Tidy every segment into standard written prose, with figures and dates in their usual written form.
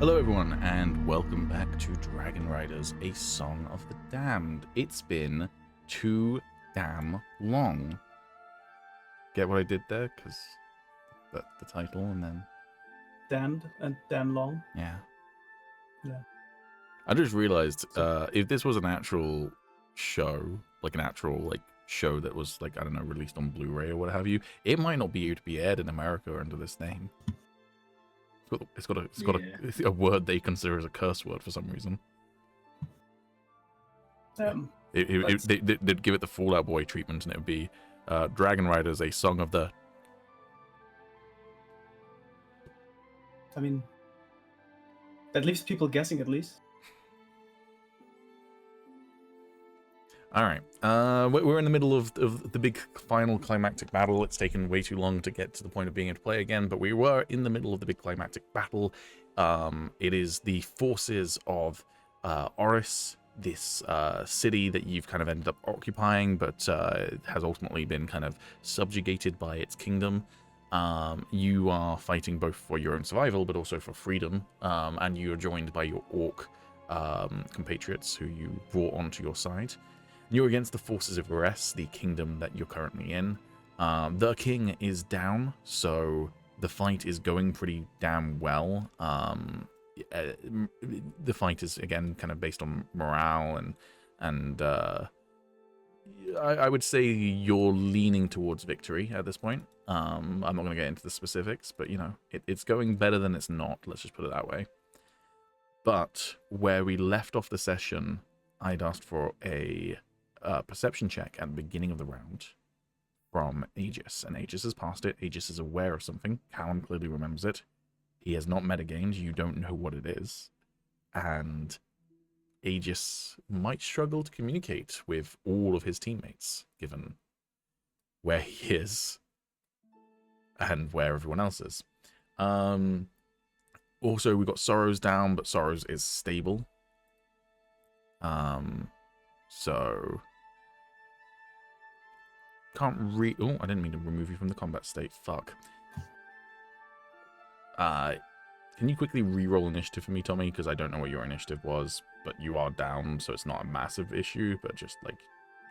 Hello everyone, and welcome back to Dragonriders, a Song of the Damned. It's been too damn long. Get what I did there? Because the title and then... Damned and damn long. Yeah. Yeah. I just realized, if this was an actual show, like an actual show that was I don't know, released on Blu-ray or what have you, it might not be able to be aired in America under this name. It's got a word they consider as a curse word for some reason. They'd give it the Fallout Boy treatment, and it would be Dragonriders, a Song of the... I mean, that leaves people guessing at least. All right, we're in the middle of the big final climactic battle. It's taken way too long to get to the point of being able to play again, but we were in the middle of the big climactic battle. It is the forces of Oriss, this city that you've kind of ended up occupying, but has ultimately been kind of subjugated by its kingdom. You are fighting both for your own survival, but also for freedom, and you are joined by your orc compatriots who you brought onto your side. You're against the forces of Oriss, the kingdom that you're currently in. The king is down, so the fight is going pretty damn well. The fight is, again, kind of based on morale, and I would say you're leaning towards victory at this point. I'm not going to get into the specifics, but, you know, it's going better than it's not, let's just put it that way. But where we left off the session, I'd asked for a perception check at the beginning of the round from Agis, and Agis has passed it. Agis is aware of something. Calum clearly remembers it. He has not metagamed. You don't know what it is, and Agis might struggle to communicate with all of his teammates, given where he is and where everyone else is. Also, we've got Sorrows down, but Sorrows is stable. So can't oh, I didn't mean to remove you from the combat state. Fuck. Can you quickly re-roll initiative for me, Tommy? Because I don't know what your initiative was, but you are down, so it's not a massive issue, but just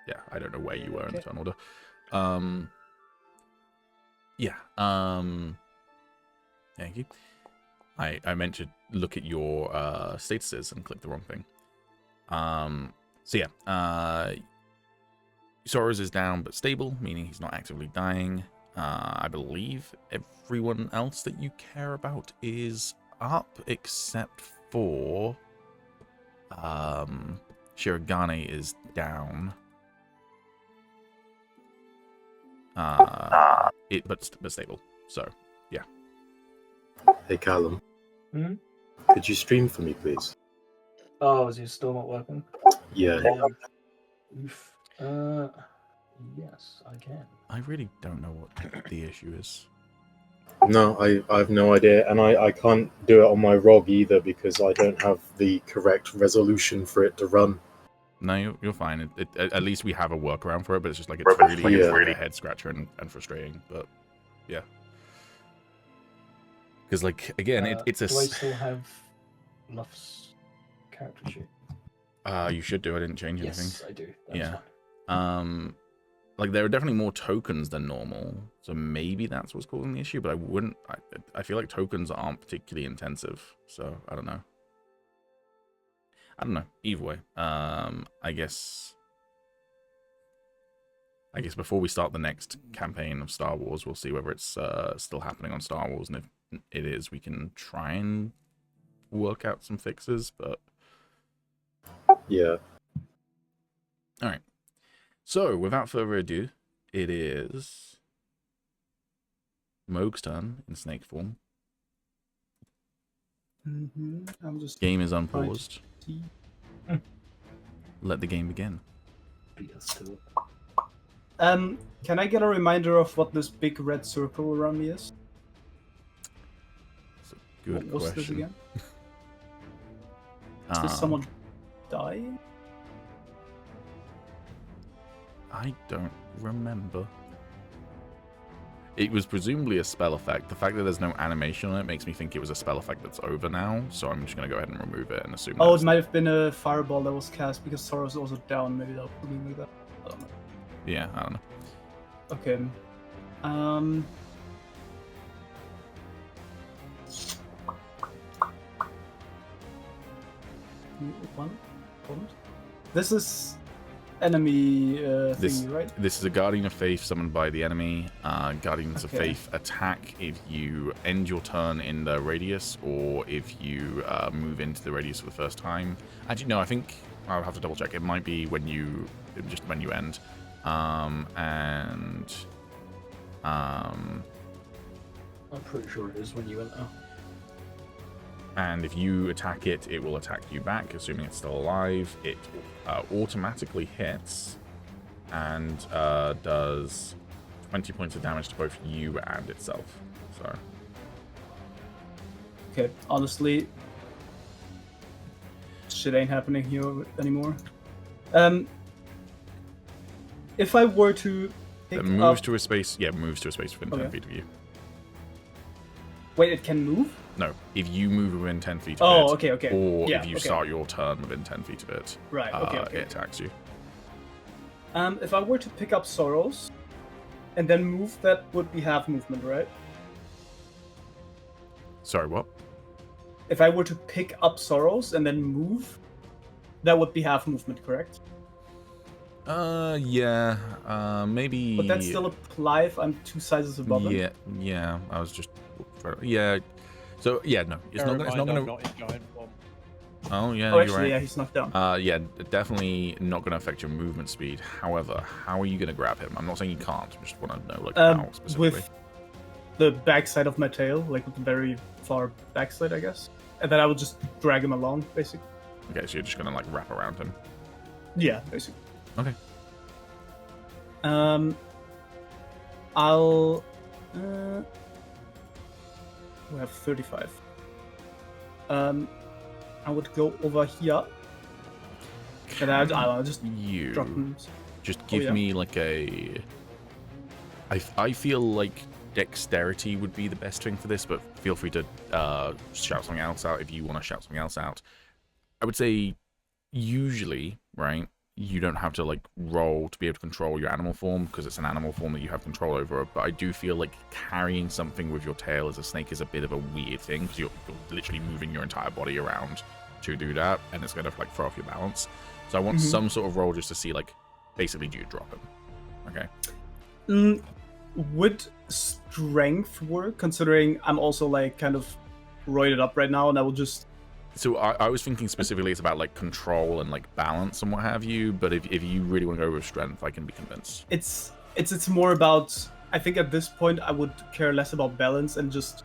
yeah, I don't know where you were in the turn order. Thank you. I meant to look at your statuses and click the wrong thing. So yeah, Sorrows is down but stable, meaning he's not actively dying. I believe everyone else that you care about is up, except for Shirogane is down. But stable. So yeah. Hey Calum, could you stream for me, please? Oh, is he still not working? Yeah. Oof. Yes, I can. I really don't know what the issue is. No, I have no idea, and I can't do it on my ROG either because I don't have the correct resolution for it to run. No, you're fine. At least we have a workaround for it, but it's just it's really a head scratcher and frustrating. But yeah, because again, it's a. Do I still have Luff's character sheet? You should do. I didn't change anything. Yes, I do. That's fine. There are definitely more tokens than normal, so maybe that's what's causing the issue. But I wouldn't. I feel like tokens aren't particularly intensive, so I don't know. Either way, I guess before we start the next campaign of Star Wars, we'll see whether it's still happening on Star Wars, and if it is, we can try and work out some fixes. But yeah. All right. So without further ado, it is Moog's turn in snake form. I'm just Game is unpaused. Let the game begin. Can I get a reminder of what this big red circle around me is? That's a good what was question. This again? Is someone dying? I don't remember. It was presumably a spell effect. The fact that there's no animation on it makes me think it was a spell effect that's over now. So I'm just going to go ahead and remove it and assume. Oh, it might have been a fireball that was cast because Sorrow's also down. Maybe that was something like that. I don't know. Yeah, I don't know. Okay. One. This is enemy thingy, right? This is a Guardian of Faith summoned by the enemy. Guardians of Okay. Faith attack if you end your turn in the radius or if you move into the radius for the first time. Actually, no, I think I'll have to double check. It might be when you end. I'm pretty sure it is when you enter. And if you attack it, it will attack you back, assuming it's still alive. It automatically hits and does 20 points of damage to both you and itself. So, Okay, honestly, shit ain't happening here anymore. If I were to pick it moves up... to a space. Yeah, moves to a space within 10 Okay. feet of you. Wait, it can move? No, if you move within 10 feet of Oh, it, okay. or Yeah, if you okay. start your turn within 10 feet of it, Right, okay. it attacks you. If I were to pick up Sorrows and then move, that would be half movement, right? Sorry, what? If I were to pick up Sorrows and then move, that would be half movement, correct? Yeah, maybe. Would that still apply if I'm 2 sizes above him? Yeah. I was just. Yeah. So yeah, no, it's not I'm gonna. not in giant form. Oh yeah, Oh, you're actually, right. yeah, he's knocked down. Yeah, definitely not going to affect your movement speed. However, how are you going to grab him? I'm not saying you can't. I just want to know, like, how specifically. With the backside of my tail, like with the very far backside, I guess. And then I would just drag him along, basically. Okay, so you're just going to, like, wrap around him. Yeah, basically. Okay. I'll... we have 35. I would go over here. And I'll just You drop him. just give yeah. me, like, a... I feel like dexterity would be the best thing for this, but feel free to shout something else out if you want to shout something else out. I would say usually, right, you don't have to like roll to be able to control your animal form because it's an animal form that you have control over, but I do feel like carrying something with your tail as a snake is a bit of a weird thing because you're literally moving your entire body around to do that, and it's going to like throw off your balance. So I want some sort of roll just to see, like, basically, do you drop him? Okay. Would strength work, considering I'm also like kind of roided up right now, and I will just... So I was thinking specifically it's about like control and like balance and what have you, but if you really want to go with strength, I can be convinced. It's more about... I think at this point I would care less about balance and just...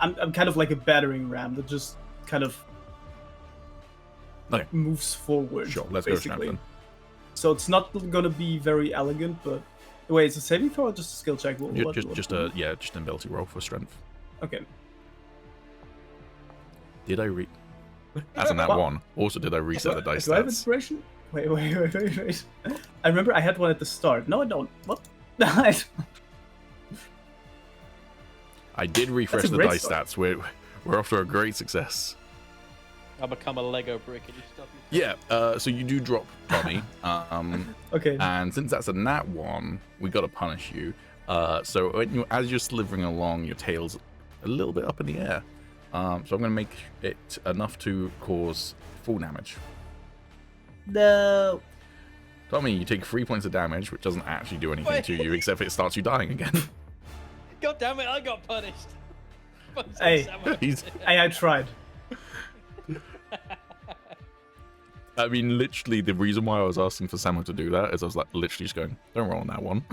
I'm kind of like a battering ram that just kind of Okay. moves forward. Sure, let's go basically. strength then. So it's not going to be very elegant, but... Wait, it's a saving throw or just a skill check? Just an ability roll for strength. Okay. Did I That's a nat What? 1. Also, did I reset the dice Do I have stats? inspiration? Wait. I remember I had one at the start. No, I don't. What? I I did refresh That's a the great dice start. stats. We're off to a great success. I become a Lego brick and you stop yourself. Yeah, so you do drop Tommy. Okay. And since that's a nat 1, we got to punish you. So as you're slithering along, your tail's a little bit up in the air. So I'm going to make it enough to cause full damage. No. Tommy, you take 3 points of damage, which doesn't actually do anything Wait. to you, except it starts you dying again. God damn it, I got punished. Hey. He's, I tried. I mean, literally, the reason why I was asking for Samuel to do that is I was like, literally just going, don't roll on that one.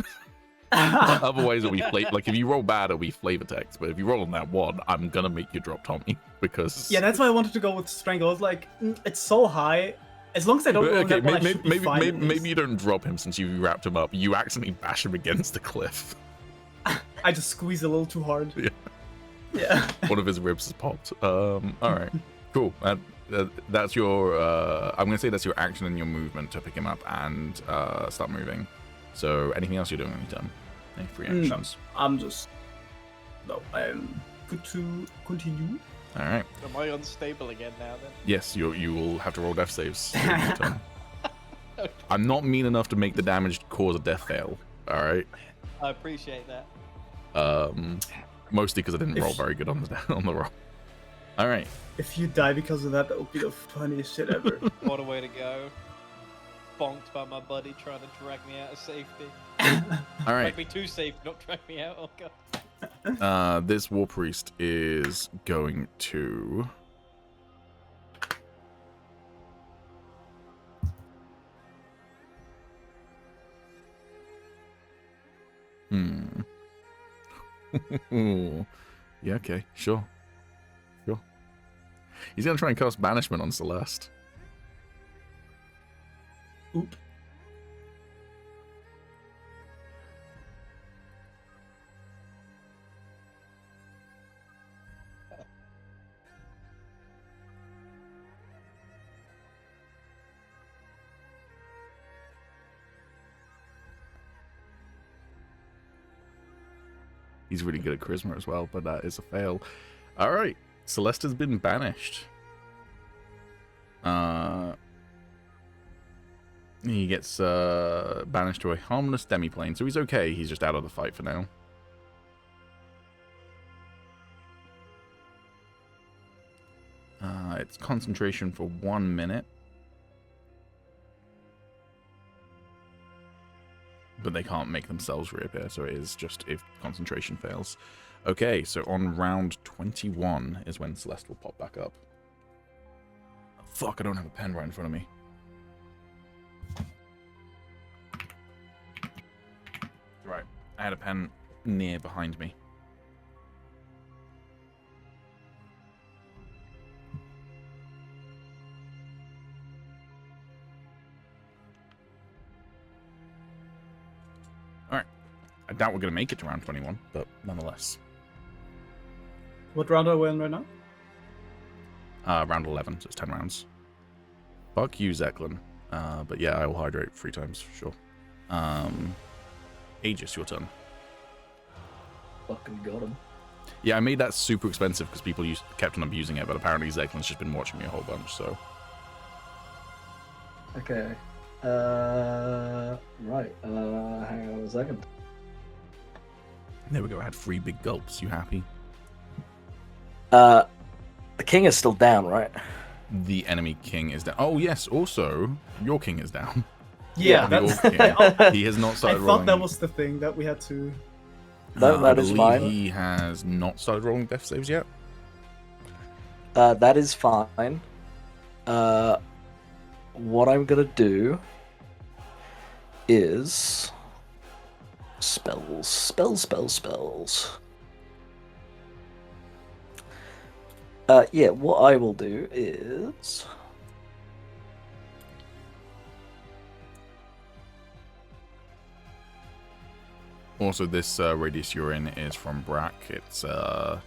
Otherwise, it'll be like if you roll bad, it'll be flavor text. But if you roll on that one, I'm gonna make you drop Tommy because Yeah, that's why I wanted to go with strength. I was like, it's so high. As long as I don't roll okay, that one, I should be fine at least. maybe you don't drop him since you wrapped him up. You accidentally bash him against the cliff. I just squeeze a little too hard. Yeah. Yeah. One of his ribs has popped. All right, cool. That's your. I'm gonna say that's your action and your movement to pick him up and start moving. So anything else you're doing on your turn? Any free No, actions? I'm just. No, I am good to continue. All right. Am I unstable again now then? Yes, you will have to roll death saves. During your turn. I'm not mean enough to make the damage cause a death fail. All right. I appreciate that. Mostly because I didn't roll very good on the roll. All right. If you die because of that would be the funniest shit ever. What a way to go. Bonked by my buddy trying to drag me out of safety. All right. Drag me to safety, not drag me out. Oh god. This war priest is going to. Yeah, okay, sure. He's gonna try and cast banishment on Celeste. Oop. He's really good at charisma as well, but that is a fail. All right, Celeste has been banished. He gets banished to a harmless demiplane, so he's okay. He's just out of the fight for now. It's concentration for 1 minute. But they can't make themselves reappear, so it is just if concentration fails. Okay, so on round 21 is when Celeste will pop back up. Fuck, I don't have a pen right in front of me. Right, I had a pen near behind me. Alright. I doubt we're going to make it to round 21, but nonetheless. What round are we in right now? Round 11, so it's 10 rounds. Fuck you, Zeklin. But yeah, I will hydrate 3 times, for sure. Agis, your turn. Fucking got him. Yeah, I made that super expensive because people kept on abusing it, but apparently Zeklin's just been watching me a whole bunch, so... Okay. Right. Hang on a second. There we go, I had 3 big gulps. You happy? The king is still down, right? The enemy king is down. Oh, yes, also, your king is down. Yeah, The that's. orc king. He has not I started thought rolling. that was the thing that we had to. That I is believe fine. He has not started rolling death saves yet. That is fine. What I'm gonna do is spells. Yeah, what I will do is Also, this radius you're in is from Brack. It's an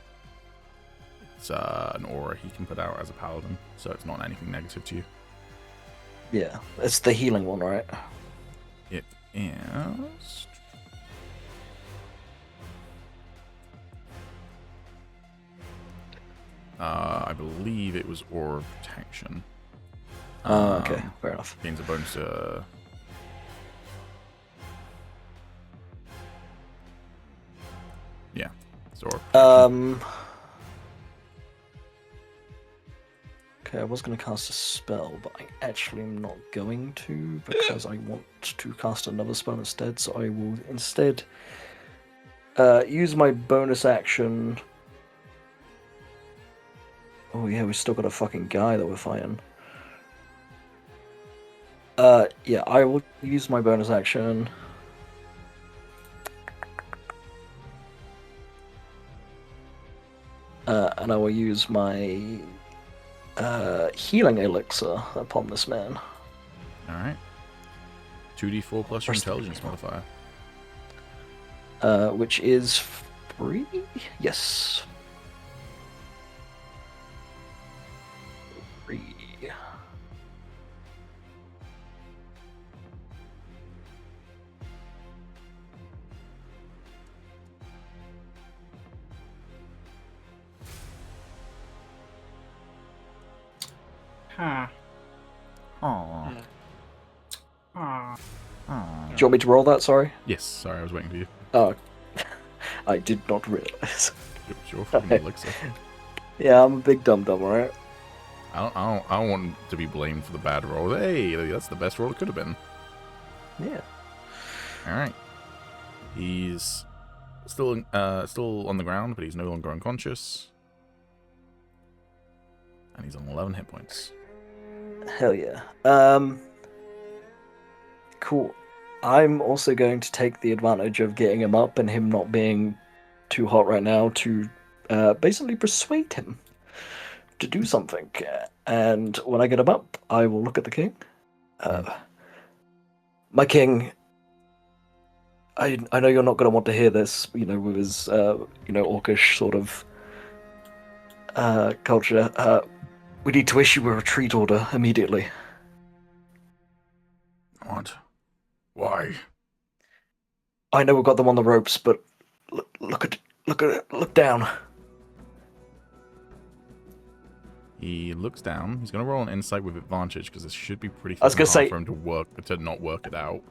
aura he can put out as a paladin, so it's not anything negative to you. yeah, it's the healing one, right? It is. I believe it was aura protection. Okay, fair enough. Gains a bonus to. Yeah, it's aura protection. Okay, I was going to cast a spell, but I actually am not going to because I want to cast another spell instead. So I will instead use my bonus action. Oh yeah, we still got a fucking guy that we're fighting. Yeah, I will use my bonus action. And I will use my healing elixir upon this man. Alright. 2d4 plus your First- intelligence modifier. Which is free? Yes. Free. Huh. Aww. Yeah. Aw. Aww. Do you want me to roll that? Sorry. Yes, sorry, I was waiting for you. Oh, I did not realize. It's your fucking elixir. Yeah, I'm a big dum dum, alright? I don't want to be blamed for the bad roll. Hey, that's the best roll it could have been. Yeah. All right. He's still on the ground, but he's no longer unconscious. And he's on 11 hit points. Hell yeah. Cool. I'm also going to take the advantage of getting him up and him not being too hot right now to basically persuade him to do something. And when I get him up, I will look at the king. My king, I know you're not going to want to hear this, with his, orcish sort of culture. We need to issue a retreat order immediately. What? Why? I know we've got them on the ropes, but look down. He looks down. He's going to roll an insight with advantage because this should be pretty I was fucking gonna hard say- for him to not work it out.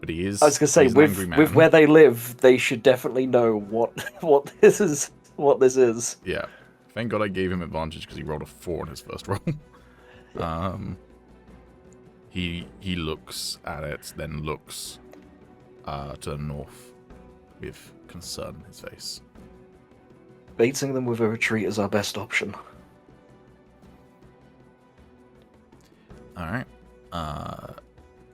But he is. I was gonna say, he's an angry with man. where they live, they should definitely know what this is. What this is. Yeah. Thank God I gave him advantage because he rolled a 4 on his first roll. He looks at it, then looks to the north with concern in his face. Baiting them with a retreat is our best option. All right.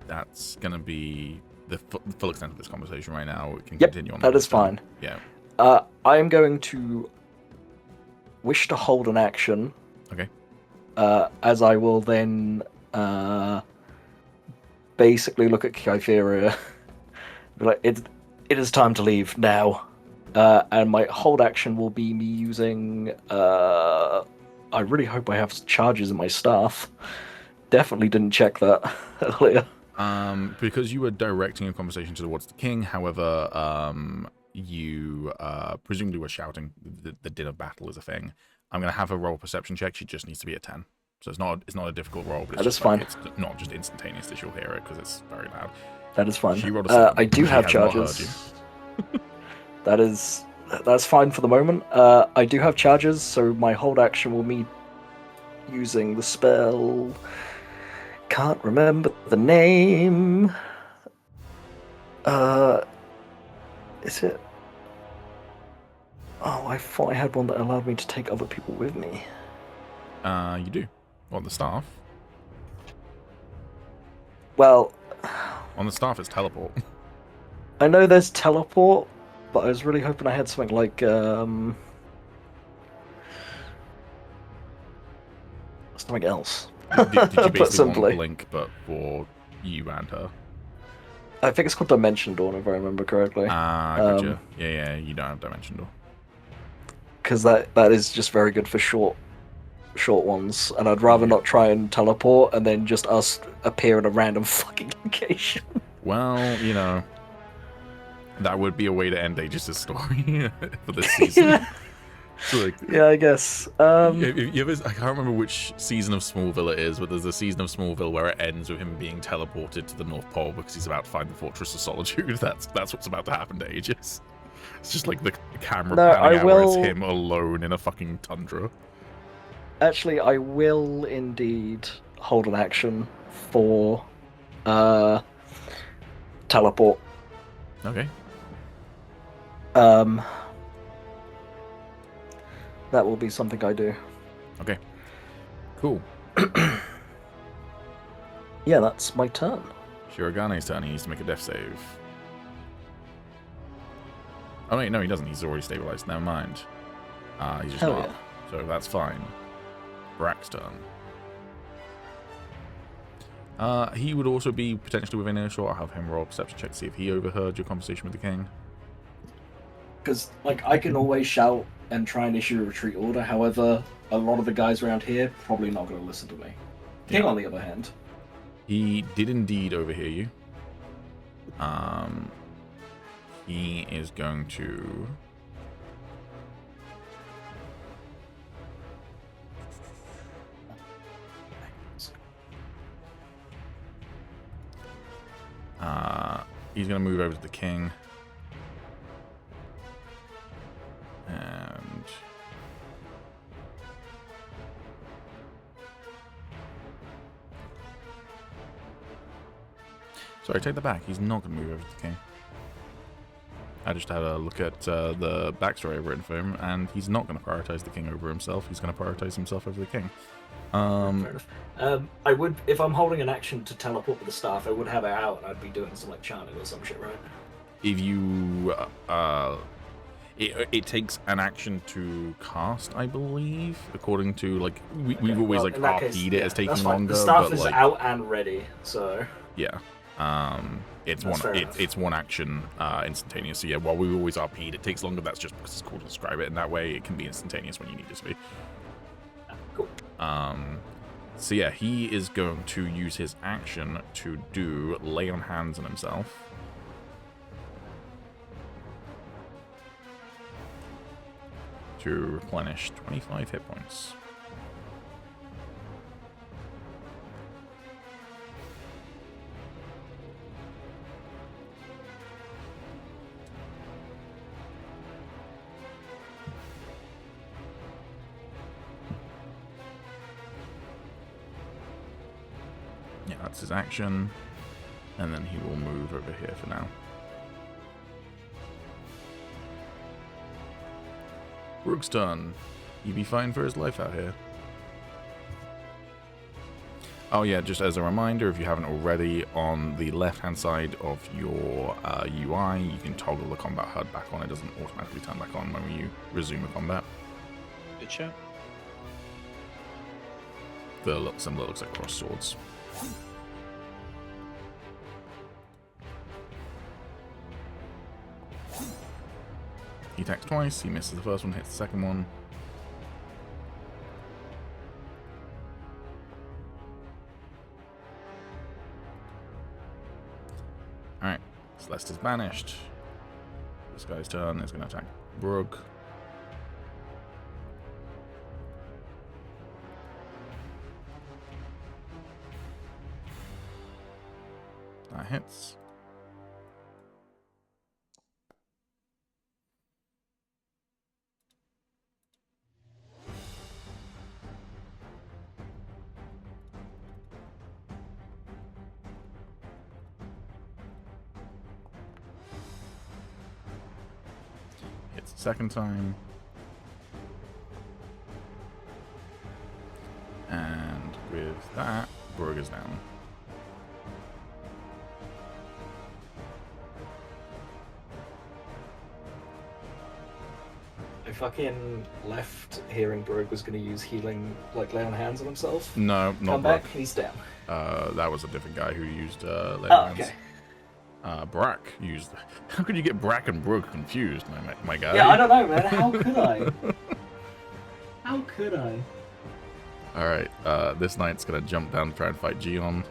That's gonna be the full extent of this conversation right now. We can Yep, continue on. that is then. fine. Yeah. I am going to wish to hold an action. Okay. As I will then basically look at Kytheria. Be like, it is time to leave now. And my hold action will be me using. I really hope I have charges in my staff. Definitely didn't check that earlier. Because you were directing a conversation towards the king, however, you presumably were shouting the din of battle is a thing. I'm gonna have her roll a perception check. She just needs to be a 10, so it's not a difficult roll, but it's That just is fine. It's not just instantaneous that you'll hear it because it's very loud. That is fine. She rolled a 7. I do She have has not heard charges. That's fine for the moment. I do have charges, so my hold action will be using the spell. Can't remember the name. Is it? Oh, I thought I had one that allowed me to take other people with me. You do. On the staff. Well, On the staff, it's teleport. I know there's teleport, but I was really hoping I had something like something else. Did you Put basically simply. want Blink, but for you and her? I think it's called Dimension Dawn, if I remember correctly. Gotcha. Yeah, you don't have Dimension Door. Because that is just very good for short ones, and I'd rather not try and teleport and then just us appear in a random fucking location. Well, that would be a way to end Agis' story for this season. Yeah. So, like, Yeah, I guess. you ever, I can't remember which season of Smallville it is, but there's a season of Smallville where it ends with him being teleported to the North Pole because he's about to find the Fortress of Solitude. That's what's about to happen to Agis. It's just like the camera panning out where it's him alone in a fucking tundra. Actually, I will indeed hold an action for teleport. Okay. That will be something I do. Okay. Cool. Yeah, that's my turn. Shiragane's turn. He needs to make a death save. Oh wait, no, he doesn't. He's already stabilized. Never mind. He's just Hell not yeah. up. So that's fine. Brack's turn. He would also be potentially within earshot. I'll have him roll a perception check to see if he overheard your conversation with the king. Because, I can always shout and try and issue a retreat order. However, a lot of the guys around here probably not going to listen to me. King, on the other hand. He did indeed overhear you. He is going to... He's going to move over to the king. And... Sorry, take that back. He's not going to move over to the king. I just had a look at the backstory I've written for him, and he's not going to prioritize the king over himself. He's going to prioritize himself over the king. Fair enough. I would, if I'm holding an action to teleport with the staff, I would have it out, and I'd be doing some like chanting or some shit, right? If you, it takes an action to cast, I believe, according to like we've always like RP'd it as taking longer. The staff but, is like, out and ready, so yeah. It's one action instantaneous. So yeah, while we always RP'd, it takes longer. That's just because it's cool to describe it in that way. It can be instantaneous when you need it to be. Cool. So yeah, he is going to use his action to do lay on hands on himself. To replenish 25 hit points. Yeah, that's his action. And then he will move over here for now. Rook's turn. He be fighting for his life out here. Oh yeah, just as a reminder, if you haven't already, on the left-hand side of your UI, you can toggle the combat HUD back on. It doesn't automatically turn back on when you resume a combat. Good show. The symbol looks like cross swords. He attacks twice, he misses the first one, hits the second one. Alright, Celeste is banished. This guy's turn is going to attack Brooke. That hits. Hits the second time. And with that, Brugg is down. I fucking left hearing Brugg was going to use healing, like lay on hands on himself. No, not Come Brugg. back, he's down. That was a different guy who used lay Oh, on hands. okay. Brack used. How could you get Brack and Brugg confused, my guy? Yeah, I don't know, man. How could I? How could I? Alright, this knight's gonna jump down to try and fight Gion.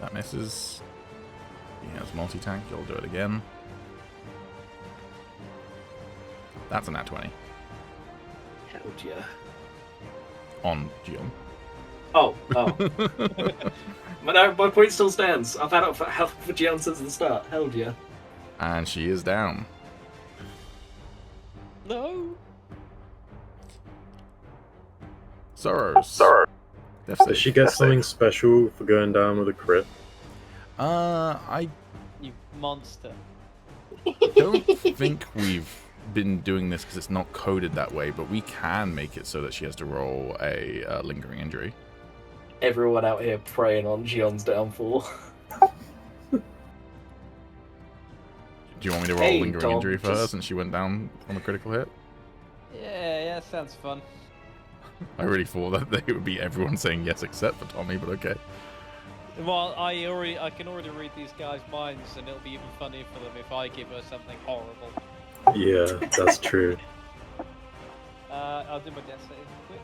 That misses. He has multi-tank, you'll do it again. That's a nat 20. Hell yeah. On Gion. Oh. my point still stands. I've had it for Gian since the start. Hell yeah. And she is down. No. Sorrows. Does she get something special for going down with a crit? I You monster. don't think we've been doing this because it's not coded that way, but we can make it so that she has to roll a lingering injury. Everyone out here preying on Gion's downfall. Do you want me to roll Hey, lingering Tom, injury for her just- since she went down on a critical hit? Yeah, sounds fun. I really thought that they would be everyone saying yes except for Tommy, but okay. Well, I can already read these guys' minds, and it'll be even funnier for them if I give her something horrible. Yeah, that's true. I'll do my death save quick.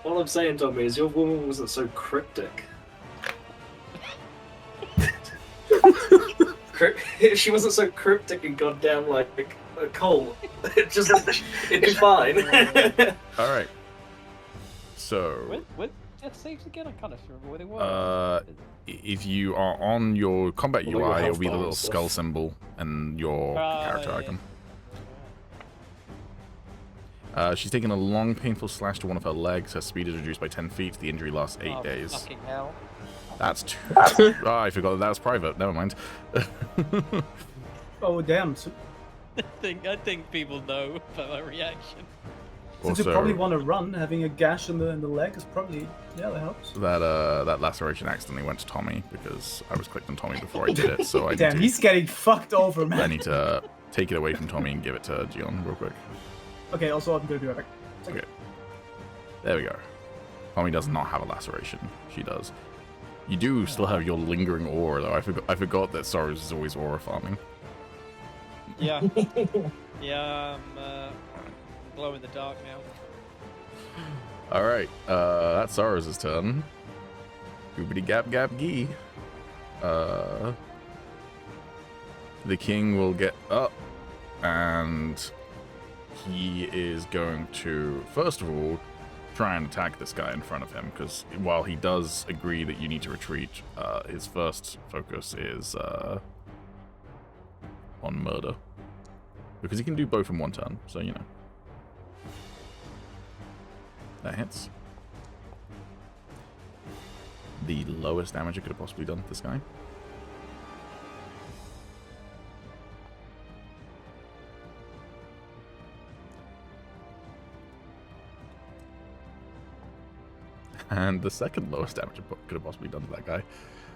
All I'm saying, Tommy, is your woman wasn't so cryptic. If she wasn't so cryptic and goddamn like a coal, it'd be fine. Alright, So, What death saves again? I can't remember where they were. if you are on your combat Well, your UI, it'll health be the bar little and stuff. skull symbol and your character yeah. icon. She's taken a long, painful slash to one of her legs. Her speed is reduced by 10 feet. The injury lasts 8 days. Fucking hell. That's too... oh, I forgot that was private. Never mind. Oh damn! So, I think people know by my reaction. since you probably want to run, having a gash in the leg is probably that helps. That laceration accidentally went to Tommy because I was clicked on Tommy before I did it. So I Damn, he's getting fucked over, I man. need to take it away from Tommy and give it to Gion real quick. Okay, also I'm gonna do it. Okay. There we go. Tommy does not have a laceration. She does. You do still have your lingering aura, though. I forgot that Soros is always aura farming. Yeah. Yeah, I'm glow in the dark now. All right. That's Soros' turn. Goobity gap gap gee. The king will get up, and he is going to, first of all, try and attack this guy in front of him, because while he does agree that you need to retreat, his first focus is on murder. Because he can do both in one turn, so you know. That hits. The lowest damage it could have possibly done to this guy. And the second lowest damage it could have possibly done to that guy.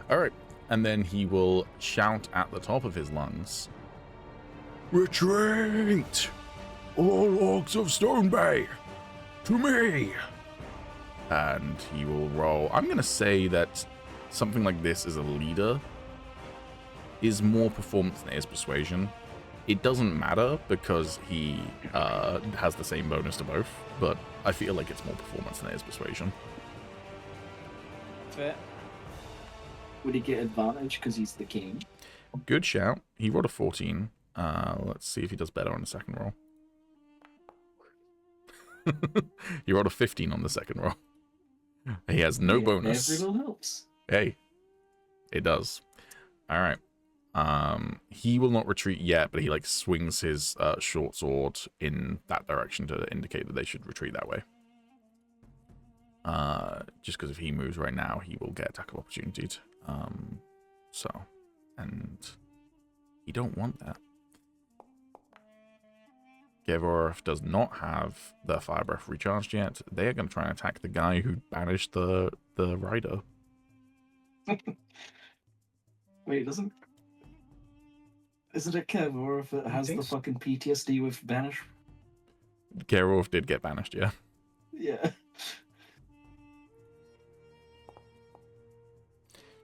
Alright, and then he will shout at the top of his lungs, "Retreat! All orcs of Stone Bay! To me!" And he will roll. I'm going to say that something like this as a leader is more performance than it is persuasion. It doesn't matter because he has the same bonus to both, but I feel like it's more performance than it is persuasion. Fair. Would he get advantage because he's the king? Good shout. He rolled a 14. Let's see if he does better on the second roll. He rolled a 15 on the second roll. He has no bonus. Every little helps. Hey, it does. All right. He will not retreat yet, but he like swings his short sword in that direction to indicate that they should retreat that way. Just because if he moves right now, he will get attack of opportunity. And you don't want that. Gevorov does not have the fire breath recharged yet. They are going to try and attack the guy who banished the rider. Wait, isn't it Kev, or if it has the fucking PTSD with banish? Gevorov did get banished, yeah. Yeah.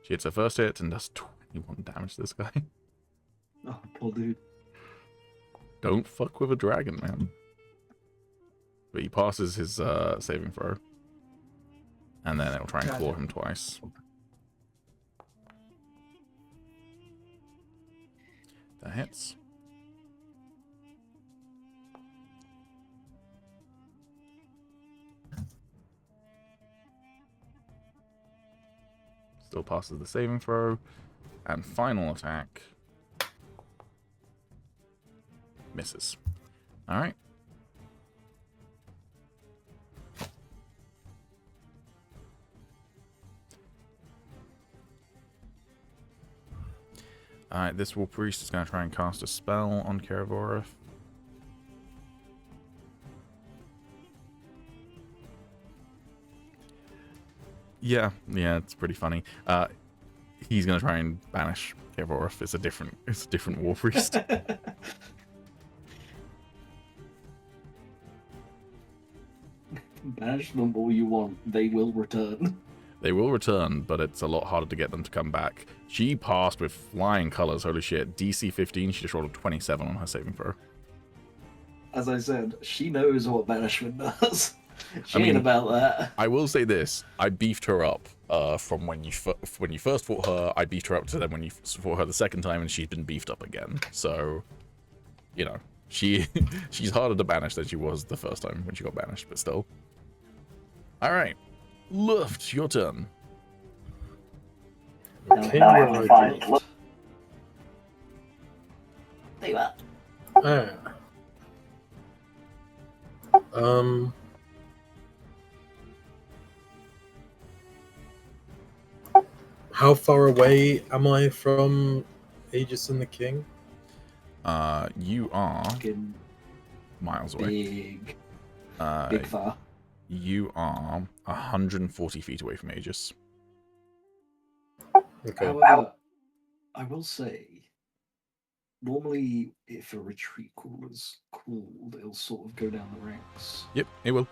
She hits her first hit and does 21 damage to this guy. Oh, poor dude. Don't fuck with a dragon, man. But he passes his saving throw. And then it'll try and claw him twice. That hits. Still passes the saving throw. And final attack. Misses. Alright. Alright, this War Priest is going to try and cast a spell on Kevorov. Yeah, it's pretty funny. He's going to try and banish Kevorov. It's a different War Priest. Banish them all you want. They will return. They will return, but it's a lot harder to get them to come back. She passed with flying colors. Holy shit. DC 15, she just rolled a 27 on her saving throw. As I said, she knows what banishment does. She ain't about that. I will say this. I beefed her up from when you first fought her. I beefed her up to then when you fought her the second time, and she's been beefed up again. So, you know, she's harder to banish than she was the first time when she got banished, but still. All right, Luft, your turn. Okay, Now I where have to do find I Luft. There you are. Um, how far away am I from Agis and the King? You are Fucking miles away. big, Uh, big far. you are 140 feet away from Agis. Okay. However, I will say, normally if a retreat call is called, it'll sort of go down the ranks. Yep, it will.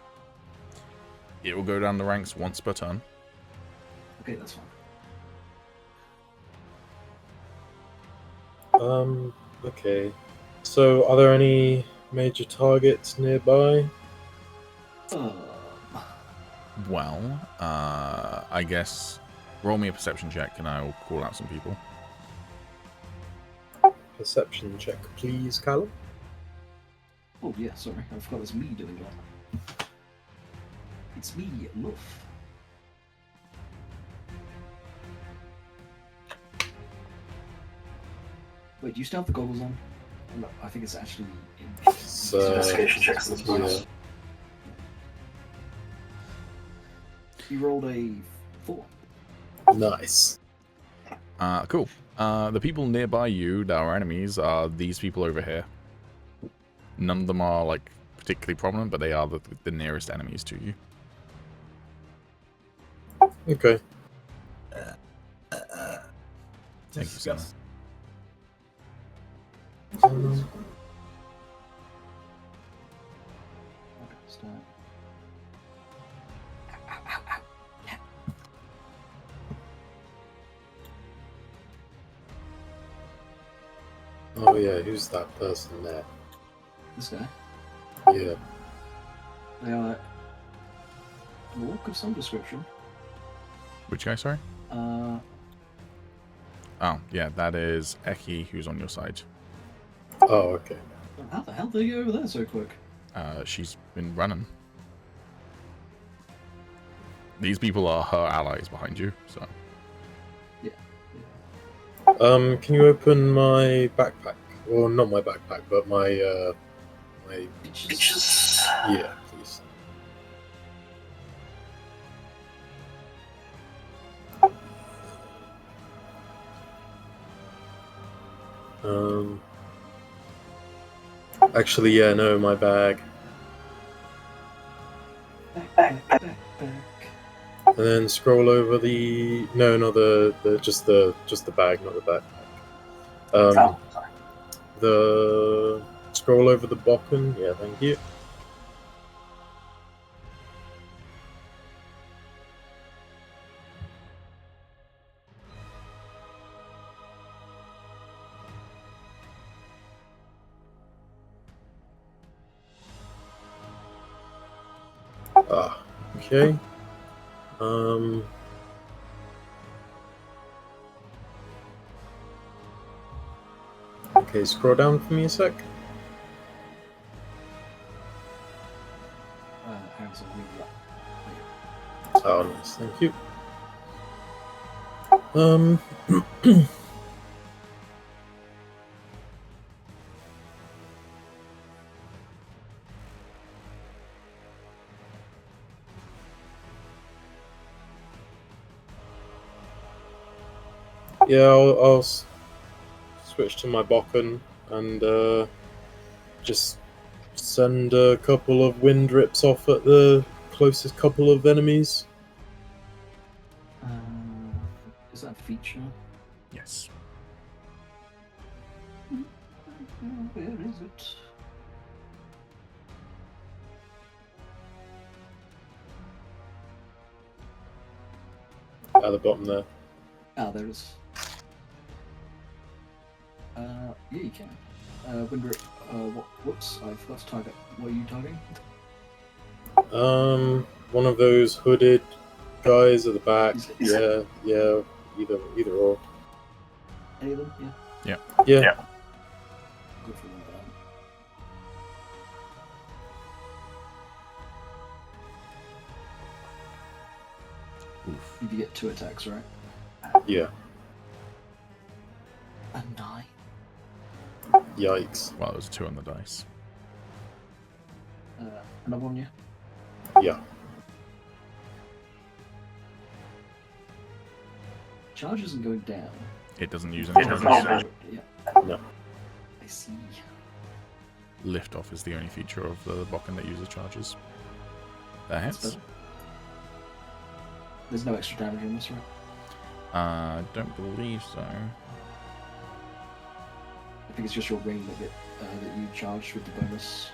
It will go down the ranks once per turn. Okay, that's fine. Okay. So, are there any major targets nearby? Well, I guess roll me a perception check and I'll call out some people. Perception check, please, Calum. Oh yeah, sorry, I forgot it's me doing that. It's me, Luff. Wait, do you still have the goggles on? No, I think it's actually in investigation checks. Yeah. You rolled a 4. Nice. Cool. The people nearby you that are enemies are these people over here. None of them are like particularly prominent, but they are the nearest enemies to you. Okay. Thank you, Senna. Oh yeah, who's that person there? This guy. Yeah. They are an orc of some description. Which guy, sorry? Oh, yeah, that is Eki, who's on your side. Oh, okay. How the hell did they get over there so quick? She's been running. These people are her allies behind you, so... Can you open my backpack? Well, not my backpack, but my, yeah, please. Actually, yeah, no, my bag. Back. And then scroll over the just the bag, not the backpack. The scroll over the bokken. Yeah, thank you. Okay. Okay, scroll down for me a sec. Hands on me. Oh, nice, thank you. Yeah, I'll switch to my bokken and just send a couple of wind rips off at the closest couple of enemies. Is that a feature? Yes. Where is it? At the bottom there. Ah, there it is. Yeah, you can. Wind whoops, I forgot to target. What are you targeting? One of those hooded guys at the back. Is- Yeah, either or. Any of them? Yeah. Yeah. Go for one of them. Oof. You get 2 attacks, right? Yeah. A 9. Yikes. Well, there's 2 on the dice. Another one, yeah. Yeah. Charge isn't going down. It doesn't use any charges. Yeah. No. I see. Liftoff is the only feature of the Bokken that uses charges. That That's hits. better. There's no extra damage on this, right? I don't believe so. I think it's just your ring that you charge with the bonus.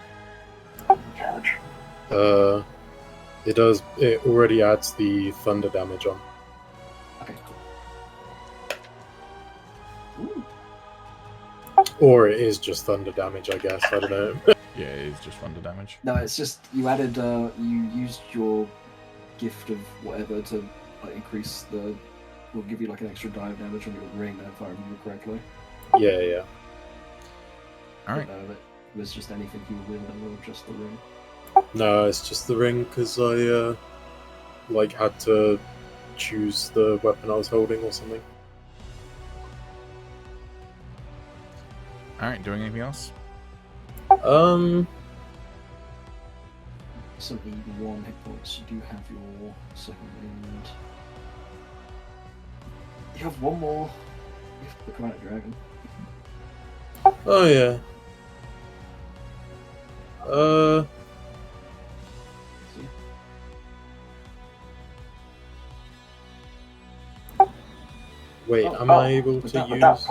It does. It already adds the thunder damage on. Okay, cool. Ooh. Or it is just thunder damage, I guess. I don't know. Yeah, it is just thunder damage. No, it's just you added. You used your gift of whatever to increase the. Will give you like an extra die of damage on your ring, if I remember correctly. Yeah. Alright. It was just anything you were wielding, or just the ring. No, it's just the ring because I had to choose the weapon I was holding or something. Alright, doing anything else? So need 1 hit points. You do have your second wind. You have 1 more. You have the Chromatic Dragon. Oh yeah. See? Wait, am I able to use?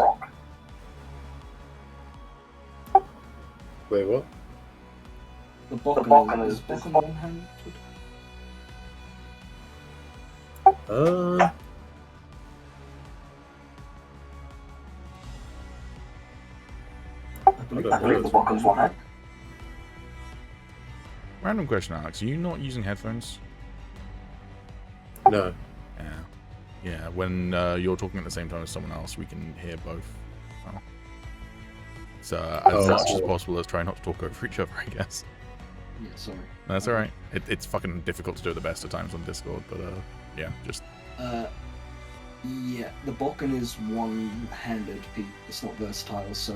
Wait, what? The Bokken is Bokken one-handed? I believe the Bokken's one-handed. Random question, Alex. Are you not using headphones? No. Yeah, when you're talking at the same time as someone else, we can hear both. Oh. So, as much as possible, let's try not to talk over each other, I guess. Yeah, sorry. That's alright. It's fucking difficult to do at the best of times on Discord, but yeah, just... Yeah, the Bokken is one-handed. It's not versatile, so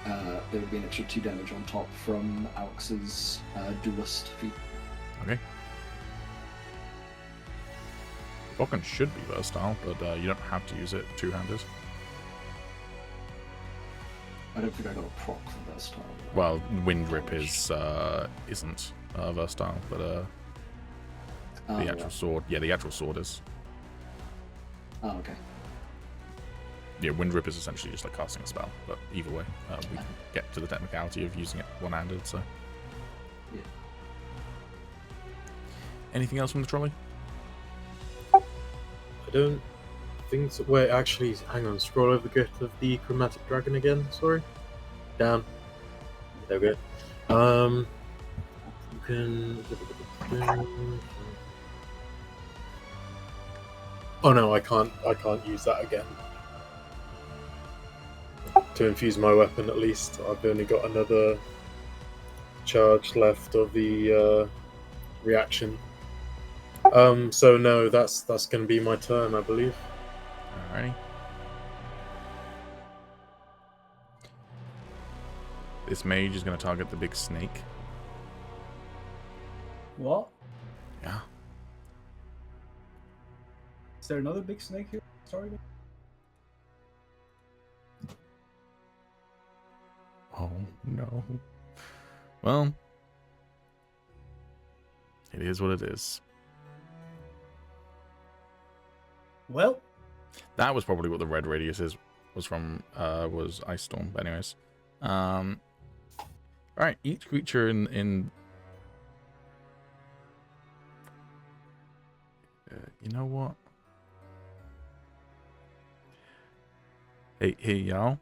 there would be an extra 2 damage on top from Alex's duelist feat. Okay. Bokken should be versatile, but you don't have to use it two-handed. I don't think I got a proc for versatile. Well, Wind Rip isn't versatile, but the actual sword, yeah, the actual sword is. Oh, okay. Yeah, Wind Rip is essentially just like casting a spell, but either way, we can get to the technicality of using it one-handed, so. Yeah. Anything else from the trolley? I don't think so. Wait, actually, hang on. Scroll over the gift of the Chromatic Dragon again. Sorry. Down. There we go. You can. Oh no, I can't use that again. To infuse my weapon, at least, I've only got another charge left of the reaction. So no, that's going to be my turn, I believe. Alrighty. This mage is going to target the big snake. What? Yeah. Is there another big snake here? Sorry. Oh no. Well, it is what it is. Well, that was probably what the red radius was from. Was Ice Storm. But anyways, all right. Each creature in you know what? Hey y'all.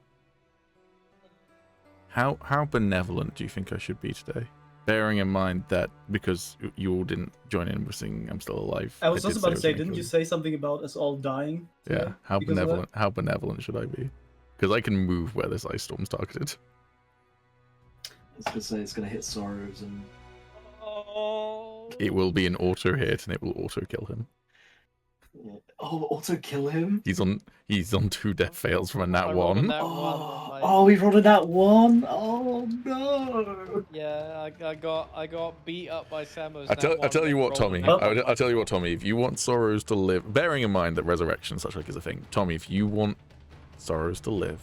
How benevolent do you think I should be today? Bearing in mind that because you all didn't join in with singing "I'm Still Alive." I was just about to say, gonna didn't kill you say something about us all dying? Yeah. How because of that? benevolent? How benevolent should I be? Because I can move where this ice storm's targeted. I was going to say it's going to hit Sorrows and... Oh. It will be an auto hit and it will auto kill him. Yeah. Oh, auto kill him. He's on 2 death fails from a nat I rolled a 1. nat 1 on my- Oh, we rolled a nat 1. Oh no. Yeah, I got beat up by Samus. I tell you what, Tommy. I tell you what, Tommy. If you want Sorrows to live, bearing in mind that resurrection such like is a thing, Tommy. If you want Sorrows to live,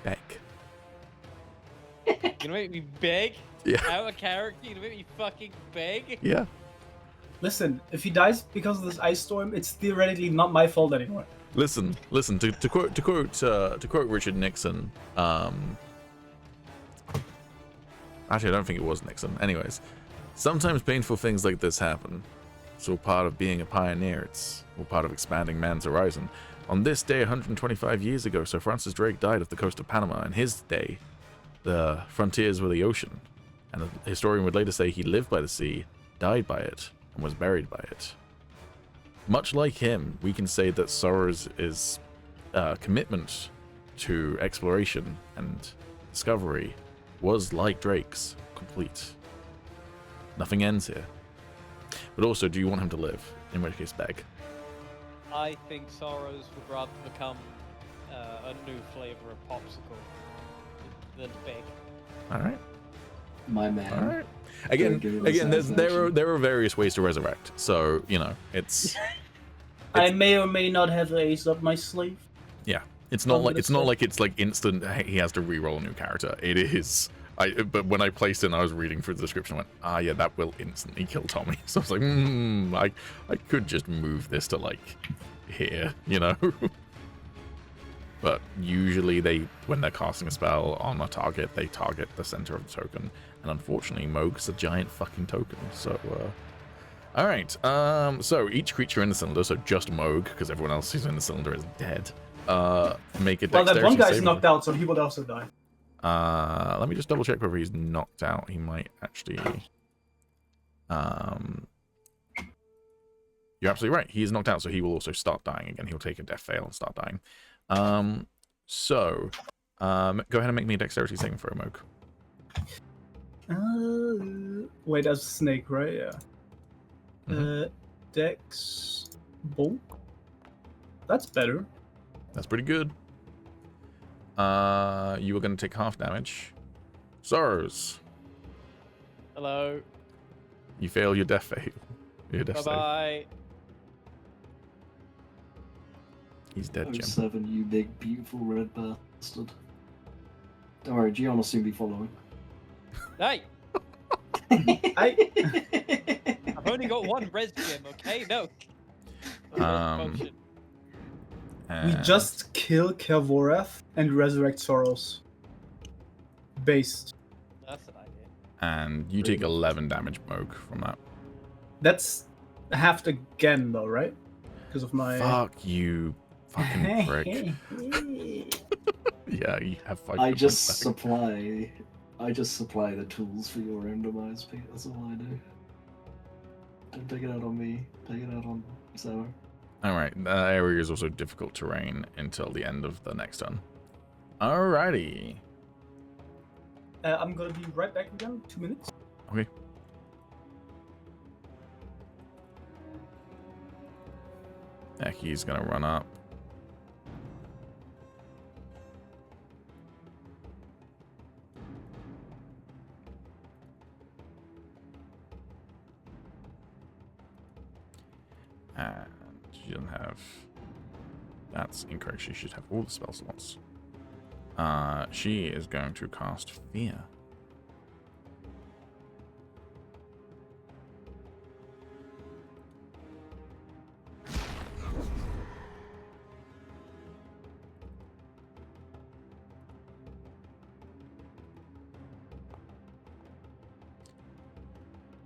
beg. You gonna make me beg? Yeah. Out of character? You gonna make me fucking beg? Yeah. Listen, if he dies because of this ice storm, it's theoretically not my fault anymore. Listen. To quote Richard Nixon. Actually, I don't think it was Nixon. Anyways, sometimes painful things like this happen. It's all part of being a pioneer. It's all part of expanding man's horizon. On this day, 125 years ago, Sir Francis Drake died off the coast of Panama. In his day, the frontiers were the ocean, and a historian would later say he lived by the sea, died by it, and was buried by it. Much like him, we can say that Sorrows is a commitment to exploration and discovery was like Drake's, complete. Nothing ends here. But also, do you want him to live? In which case, beg. I think Sorrows would rather become a new flavor of popsicle than beg. All right. My man. All right. Again, there are various ways to resurrect. So it's. I may or may not have ace up my sleeve. Yeah, it's not like it's like instant. He has to re-roll a new character. It is. But when I placed it, and I was reading through the description. I went, yeah, that will instantly kill Tommy. So I was like, I could just move this to like here, But usually when they're casting a spell on a target, they target the center of the token. And unfortunately, Moog's a giant fucking token. So, all right. So each creature in the cylinder, so just Moog, because everyone else who's in the cylinder is dead. Make a dexterity Well, that one guy's saving knocked throw. out, so he would also die. Let me just double check whether he's knocked out. He might actually. You're absolutely right. He is knocked out, so he will also start dying again. He'll take a death fail and start dying. Go ahead and make me a dexterity saving throw, Moog. Wait, as a snake, right? Yeah. Mhm. Dex. Bulk. That's better. That's pretty good. You were going to take half damage. Sorrows. Hello. You fail your death fail. Your death save. Bye-bye. He's dead, Jim. 07, you big, beautiful red bastard. Don't worry, Gion will soon be following. Hey! I. I've only got one res gem, okay? No. Um, We just kill Kelvoreth and resurrect Soros. Based. That's an idea. And you take 11 damage, Moog, from that. That's halved again, though, right? Because of my. Fuck you, fucking prick. Yeah, you have 5 I points just back. supply the tools for your own demise, Pete. That's all I do. Don't take it out on me. Take it out on Sarah. Alright, that area is also difficult terrain until the end of the next turn. Alrighty. I'm gonna be right back again. 2 minutes. Okay. Aki's gonna run up. And she doesn't have... That's incorrect. She should have all the spell slots. She is going to cast Fear.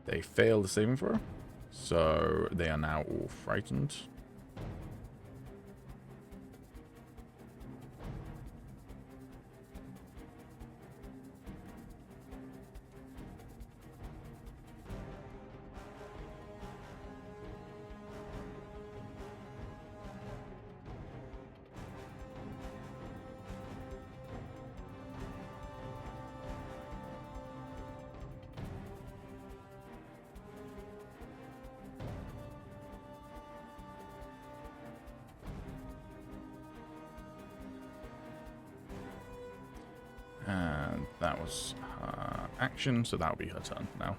They fail the saving throw, so they are now all frightened. That was her action, so that'll be her turn now.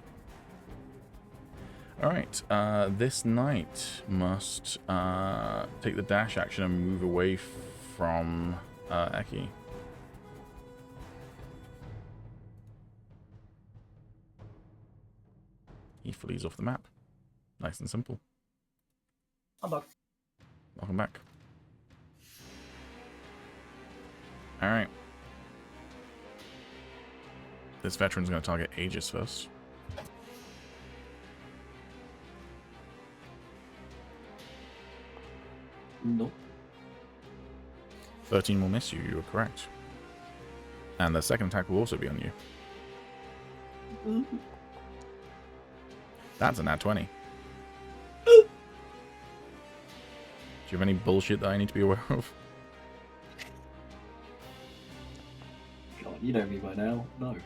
Alright, this knight must take the dash action and move away from Eki. He flees off the map. Nice and simple. I'm back. Welcome back. Alright. This veteran's going to target Agis first. Nope. 13 will miss you, you are correct. And the second attack will also be on you. That's a nat 20. Do you have any bullshit that I need to be aware of? God, you know me by now. No.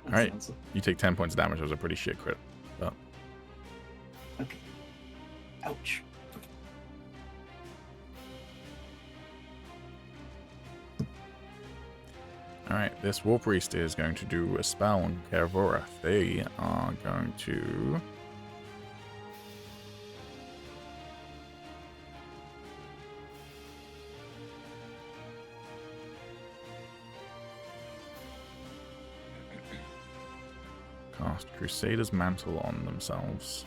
That's Alright, the answer. you take 10 points of damage. That was a pretty shit crit. But Okay. Ouch. alright, this War Priest is going to do a spell on Kervorath. They are going to... cast Crusader's Mantle on themselves.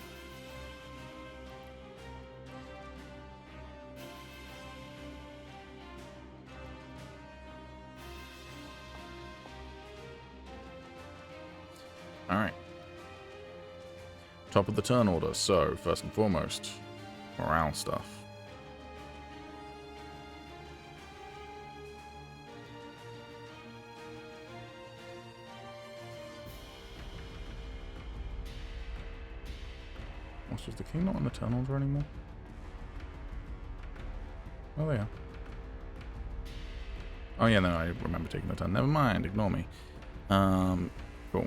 Alright. Top of the turn order, so first and foremost, morale stuff. Was the king not on the turn order anymore? Oh, they are. Oh yeah, no, I remember taking the turn. Never mind, ignore me. Cool.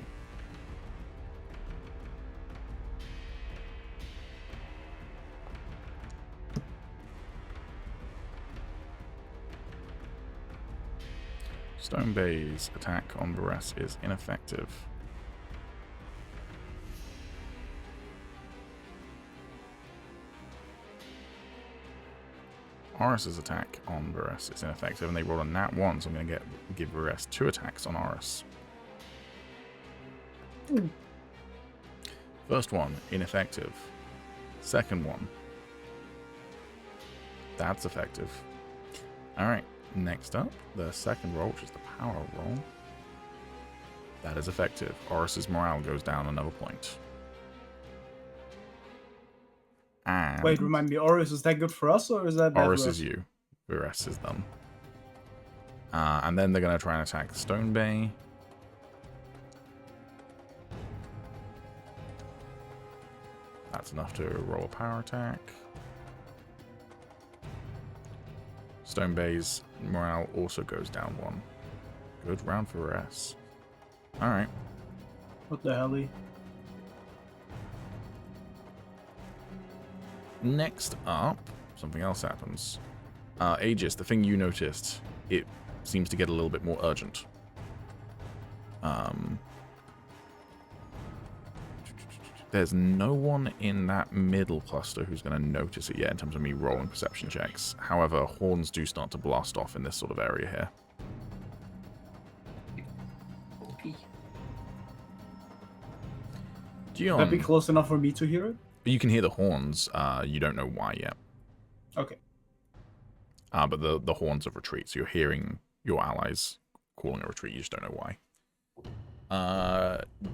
Stone Bay's attack on Oriss is ineffective. Oriss's attack on Oriss is ineffective, and they roll a nat 1, so I'm going to give Oriss 2 attacks on Oriss. First one, ineffective. Second one, that's effective. Alright, next up, the second roll, which is the power roll. That is effective. Oriss's morale goes down another point. And Wait, remind me, Oriss, is that good for us or is that bad Oriss for is us? you. Oriss is them. And then they're going to try and attack Stone Bay. That's enough to roll a power attack. Stone Bay's morale also goes down 1. Good round for Oriss. Alright. What the hell? Next up, something else happens. Agis, the thing you noticed, it seems to get a little bit more urgent. There's no one in that middle cluster who's going to notice it yet in terms of me rolling perception checks. However, horns do start to blast off in this sort of area here. Okay. Gion, Would that be close enough for me to hear it? you can hear the horns. You don't know why yet. Okay. But the horns of retreat, so you're hearing your allies calling a retreat. You just don't know why.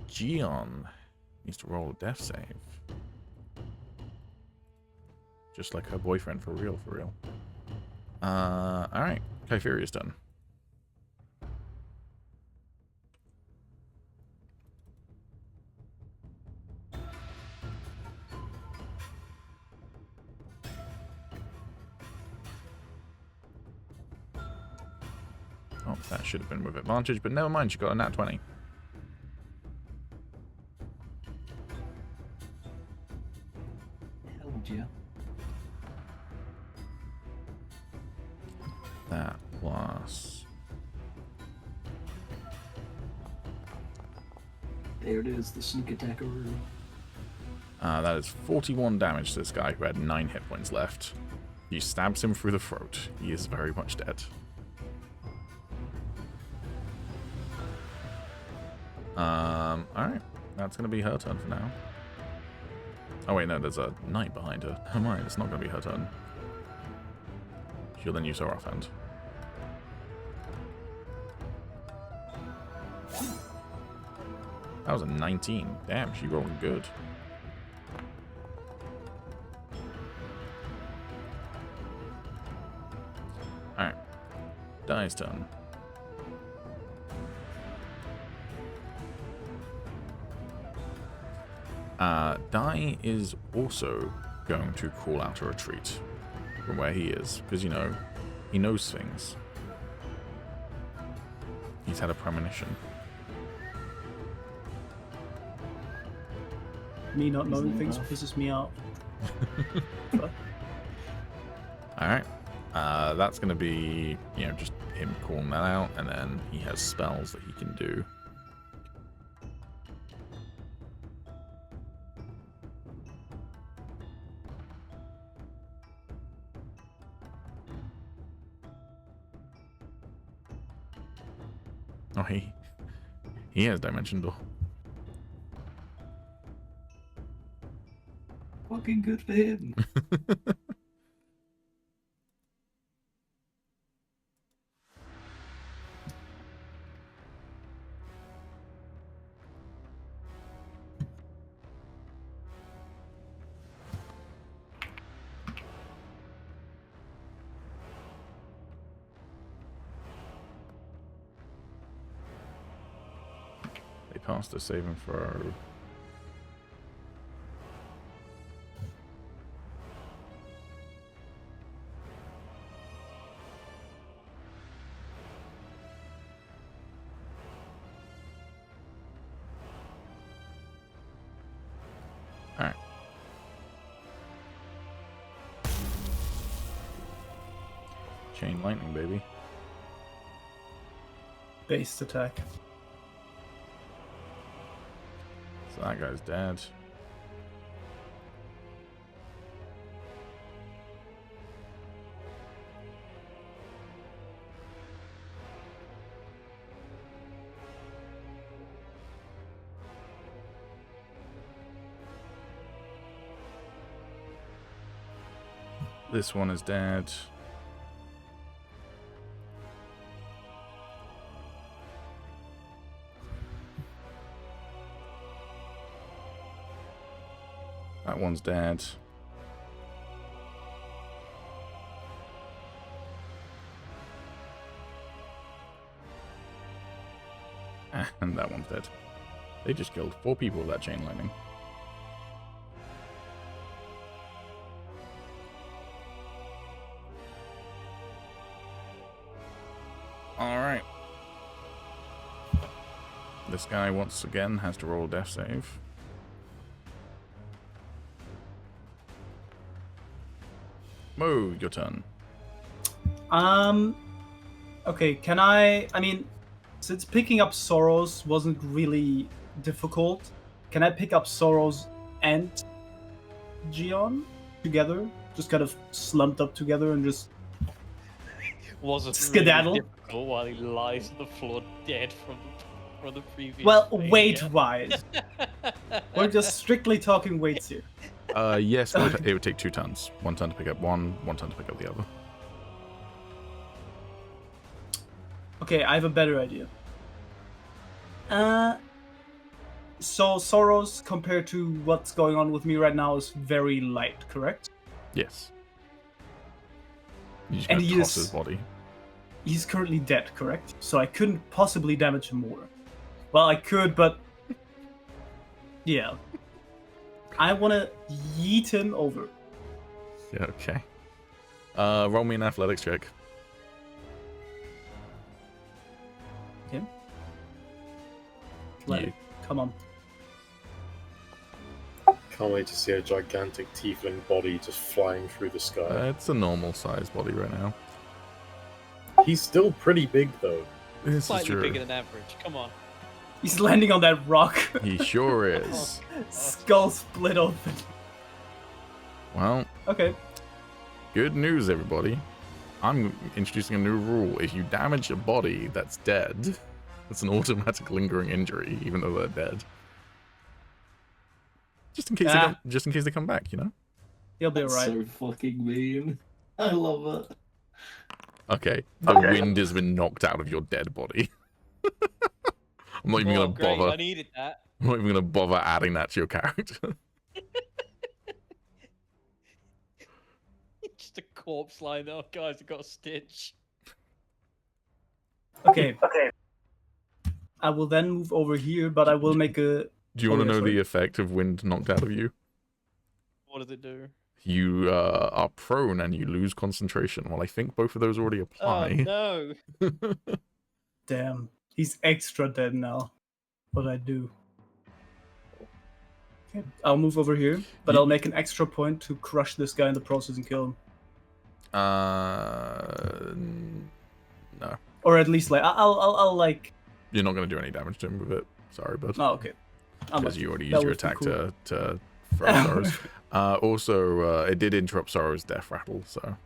Gion needs to roll a death save. Just like her boyfriend, for real, for real. Alright. Kypheria's done. Oh, that should have been with advantage, but never mind, she got a nat 20. Hell yeah. That was There it is, the sneak attacker. That is 41 damage to this guy who had 9 hit points left. You stabs him through the throat. He is very much dead. Alright. That's going to be her turn for now. Oh wait, no, there's a knight behind her. Never mind, it's not going to be her turn. She'll then use her offhand. That was a 19. Damn, she rolled good. Alright. Die's turn. Die is also going to call out a retreat from where he is, because, you know, he knows things. He's had a premonition. Me not knowing things pisses me off. Alright. That's going to be, you know, just him calling that out, and then he has spells that he can do. Oh, he has Dimension Door. Fucking good for him. They passed a saving throw. Alright. Chain lightning, baby. Based attack. So that guy's dead. This one is dead. That one's dead. And that one's dead. They just killed 4 people with that chain lightning. Alright. This guy once again has to roll a death save. Mo, your turn. Okay, can I mean, since picking up Sorrows wasn't really difficult, can I pick up Sorrows and Gion together? Just kind of slumped up together and just Wasn't skedaddle? really difficult while he lies on the floor dead from the previous. Well, thing, weight-wise. We're just strictly talking weights here. Yes, it would take 2 turns. 1 turn to pick up one turn to pick up the other. Okay, I have a better idea. So Sorrows, compared to what's going on with me right now, is very light, correct? Yes. You just And gotta he toss is- his body. He's currently dead, correct? So I couldn't possibly damage him more. Well, I could, but... Yeah. I want to yeet him over. Yeah, okay. Roll me an athletics check. Okay. Let You. it. Come on. Can't wait to see a gigantic tiefling body just flying through the sky. It's a normal sized body right now. He's still pretty big, though. This is Slightly true. bigger than average. Come on. He's landing on that rock. He sure is. Skull split open. Well, Okay. good news, everybody. I'm introducing a new rule. If you damage a body that's dead, it's an automatic lingering injury, even though they're dead. Just in case they come back, you know? He'll be That's alright. so fucking mean. I love it. Okay, the wind has been knocked out of your dead body. I'm not even Oh, gonna great, bother. I needed that. I'm not even gonna bother adding that to your character. Just a corpse lying there. Oh, guys, I got a stitch. Okay. I will then move over here, but I will make a... Do you want to yeah, know sorry. the effect of wind knocked out of you? What does it do? You are prone and you lose concentration. Well, I think both of those already Oh, apply. no. Damn. He's extra dead now. What I do? Okay. I'll move over here, but I'll make an extra point to crush this guy in the process and kill him. No. Or at least, like, I'll like... You're not going to do any damage to him with it. Sorry, bud. Oh, okay. Because you already That used your would be attack cool. to throw Sorrows. Also, it did interrupt Sorrow's death rattle, so...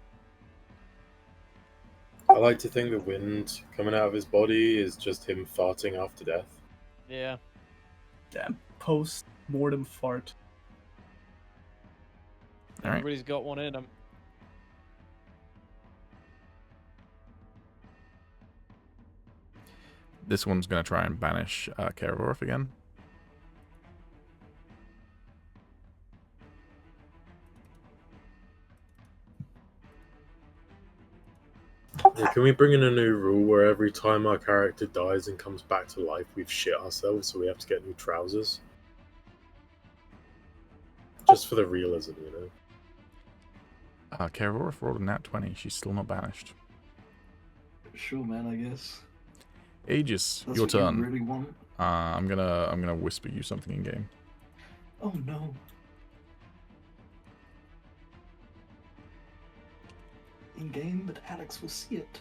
I like to think the wind coming out of his body is just him farting after death. Yeah. Damn. Post-mortem fart. All right. Everybody's got one in them. This one's going to try and banish Kervorth again. Yeah, can we bring in a new rule where every time our character dies and comes back to life, we've shit ourselves, so we have to get new trousers? Just for the realism, you know? Kervorth rolled a nat 20. She's still not banished. Sure, man, I guess. Agis, That's your what you turn. really want. I'm gonna whisper you something in game. Oh no. In game, but Alex will see it.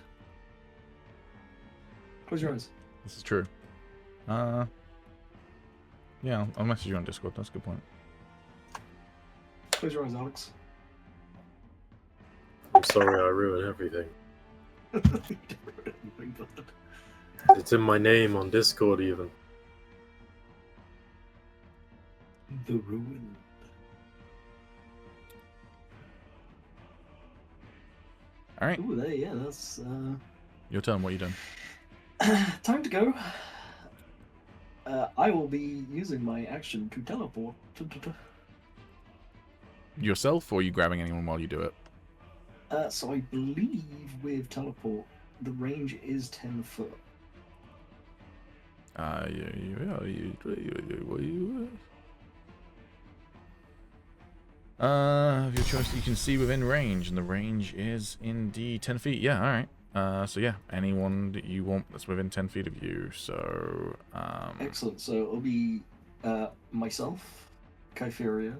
Close your eyes. This is true. Yeah, I'll message you on Discord. That's a good point. Close your eyes, Alex. I'm sorry I ruined everything. It's in my name on Discord, even. The ruin. All right, Ooh, there, yeah, that's your turn. What are you doing? time to go. I will be using my action to teleport. Yourself, or are you grabbing anyone while you do it? So I believe with teleport, the range is 10 foot. Of your choice, you can see within range, and the range is indeed 10 feet. Yeah, all right. So yeah, anyone that you want that's within 10 feet of you. So Excellent. So it'll be myself, Kypheria,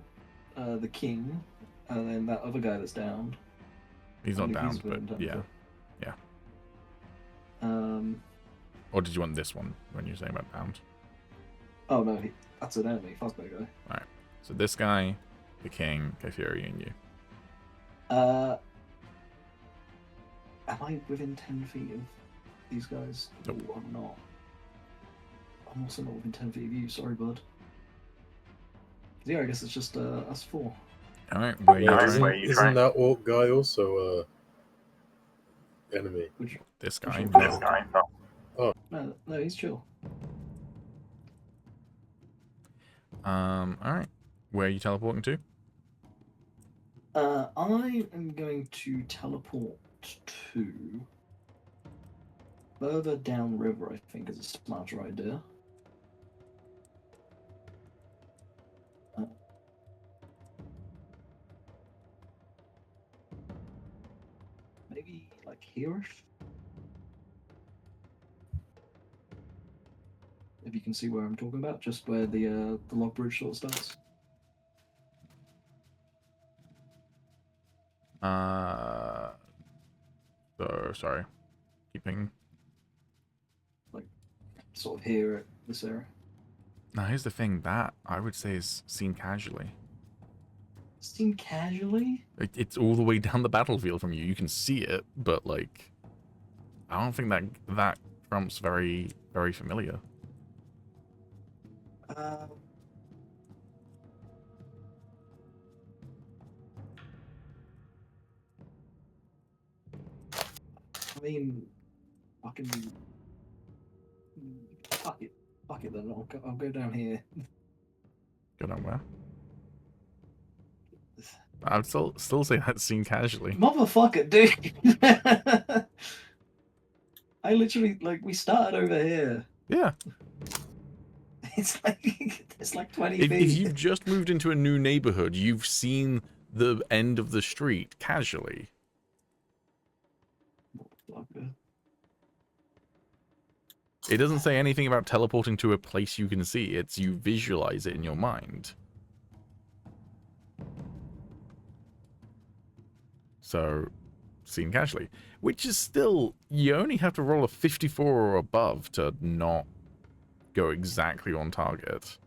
the king, and then that other guy that's downed. he's not I down, think he's but within 10 yeah. foot. Or did you want this one when you were saying about downed? Oh no, that's an enemy. Fuck that guy. All right. So this guy, the king, Kypheria, and you. Am I within 10 feet of these guys? Nope. No, I'm not. I'm also not within 10 feet of you. Sorry, bud. Yeah, I guess it's just us four. All right. Where you trying? Isn't that orc guy also enemy? Which This guy. Which No. no, he's chill. All right. Where are you teleporting to? I am going to teleport to further downriver. I think is a smarter idea. Maybe like here-ish. If you can see where I'm talking about, just where the log bridge sort of starts. So sorry. Keeping. Sort of here this area. Now, here's the thing. That, I would say, is seen casually. Seen casually? It's all the way down the battlefield from you. You can see it, but, like, I don't think that trump's very, very familiar. I mean, fucking fuck it then. I'll go down here. Go down where? I would still say that's seen casually. Motherfucker, dude. I literally we started over here. Yeah. It's like 20 If feet. you've just moved into a new neighborhood, you've seen the end of the street casually. Motherfucker. It doesn't say anything about teleporting to a place you can see. It's you visualize it in your mind. So, seen casually. Which is still, you only have to roll a 54 or above to not go exactly on target.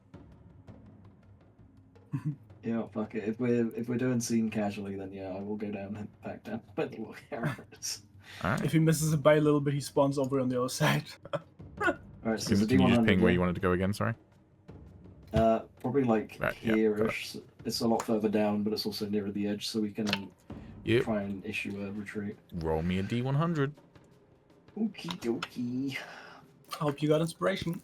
Yeah, fuck it. If we're doing scene casually, then yeah, I will go back down by the little arrows. Alright. If he misses it by a little bit, he spawns over on the other side. Alright, so Can it's a you just D100, ping where yeah? you wanted to go again, sorry? Probably like Right, yeah, here-ish. It's a lot further down, but it's also nearer the edge, so we can Yep. try and issue a retreat. Roll me a D100. Okie dokie. I hope you got inspiration.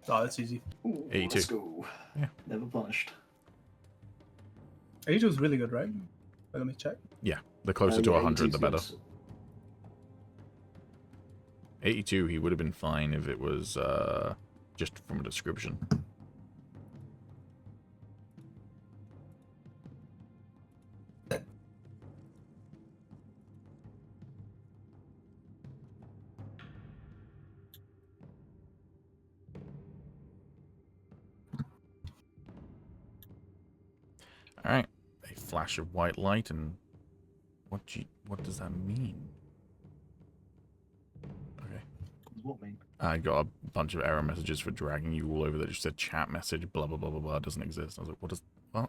Oh, that's easy. Ooh, 82. let's go. Yeah. Never punished. 82 is really good, right? Let me check. Yeah, the closer to Yeah, 100, 82 the is better. good. 82, he would have been fine if it was just from a description. Alright, a flash of white light, and what does that mean? Okay. What mean? I got a bunch of error messages for dragging you all over that just said chat message, blah blah blah blah blah, doesn't exist. I was like, what?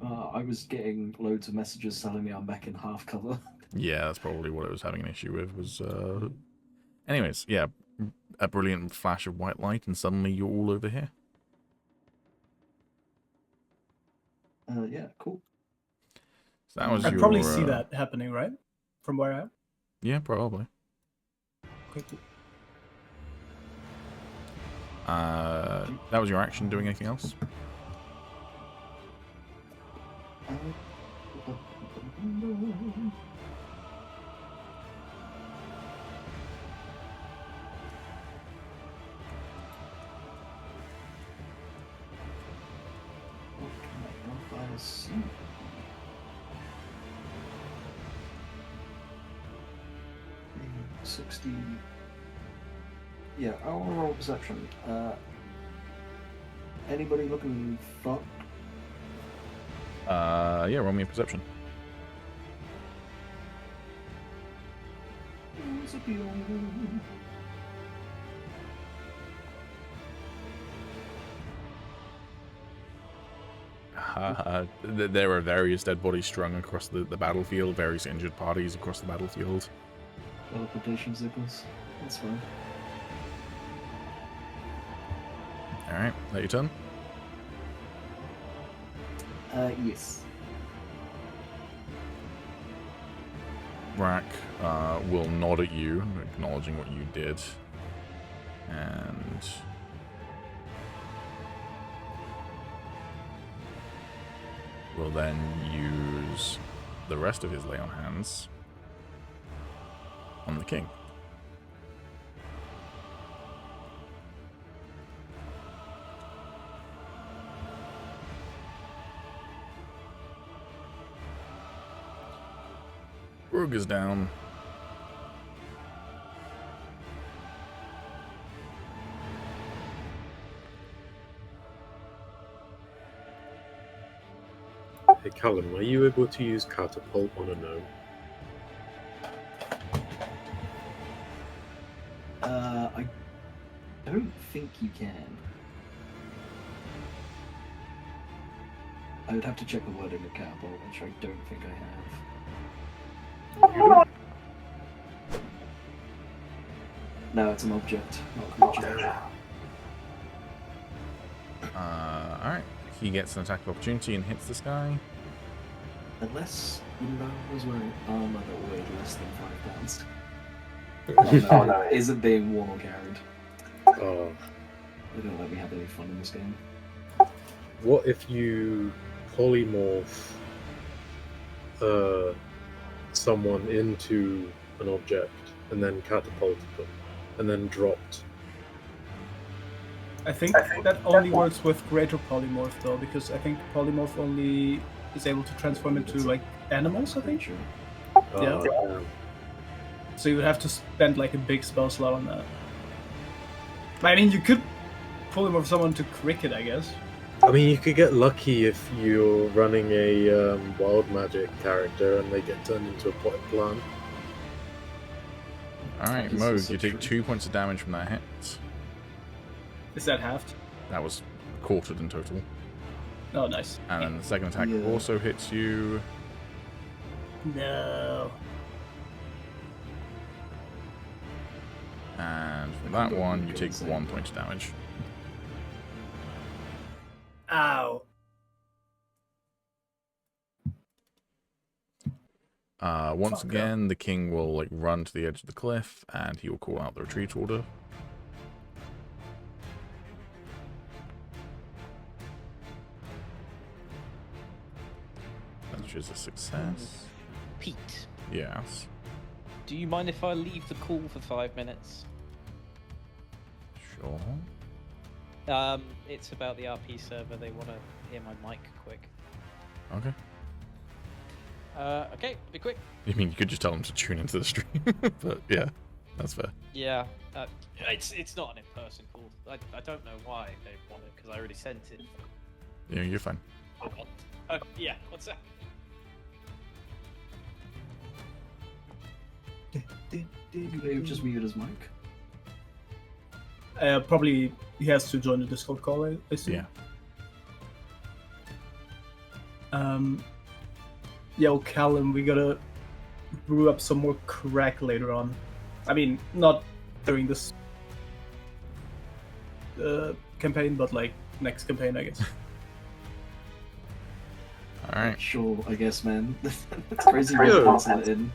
I was getting loads of messages telling me I'm back in half cover. Yeah, that's probably what I was having an issue with, was, anyways, yeah, a brilliant flash of white light, and suddenly you're all over here. Yeah, cool. So that was I'd your, probably see that happening, right? From where I am? Yeah, probably. Okay, cool. That was your action. Doing anything else? What can I not see? Mm, 60. Yeah, I'll roll perception. Anybody looking fucked? Yeah, roll me a perception. It's a deal. There are various dead bodies strung across the battlefield, various injured parties across the battlefield. Teleportation sickness. That's fine. Alright, that your turn? Yes. Rack will nod at you, acknowledging what you did. And will then use the rest of his lay on hands on the king. Rogue is down. Hey Calum, are you able to use catapult on a gnome? I don't think you can. I would have to check the word in the capital, which I don't think I have. No, it's an object, not a creature. Alright. He gets an attack of opportunity and hits this guy. Unless I was wearing armor that weighed less than 5 pounds. Oh no, it isn't being worn or carried. Oh. They don't let me have any fun in this game. What if you polymorph someone into an object and then catapulted them and then dropped? I think that only works with greater polymorph though, because I think polymorph only is able to transform into like animals, I think. Sure. Yeah. So you would have to spend like a big spell slot on that. I mean, you could polymorph someone to cricket, I guess. I mean, you could get lucky if you're running a wild magic character and they get turned into a potted plant. Alright, This Moog, is so you take true. 2 points of damage from that hit. Is that halved? That was quartered in total. Oh, nice. And then the second attack Yeah. also hits you. No. And from that one, you take 1 point of damage. Ow. Once Fuck again, the king will like run to the edge of the cliff, and he will call out the retreat order. Which is a success. Pete, Yes. do you mind if I leave the call for 5 minutes? Sure. It's about the RP server. They want to hear my mic quick. Okay. Okay, be quick. You mean you could just tell them to tune into the stream? But yeah, that's fair. Yeah, it's not an in-person call. I don't know why they want it because I already sent it. Yeah, you're fine. Yeah, what's that? Maybe just mute his mic. Probably he has to join the Discord call, I assume. Yeah. Yo, Calum, we gotta brew up some more crack later on. I mean, not during this campaign, but like next campaign, I guess. Alright. Sure, I guess, man. It's crazy when Yo. you pencil it in.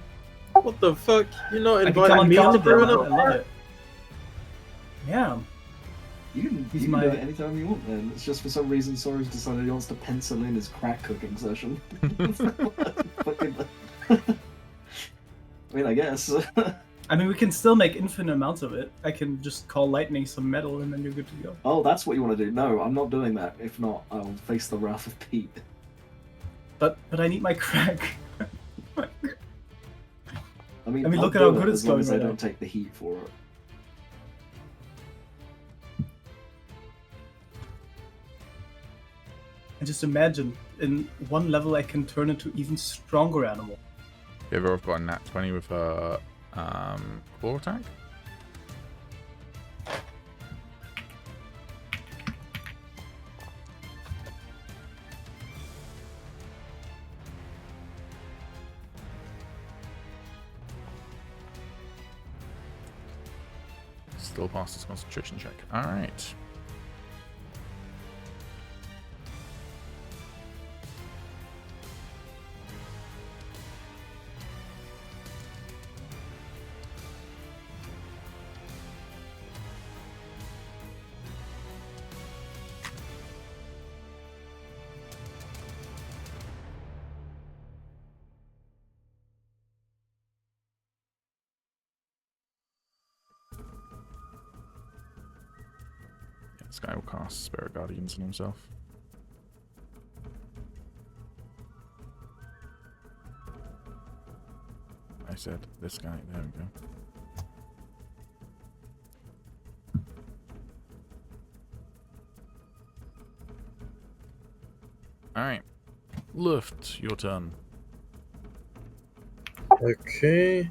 What the fuck? You're not I can come inviting on me to Calum, brew bro. I it love it. Yeah. You can He's do my- it anytime you want, man. It's just for some reason Soros decided he wants to pencil in his crack cooking session. Fucking... I mean, I guess. I mean, we can still make infinite amounts of it. I can just call lightning some metal and then you're good to go. Oh, that's what you want to do. No, I'm not doing that. If not, I'll face the wrath of Pete. But I need my crack. I mean, look I'll at how do it good it's as long going as I right now. don't take the heat for it. And just imagine, in one level I can turn into even stronger animal. You ever got a nat 20 with a claw attack? Still passed his concentration check. Alright. This guy will cast Spirit Guardians on himself. I said this guy, there we go. Alright. Luft, your turn. Okay.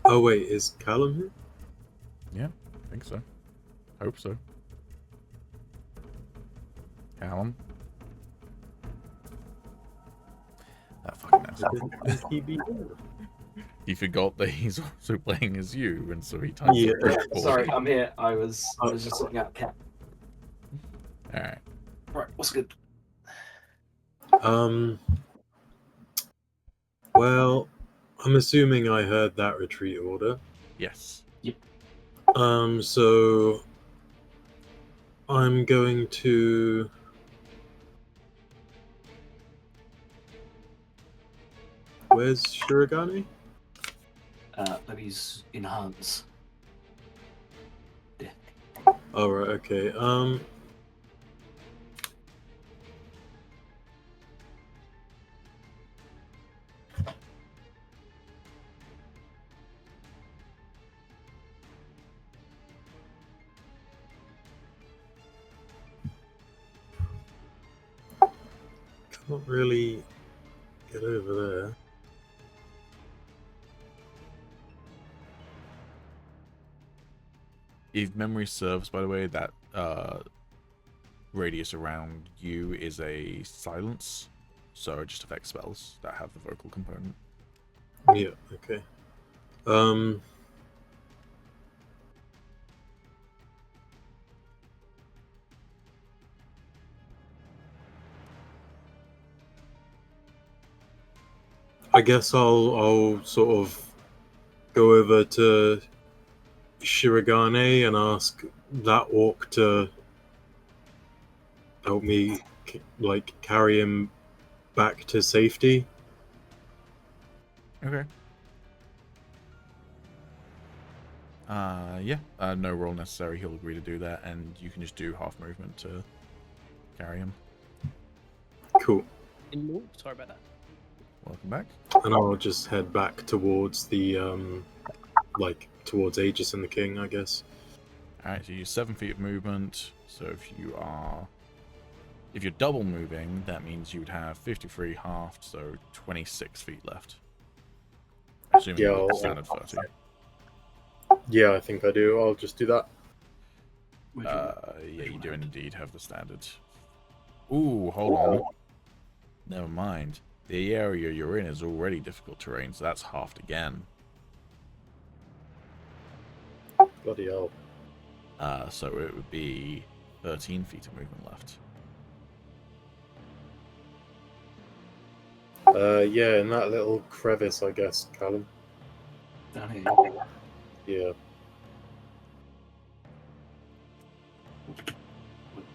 Oh wait, is Calum here? think so. Hope so. Calum. That fucking asshole. He forgot that he's also playing as you, and so he typed Yeah. Sorry, I'm here. I was just sorting out cat. Alright. Right, what's good? Well, I'm assuming I heard that retreat order. Yes. So I'm going to. Where's Shirogane? He's in Hans. Oh, right, okay. Can't really get over there. If memory serves, by the way, that radius around you is a silence, so it just affects spells that have the vocal component. Yeah, okay. I guess I'll sort of go over to Shirogane and ask that orc to help me, like, carry him back to safety. Okay. Yeah. No roll necessary. He'll agree to do that, and you can just do half movement to carry him. Cool. Sorry about that. Welcome back. And I'll just head back towards the, towards Agis and the King, I guess. Alright, so you use 7 feet of movement. So if you're double moving, that means you would have 53 halved, so 26 feet left. Assuming Yeah, you I'll- standard 30. Yeah, I think I do. I'll just do that. Yeah, you do indeed have the standard. Ooh, hold on. Never mind. The area you're in is already difficult terrain, so that's halved again. Bloody hell. So it would be 13 feet of movement left. Yeah, in that little crevice, I guess, Calum. Down here. Yeah.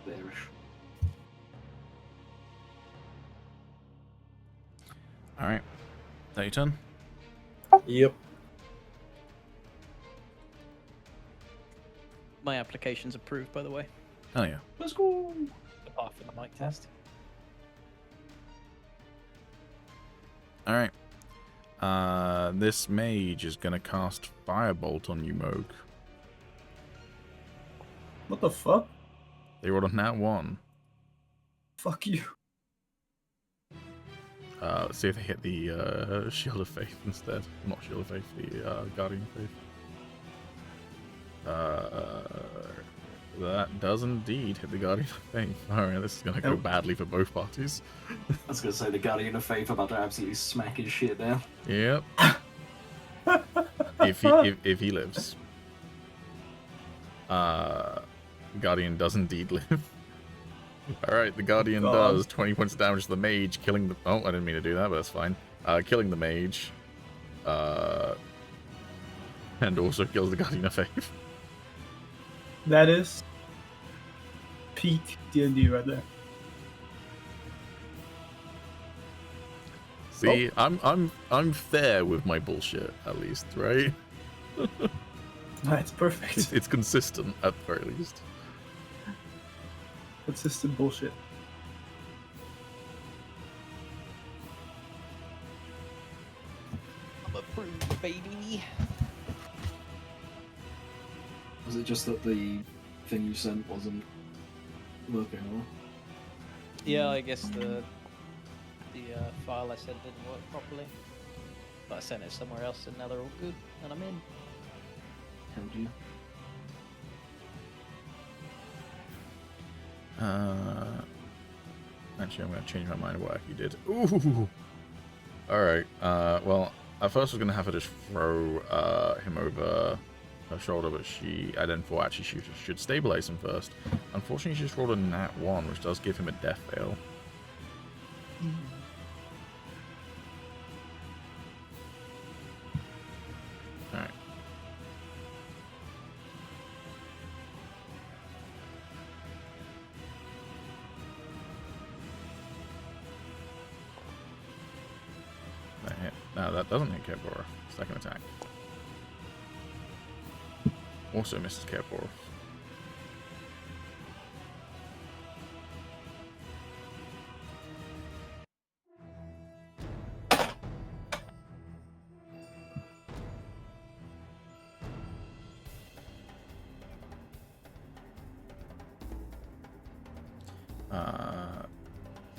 There-ish. Alright. That your turn? Yep. My application's approved, by the way. Oh yeah. Let's go. Apart from the mic test. Alright. This mage is gonna cast Firebolt on you, Moog. What the fuck? They rolled a nat 1. Fuck you. Let's see if they hit the Shield of Faith instead. Not Shield of Faith, the Guardian of Faith. That does indeed hit the Guardian of Faith. Alright, this is gonna go badly for both parties. I was gonna say the Guardian of Faith about to absolutely smack his shit down. Yep. if he lives. Guardian does indeed live. Alright, the Guardian does 20 points of damage to the mage, killing the... Oh, I didn't mean to do that, but that's fine. Killing the mage. And also kills the Guardian of Faith. That is peak D&D right there. See, I'm fair with my bullshit, at least, right? That's perfect. It's consistent, at the very least. Consistent bullshit. I'm approved, baby. Was it just that the thing you sent wasn't working, or? Yeah, I guess the file I sent didn't work properly. But I sent it somewhere else and now they're all good and I'm in. Held you. Actually, I'm going to change my mind what you did. Ooh! Alright, well, at first I was going to have her just throw him over her shoulder, but I then thought actually she should stabilize him first. Unfortunately, she just rolled a nat 1, which does give him a death fail. Alright. That hit. No, that doesn't hit Kerborov. Second attack. Also misses Kerborov.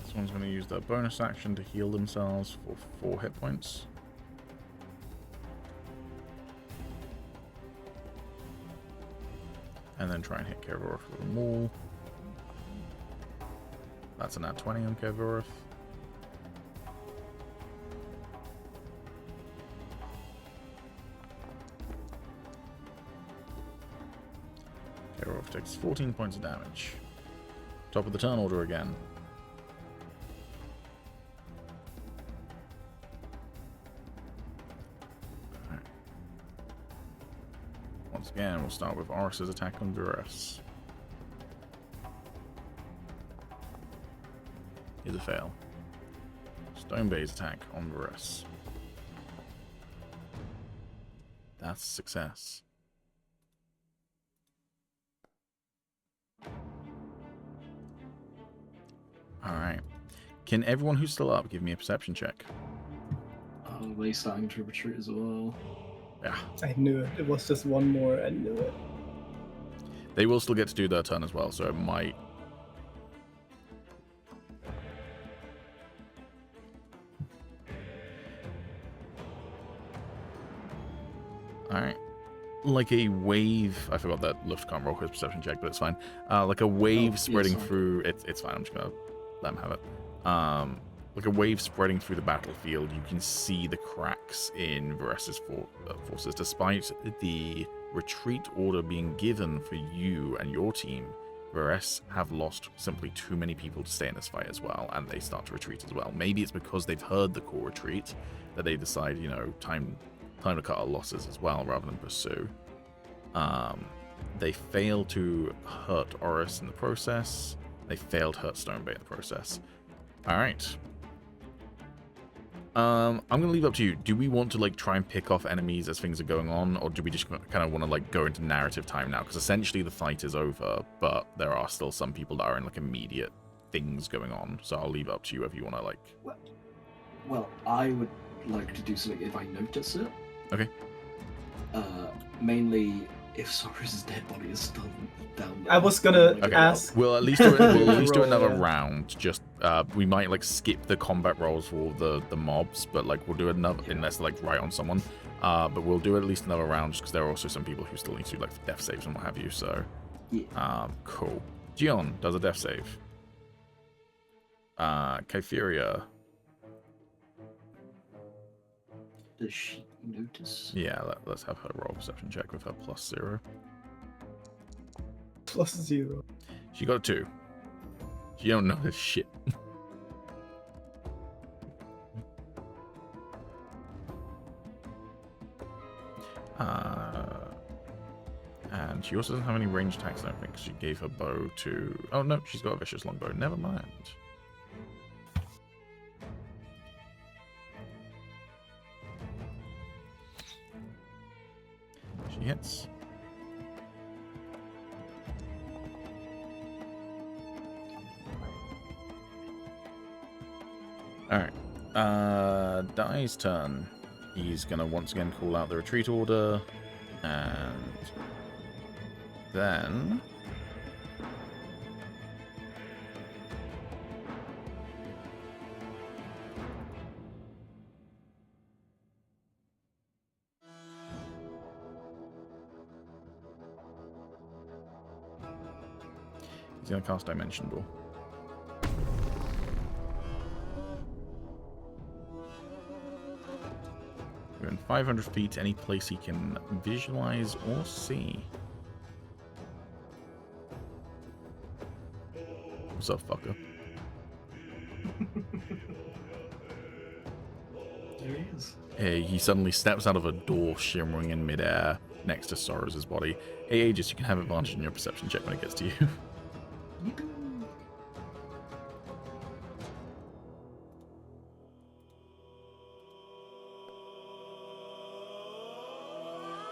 This one's going to use their bonus action to heal themselves for 4 hit points. And then try and hit Kervorith with a maul. That's a nat 20 on Kervorith. Kervorith takes 14 points of damage. Top of the turn order again. Right. Once again, we'll start with Oriss's attack on Oriss. Here's a fail. Stonebay's attack on Oriss. That's a success. Alright. Can everyone who's still up give me a perception check? Oh, they starting to retreat as well. Yeah. I knew it. It was just one more. I knew it. They will still get to do their turn as well, so it might... Alright. Like a wave... I forgot that Luft can't roll his perception check, but it's fine. Like a wave spreading through... It's fine, I'm just going to let him have it. Like a wave spreading through the battlefield, you can see the cracks in Varessa's forces. Despite the retreat order being given for you and your team, Varess have lost simply too many people to stay in this fight as well, and they start to retreat as well. Maybe it's because they've heard the core retreat that they decide, you know, time to cut our losses as well, rather than pursue. They fail to hurt Oriss in the process. They failed to hurt Stonebay in the process. Alright. I'm gonna leave it up to you. Do we want to like try and pick off enemies as things are going on, or do we just kind of want to like go into narrative time now? Because essentially the fight is over, but there are still some people that are in like immediate things going on. So I'll leave it up to you if you want to like. Well, I would like to do something if I notice it. Okay. Mainly if Sorrow's dead body is still down there. I was gonna Okay. ask. We'll at least do Roll, another yeah. round. Just we might like skip the combat rolls for the mobs, but like we'll do another unless like right on someone. But we'll do at least another round just because there are also some people who still need to do like death saves and what have you. So Yeah. cool. Gion does a death save. Kypheria. Does she notice? Yeah, let's have her roll a perception check with her +0. +0. She got a 2. She don't know this shit. And she also doesn't have any ranged attacks, I don't think. She gave her bow to... Oh, no, she's got a vicious longbow. Never mind. She hits. Alright. Dai's turn. He's gonna once again call out the retreat order. And then... He's going to cast Dimension Door. Within 500 feet, any place he can visualize or see. What's up, fucker? There he is. Hey, he suddenly steps out of a door shimmering in midair next to Soros' body. Hey, Agis, you can have advantage in your perception check when it gets to you.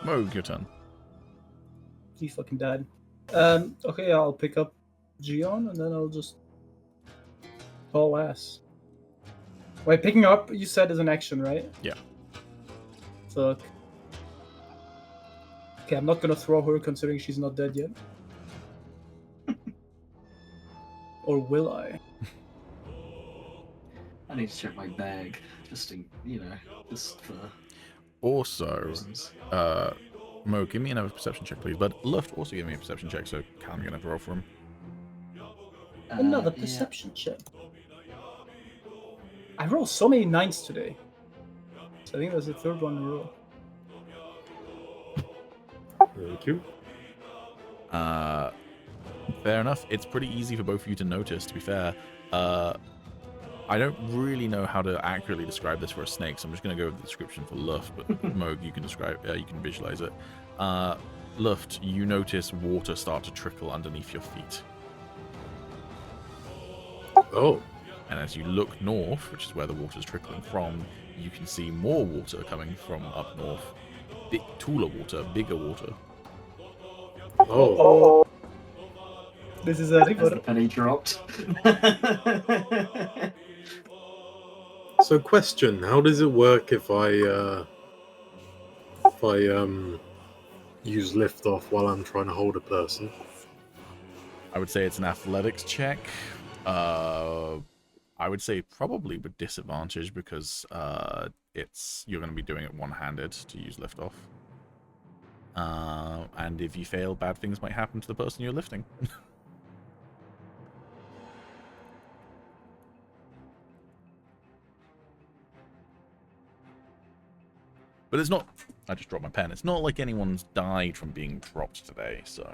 Moog, your turn. He fucking died. Okay, I'll pick up Gion and then I'll just haul ass. Wait, picking up you said is an action, right? Yeah. Fuck. Okay, I'm not gonna throw her considering she's not dead yet. Or will I? I need to check my bag, just to, just for Also, reasons. Mo, give me another perception check, please. But Luft, also give me a perception check, so Calum, you're going to have to roll for him. Another Yeah. perception check. I rolled so many 9s today. So I think that's the third one in a row. Thank you. Fair enough. It's pretty easy for both of you to notice, to be fair. I don't really know how to accurately describe this for a snake, so I'm just going to go with the description for Luft, but Moog, you can you can visualize it. Luft, you notice water start to trickle underneath your feet. Oh, And as you look north, which is where the water's trickling from, you can see more water coming from up north. Taller water, bigger water. oh. This is a As river. the penny dropped. So, question: how does it work if I use lift off while I'm trying to hold a person? I would say it's an athletics check. I would say probably with disadvantage because you're going to be doing it one-handed to use liftoff. And if you fail, bad things might happen to the person you're lifting. But it's not... I just dropped my pen. It's not like anyone's died from being dropped today, so...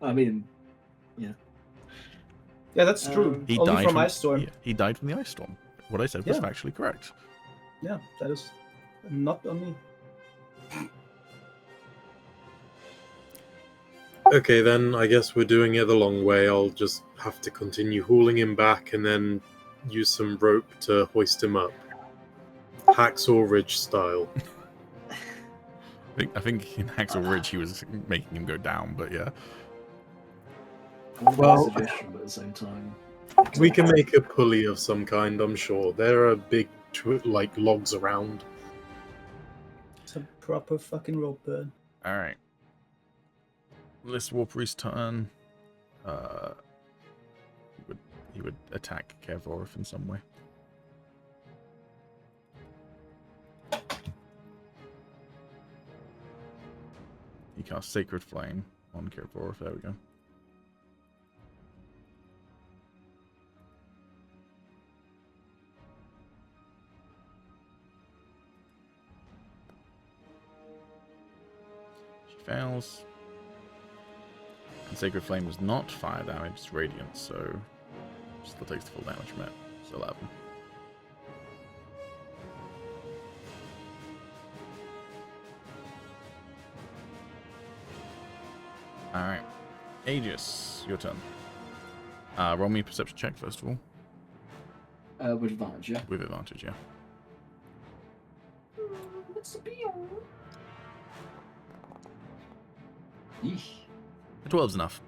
I mean, yeah. Yeah, that's true. He Only died from Ice Storm. He died from the ice storm. What I said was Yeah. factually correct. Yeah, that is not on me. Okay, then I guess we're doing it the long way. I'll just have to continue hauling him back and then use some rope to hoist him up. Hacksaw Ridge style. I think in Hacksaw Ridge he was making him go down, but yeah. Well- Suggestion, but at the same time, We can make a pulley of some kind, I'm sure. There are big, logs around. It's a proper fucking rope burn. Alright. This War Priest turn. He would attack Kevorith in some way. He casts Sacred Flame on Kevorith. There we go. She fails. And Sacred Flame was not fire damage, it's radiant, so still takes the full damage from it. It's 11. Alright. Agis, your turn. Roll me a perception check first of all. with advantage, yeah. With advantage, yeah. What's the deal? Eesh. A 12's enough.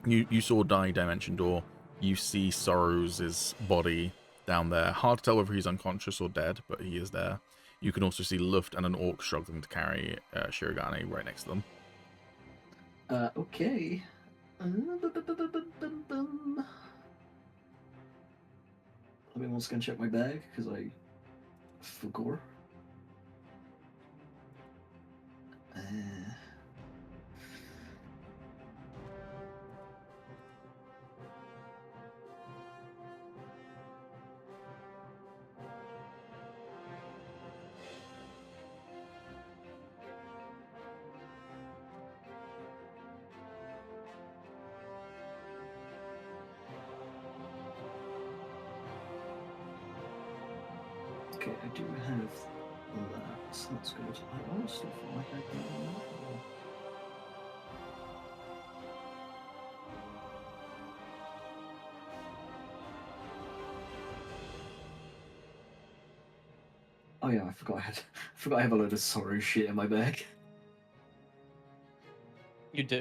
You saw Dimension Door. You see Sorrows' body down there. Hard to tell whether he's unconscious or dead, but he is there. You can also see Luft and an orc struggling to carry Shirogane right next to them. Okay. Let me once again check my bag, because I forgot. Okay, I do have that, so that's good. I honestly feel like I can more. Oh yeah, I forgot I have a load of sorrow shit in my bag. You do?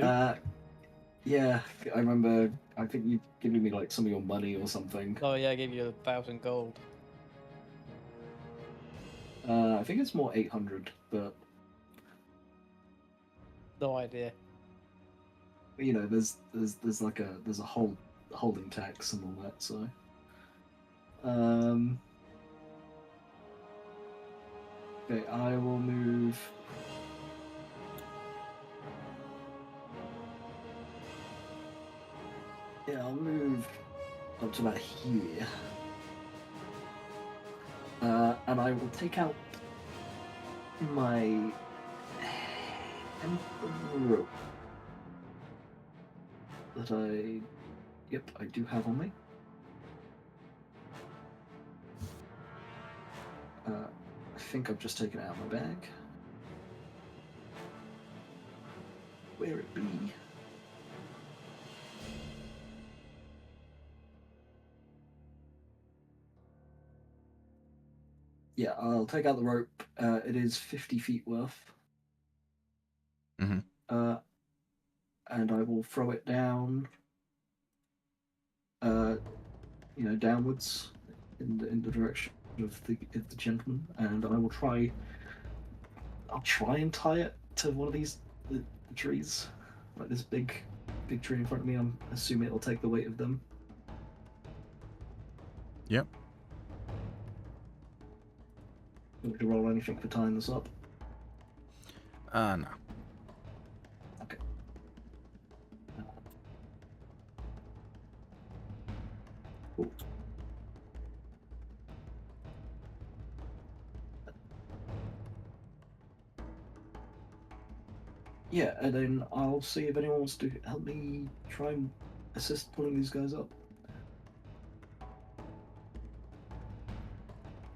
Yeah, I remember. I think you've given me like some of your money or something. Oh yeah, I gave you 1,000 gold. I think it's more 800, but No idea. you know, there's like a holding tax and all that. So, okay, I will move. Yeah, I'll move up to about here. And I will take out my rope that I do have on me. I think I've just taken it out of my bag. Where it be? Yeah, I'll take out the rope. It is 50 feet worth. Mm-hmm. And I will throw it down, downwards in the direction of the gentleman, and I will try. I'll try and tie it to one of these the trees, like this big tree in front of me. I'm assuming it'll take the weight of them. Yep. Want to roll anything for tying this up? No. Okay. Cool. Yeah, and then I'll see if anyone wants to help me try and assist pulling these guys up.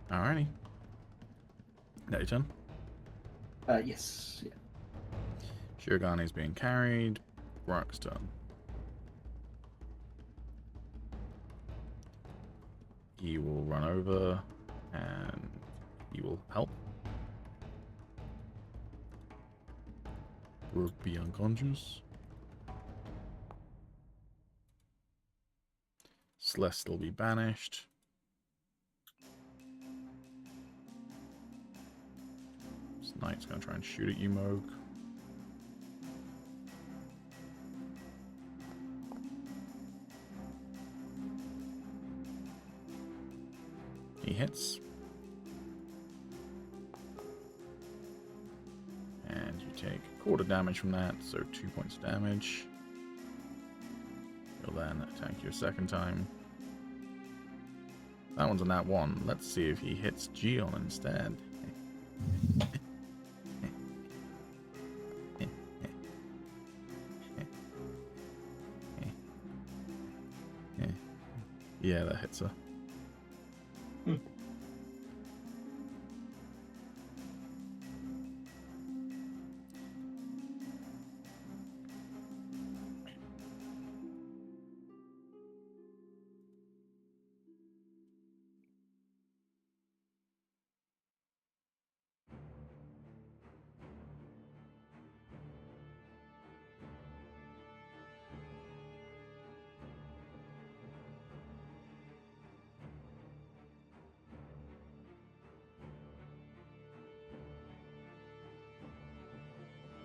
Alrighty. That your turn? Yes. Yeah. Shirogane is being carried. Brock's turn. He will run over and he will help. Brook be unconscious. Celeste will be banished. This knight's going to try and shoot at you, Moog. He hits. And you take quarter damage from that, so 2 points of damage. He'll then attack you a second time. That one's a nat 1. Let's see if he hits Gion instead. Yeah, that hits her.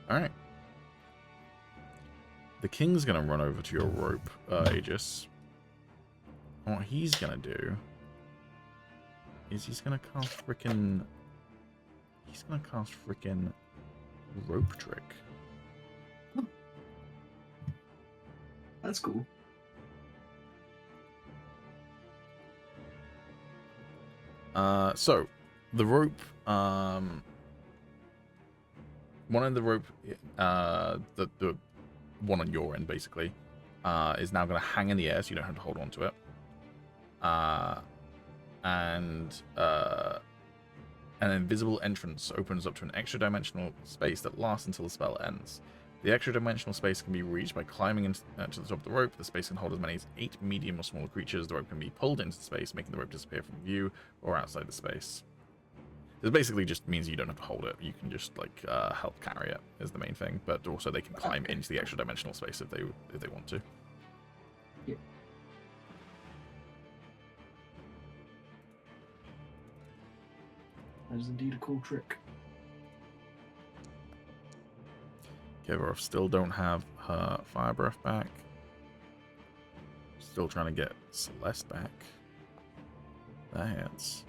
Alright. The king's gonna run over to your rope, Agis. And what he's gonna do is he's gonna cast frickin' rope trick. That's cool. So the rope, one of the rope, the one on your end basically, is now going to hang in the air, so you don't have to hold on to it. And An invisible entrance opens up to an extra-dimensional space that lasts until the spell ends. The extra-dimensional space can be reached by climbing to the top of the rope. The space can hold as many as 8 medium or smaller creatures. The rope can be pulled into the space, making the rope disappear from view or outside the space. This basically just means you don't have to hold it. You can just like help carry it is the main thing. But also they can climb into the extra-dimensional space if they want to. Yeah. That is indeed a cool trick. Kevorov still don't have her fire breath back. Still trying to get Celeste back. That hits.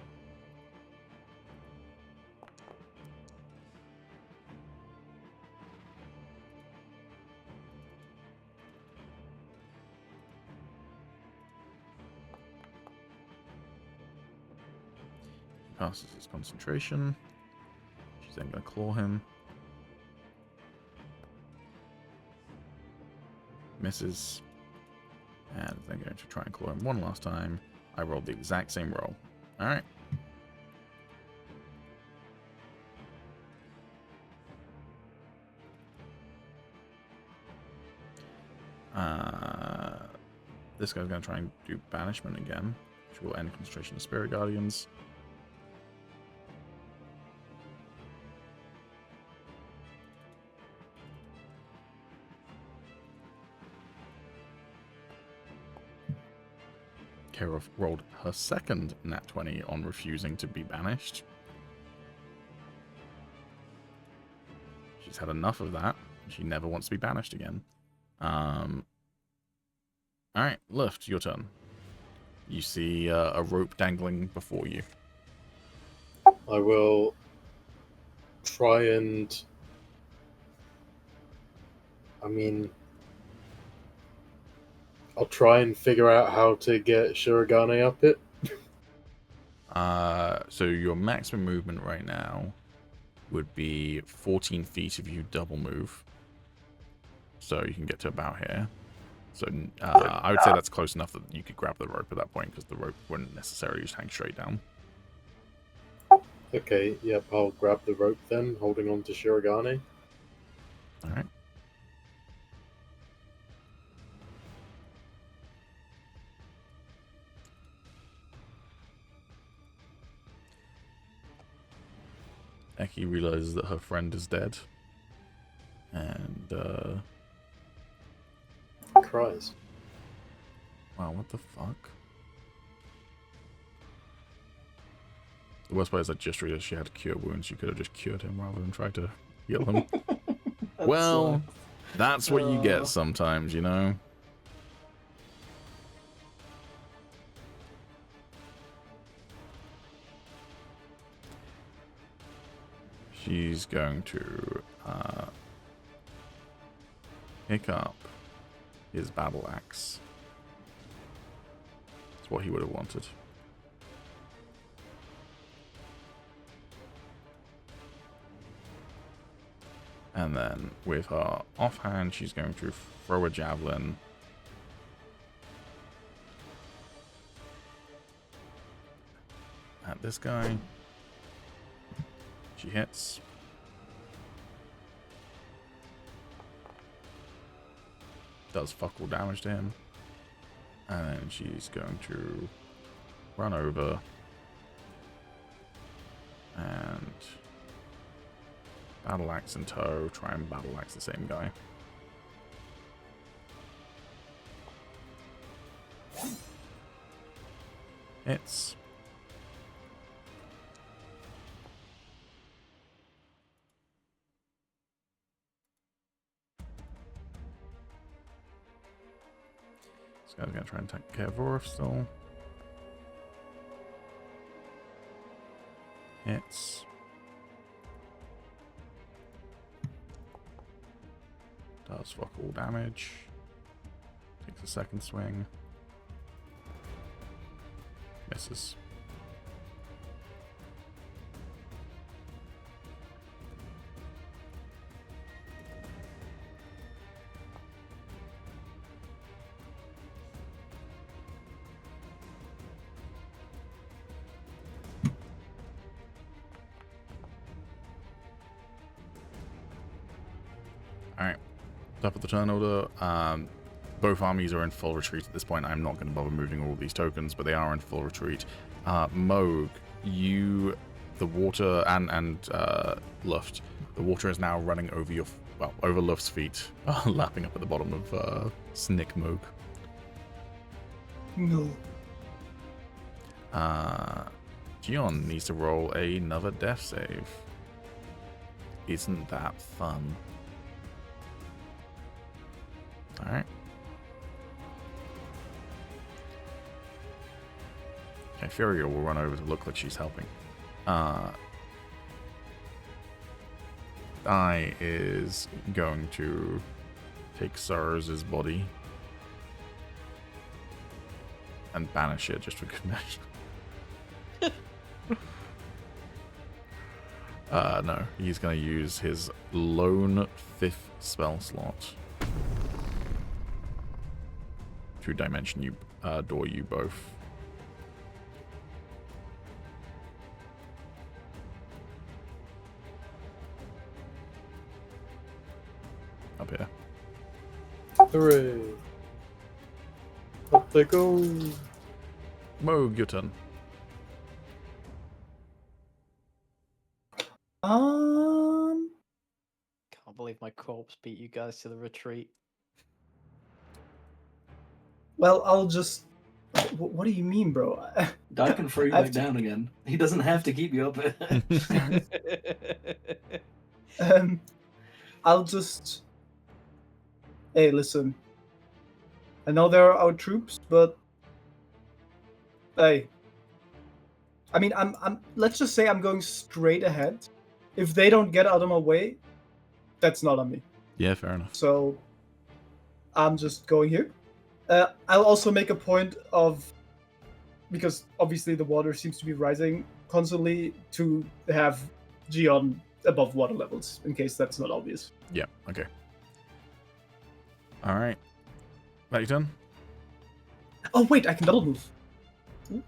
Passes his concentration. She's then going to claw him. Misses. And then going to try and claw him one last time. I rolled the exact same roll. Alright. This guy's going to try and do banishment again, which will end concentration of Spirit Guardians. Kevorov rolled her second nat 20 on refusing to be banished. She's had enough of that. She never wants to be banished again. Alright, Luft, your turn. You see a rope dangling before you. I will try and... I'll try and figure out how to get Shirogane up it. So your maximum movement right now would be 14 feet if you double move. So you can get to about here. So I would say that's close enough that you could grab the rope at that point, because the rope wouldn't necessarily just hang straight down. Okay, yep, I'll grab the rope then, holding on to Shirogane. Alright. Eki realizes that her friend is dead. And, Cries. wow, what the fuck? The worst part is I just realized she had cure wounds. She could have just cured him rather than tried to heal him. Well, that's what you get sometimes, you know? She's going to pick up his battle axe. That's what he would have wanted. And then with her offhand, she's going to throw a javelin at this guy. She hits. Does fuck all damage to him. And then she's going to run over and battle axe in tow, try and battle axe the same guy. Hits. This guy's gonna try and take care of Oriss still. Hits. Does fuck all damage. Takes a second swing. Misses. Top of the turn order. Both armies are in full retreat at this point. I'm not going to bother moving all these tokens, but they are in full retreat. Moog, the water and Luft, the water is now running over over Luft's feet, lapping up at the bottom of Snick Moog. No. Gion needs to roll another death save. Isn't that fun? Alright. Okay, Furia will run over to look like she's helping. I is going to take Sorrow's body and banish it just for good measure. No, he's going to use his lone 5th spell slot to dimension you, door you both. Up here. Hooray! Up they go! Moog, your turn. Can't believe my corpse beat you guys to the retreat. Well, I'll just. What do you mean, bro? I can throw you I have back to- down again. He doesn't have to keep you up. I'll just. Hey, listen. I know there are our troops, but hey. I mean, I'm. Let's just say I'm going straight ahead. If they don't get out of my way, that's not on me. Yeah, fair enough. So I'm just going here. I'll also make a point of, because obviously the water seems to be rising constantly, to have Gion above water levels, in case that's not obvious. Yeah, okay. Alright. That your turn? Oh, wait, I can double move. Ooh.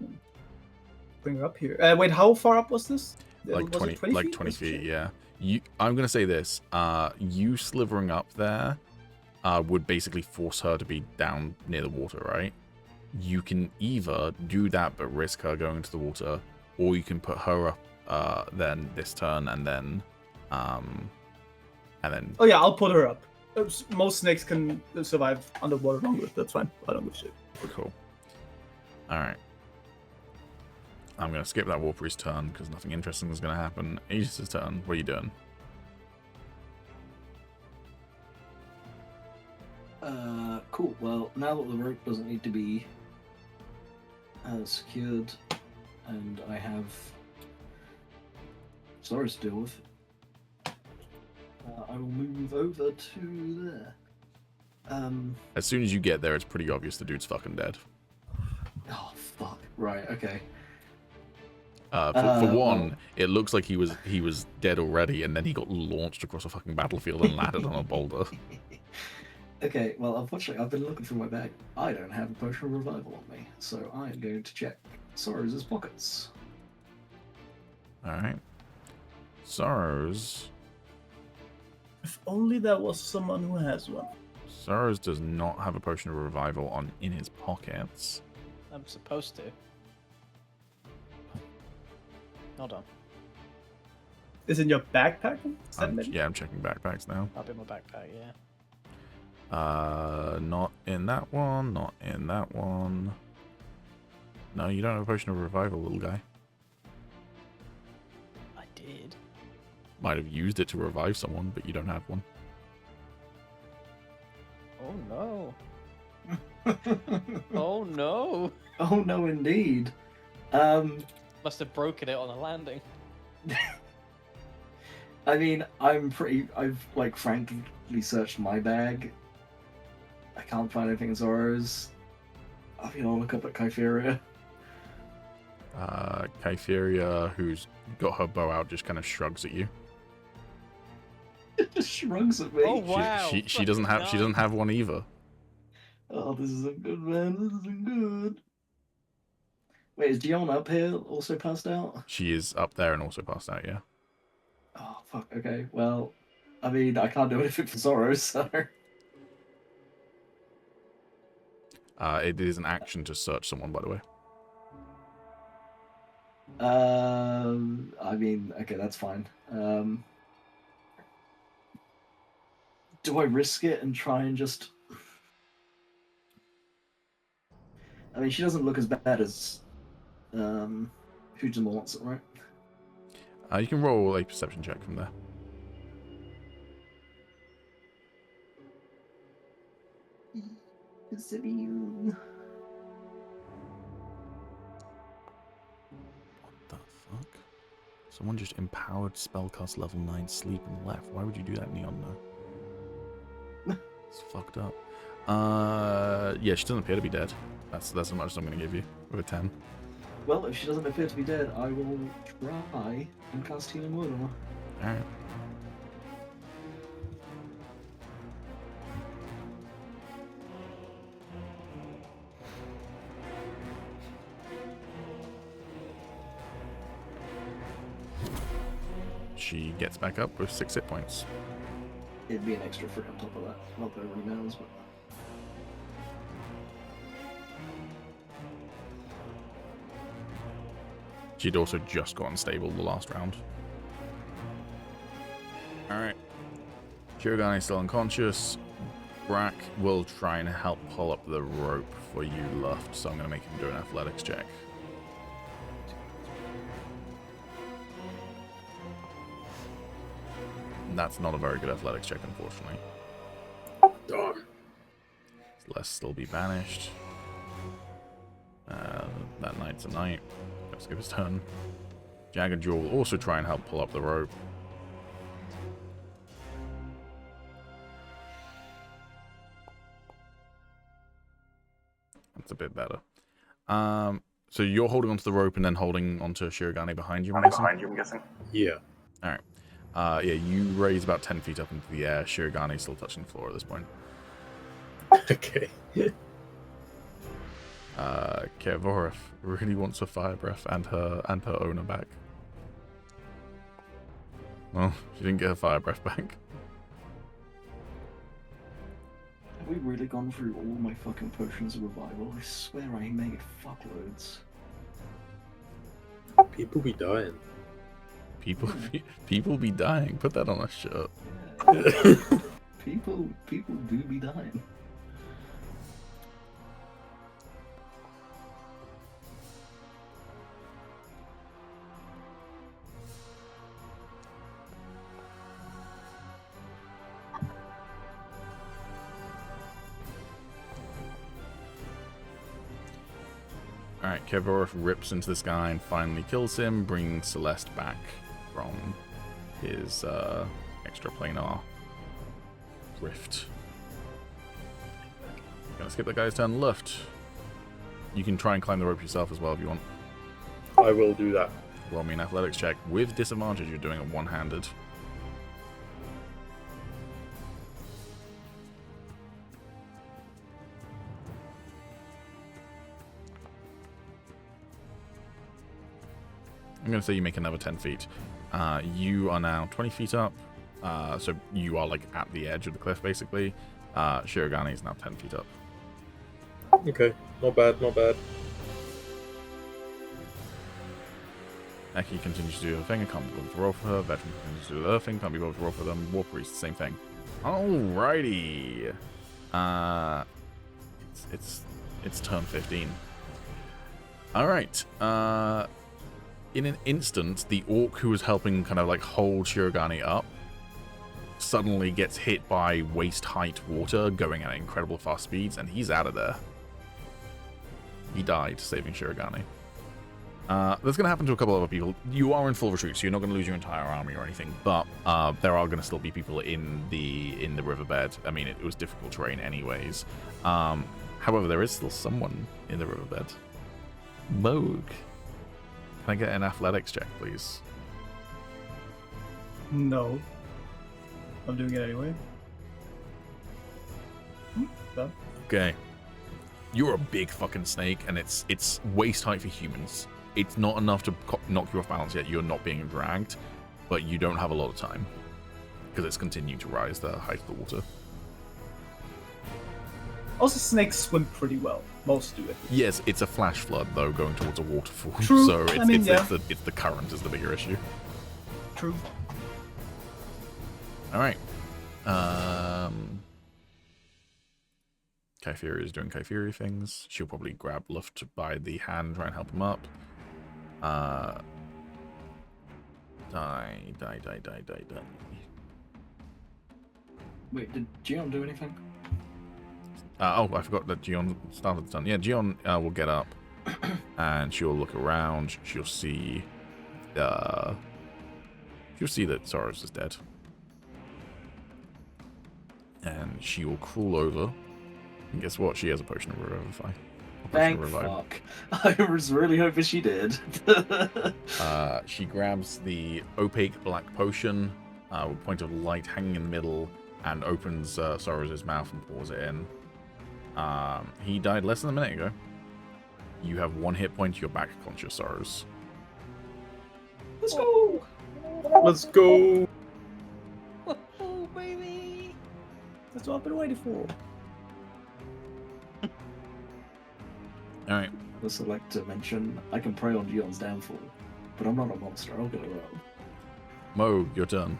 Bring her up here. Wait, how far up was this? Like Was 20, it 20 like feet? 20 Was it- feet, yeah. I'm going to say this. You slithering up there would basically force her to be down near the water, right? You can either do that but risk her going into the water, or you can put her up then this turn and then Oh yeah, I'll put her up. Most snakes can survive underwater longer. That's fine. I don't give a shit. cool. Alright. I'm going to skip that Warpriest's turn because nothing interesting is going to happen. Agis' turn. What are you doing? Cool. Well, now that the rope doesn't need to be secured, and I have Soros to deal with, I will move over to there. As soon as you get there, it's pretty obvious the dude's fucking dead. Oh fuck! Right. Okay. For one, well- it looks like he was dead already, and then he got launched across a fucking battlefield and landed on a boulder. Okay, well, unfortunately, I've been looking through my bag. I don't have a potion of revival on me, so I am going to check Soros' pockets. Alright. Sorrows. If only there was someone who has one. Sorrows does not have a potion of revival in his pockets. I'm supposed to. Hold on. Is it in your backpack? Is that maybe? Yeah, I'm checking backpacks now. I'll be in my backpack, yeah. Not in that one, not in that one. No, you don't have a potion of revival, little guy. I did. Might have used it to revive someone, but you don't have one. Oh no. Oh no. Oh no, indeed. Must have broken it on a landing. I mean, I've like frankly searched my bag. I can't find anything in Soros. I mean, I'll look up at Kypheria. Kypheria, who's got her bow out, just kind of shrugs at you. It just shrugs at me. Oh, wow. She doesn't have one either. Oh, this isn't good, man. This isn't good. Wait, is Dion up here also passed out? She is up there and also passed out, yeah. Oh, fuck. Okay, well, I mean, I can't do anything for Soros, so... It is an action to search someone, by the way. I mean, okay, that's fine. Do I risk it and try and just... I mean, she doesn't look as bad as Hujima wants it, right? You can roll a perception check from there. Perception. What the fuck? Someone just empowered spellcast level 9 sleep and left. Why would you do that, Neon? No. It's fucked up. Yeah, she doesn't appear to be dead. That's as much as I'm going to give you with a 10. Well, if she doesn't appear to be dead, I will try and cast Healing Word on her. Alright. She gets back up with 6 hit points. It'd be an extra 3 on top of that. Not that it really matters, but... She'd also just got unstable the last round. Alright. Shirogane is still unconscious. Brack will try and help pull up the rope for you, Luft, so I'm going to make him do an athletics check. That's not a very good athletics check, unfortunately. Darn. Celeste still be banished. That knight's a knight. Let's give his turn. Jag and Jewel will also try and help pull up the rope. That's a bit better. So you're holding onto the rope and then holding onto Shirogane behind you, I'm guessing? Yeah. Alright. Yeah, you raise about 10 feet up into the air. Shirogane is still touching the floor at this point. Okay. Kevoreth really wants her fire breath and her owner back. Well, she didn't get her fire breath back. Have we really gone through all my fucking potions of revival? I swear I made fuckloads. People be dying. People be dying. Put that on a shirt. Yeah. People do be dying. Alright, Kevoreth rips into this guy and finally kills him, bringing Celeste back from his extraplanar rift. Gonna skip that guy's turn left. You can try and climb the rope yourself as well if you want. I will do that. Roll me an athletics check. With disadvantage, you're doing it one-handed. I'm going to say you make another 10 feet. You are now 20 feet up. So you are like at the edge of the cliff, basically. Shirogane is now 10 feet up. Okay. Not bad, not bad. Eki continues to do her thing. I can't be bothered to roll for her. Veteran continues to do their thing. Can't be bothered to roll for them. War Priest, same thing. Alrighty. It's turn 15. Alright. In an instant, the orc who was helping kind of like hold Shirogane up suddenly gets hit by waist-height water going at incredible fast speeds, and he's out of there. He died saving Shirogane. That's going to happen to a couple other people. You are in full retreat, so you're not going to lose your entire army or anything, but there are going to still be people in the riverbed. I mean, it was difficult terrain anyways. However, there is still someone in the riverbed. Moog. Can I get an athletics check, please? No. I'm doing it anyway. Done. Okay. You're a big fucking snake, and it's waist height for humans. It's not enough to knock you off balance yet. You're not being dragged, but you don't have a lot of time because it's continuing to rise the height of the water. Also, snakes swim pretty well. Most do it. Yes, it's a flash flood though, going towards a waterfall. True. So it's, I mean, yeah. it's the current is the bigger issue. True. All right. Kypheria is doing Kypheria things. She'll probably grab Luft by the hand, try and help him up. Die. Wait, did Gion do anything? Oh, I forgot that Gion started the turn. Yeah, Gion will get up and she'll look around. She'll see that Soros is dead. And she will crawl over. And guess what? She has a potion of revivify. Thank fuck. I was really hoping she did. She grabs the opaque black potion with point of light hanging in the middle and opens Soros' mouth and pours it in. He died less than a minute ago. You have 1 hit point. You're back conscious, Soros. Let's go! Let's go! Oh, baby! That's what I've been waiting for. All right. I'd also like to mention, I can prey on Gion's downfall, but I'm not a monster, I'll get around. Mo, your turn.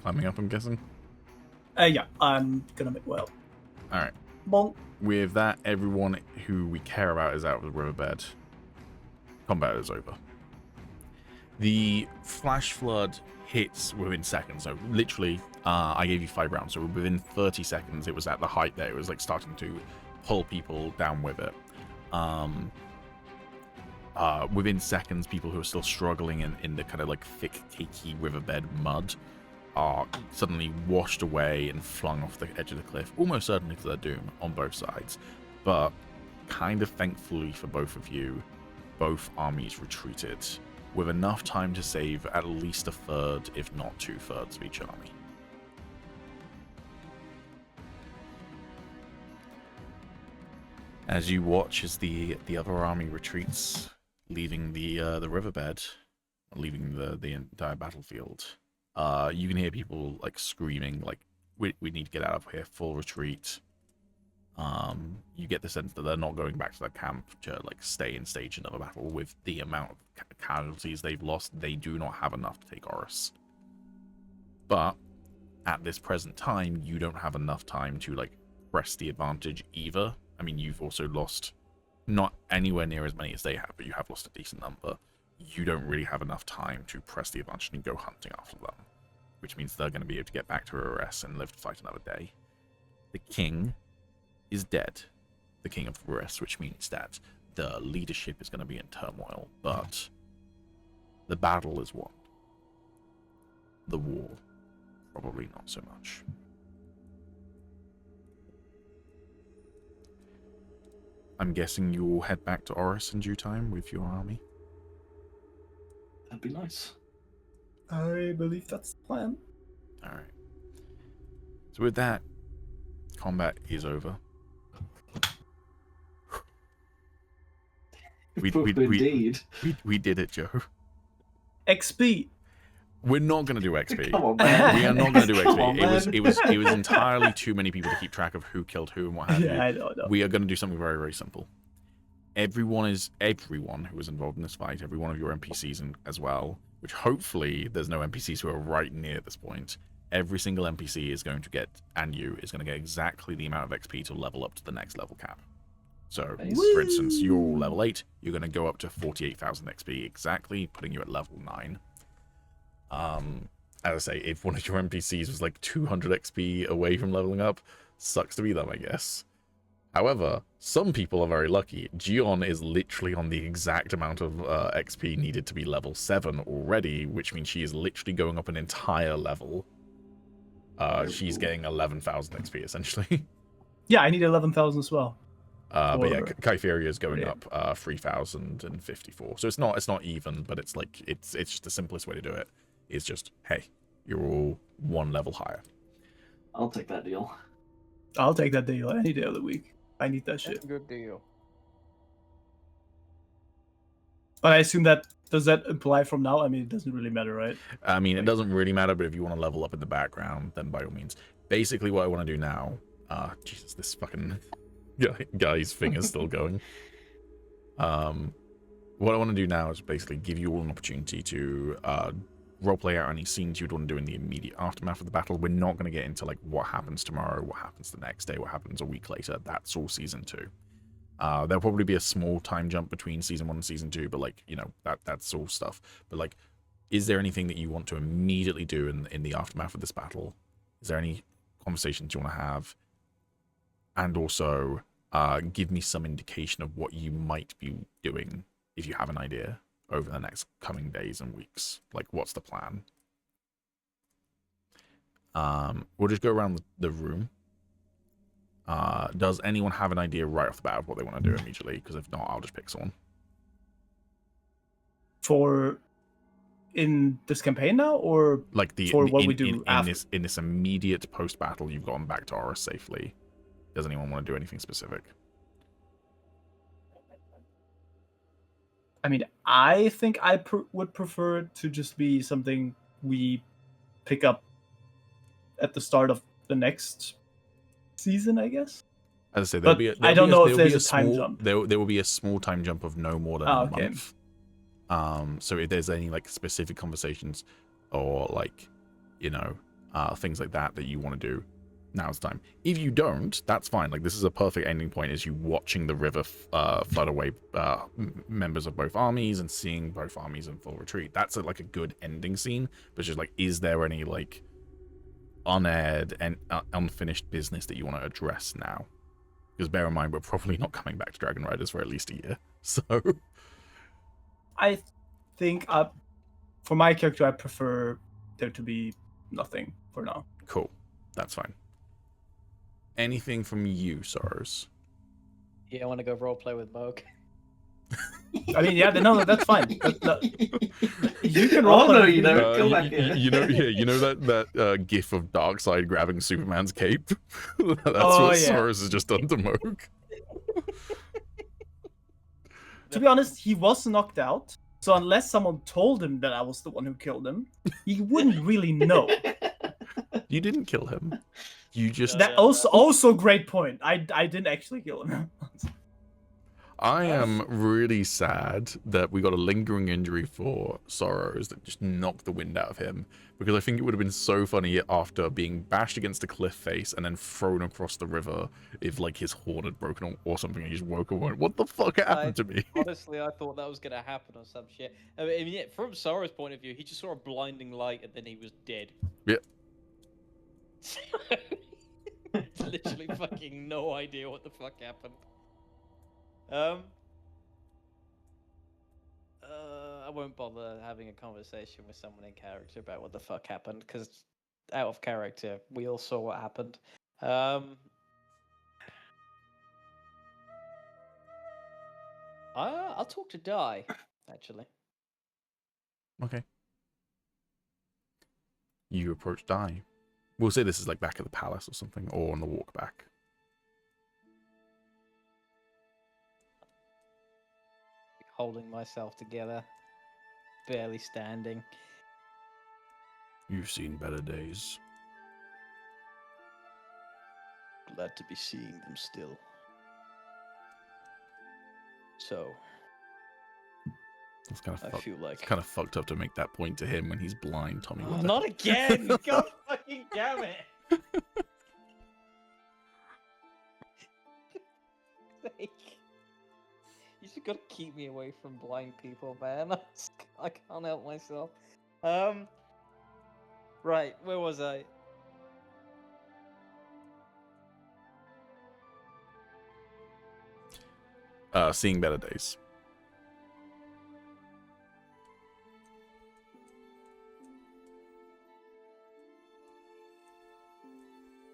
Climbing up, I'm guessing? Yeah, I'm gonna make well. Alright. Bonk. With that, everyone who we care about is out of the riverbed. Combat is over. The flash flood hits within seconds. So literally, I gave you 5 rounds. So within 30 seconds, it was at the height there. It was like starting to pull people down with it. Within seconds, people who are still struggling in the kind of like thick, cakey riverbed mud are suddenly washed away and flung off the edge of the cliff, almost certainly to their doom on both sides. But kind of thankfully for both of you, both armies retreated with enough time to save at least a third, if not 2/3 of each army. As you watch as the other army retreats, leaving the riverbed, leaving the entire battlefield, you can hear people like screaming, like, we need to get out of here, full retreat. You get the sense that they're not going back to their camp to like stay and stage another battle. With the amount of casualties they've lost, they do not have enough to take Oriss. But at this present time, you don't have enough time to like press the advantage either. I mean, you've also lost not anywhere near as many as they have, but you have lost a decent number. You don't really have enough time to press the advantage and go hunting after them, which means they're going to be able to get back to Oriss and live to fight another day. The king is dead, the king of Oriss, which means that the leadership is going to be in turmoil, but the battle is won. The war, probably not so much. I'm guessing you'll head back to Oriss in due time with your army? That'd be nice. I believe that's the plan. Alright. So with that, combat is over. Indeed. We did it, Joe. XP. We're not going to do XP. Come on, man. We are not going to do Come XP. on, man. It was entirely too many people to keep track of who killed who and what have Yeah, you. I know. We are going to do something very, very simple. Everyone who was involved in this fight, every one of your NPCs as well, which hopefully there's no NPCs who are right near this point. Every single NPC is going to get, and you is going to get exactly the amount of XP to level up to the next level cap. So, Nice. for instance, you're all level 8, you're going to go up to 48,000 XP exactly, putting you at level 9. As I say, if one of your NPCs was like 200 XP away from leveling up, sucks to be them, I guess. However, some people are very lucky. Gion is literally on the exact amount of XP needed to be level 7 already, which means she is literally going up an entire level. She's getting 11,000 XP, essentially. Yeah, I need 11,000 as well. But yeah, Kypheria is going up 3,054. So it's not even, but it's like it's just the simplest way to do it. Is just, hey, you're all 1 level higher. I'll take that deal. I'll take that deal any day of the week. I need that shit. That's a good deal. But I assume does that imply from now? I mean, it doesn't really matter, right? I mean, it doesn't really matter, but if you want to level up in the background, then by all means. Basically, what I want to do now Jesus, this fucking guy's finger's still going. What I want to do now is basically give you all an opportunity to roleplay out any scenes you'd want to do in the immediate aftermath of the battle. We're not going to get into like what happens tomorrow, what happens the next day, what happens a week later. That's all season 2. There'll probably be a small time jump between season 1 and season 2, but like, you know, that's all stuff. But like, is there anything that you want to immediately do in the aftermath of this battle? Is there any conversations you want to have? And also, give me some indication of what you might be doing, if you have an idea, over the next coming days and weeks. Like, what's the plan? We'll just go around the room. Does anyone have an idea right off the bat of what they want to do immediately? Because if not, I'll just pick someone. For in this campaign now, or like for what we do after? In this immediate post-battle, you've gotten back to Oriss safely. Does anyone want to do anything specific? I mean, I think I would prefer it to just be something we pick up at the start of the next season, I guess. As I say, but I don't know if there's a time jump. There will be a small time jump of no more than a month. So if there's any like specific conversations or like, you know, things like that you want to do, now's the time. If you don't, that's fine. Like, this is a perfect ending point, is you watching the river flood away members of both armies and seeing both armies in full retreat. That's like a good ending scene. But just like, is there any like unaired and unfinished business that you want to address now? Because bear in mind, we're probably not coming back to Dragonriders for at least a year. So I think for my character, I prefer there to be nothing for now. Cool. That's fine. Anything from you, Sorrows? Yeah, I want to go roleplay with Moog. I mean, yeah, no, that's fine. You can roleplay, you know. Go back here. You know that gif of Darkseid grabbing Superman's cape? That's what Sorrows has just done to Moog. To be honest, he was knocked out. So unless someone told him that I was the one who killed him, he wouldn't really know. You didn't kill him. You just... That also great point. I didn't actually kill him. I am really sad that we got a lingering injury for Sorrows that just knocked the wind out of him, because I think it would have been so funny after being bashed against a cliff face and then thrown across the river if like his horn had broken or something and he just woke up and went, what the fuck happened to me? Honestly, I thought that was going to happen or some shit. I mean, yeah, from Sorrow's point of view, he just saw a blinding light and then he was dead. Yeah. Literally fucking no idea what the fuck happened. I won't bother having a conversation with someone in character about what the fuck happened, because out of character, we all saw what happened. I'll talk to Dai, actually. Okay. You approach Dai. We'll say this is like back at the palace or something, or on the walk back. Holding myself together, barely standing. You've seen better days. Glad to be seeing them still. So, It's kind of I feel like it's kind of fucked up to make that point to him when he's blind, Tommy. Oh, not again! God fucking damn it! You just gotta keep me away from blind people, man. I can't help myself. Right, where was I? Seeing better days.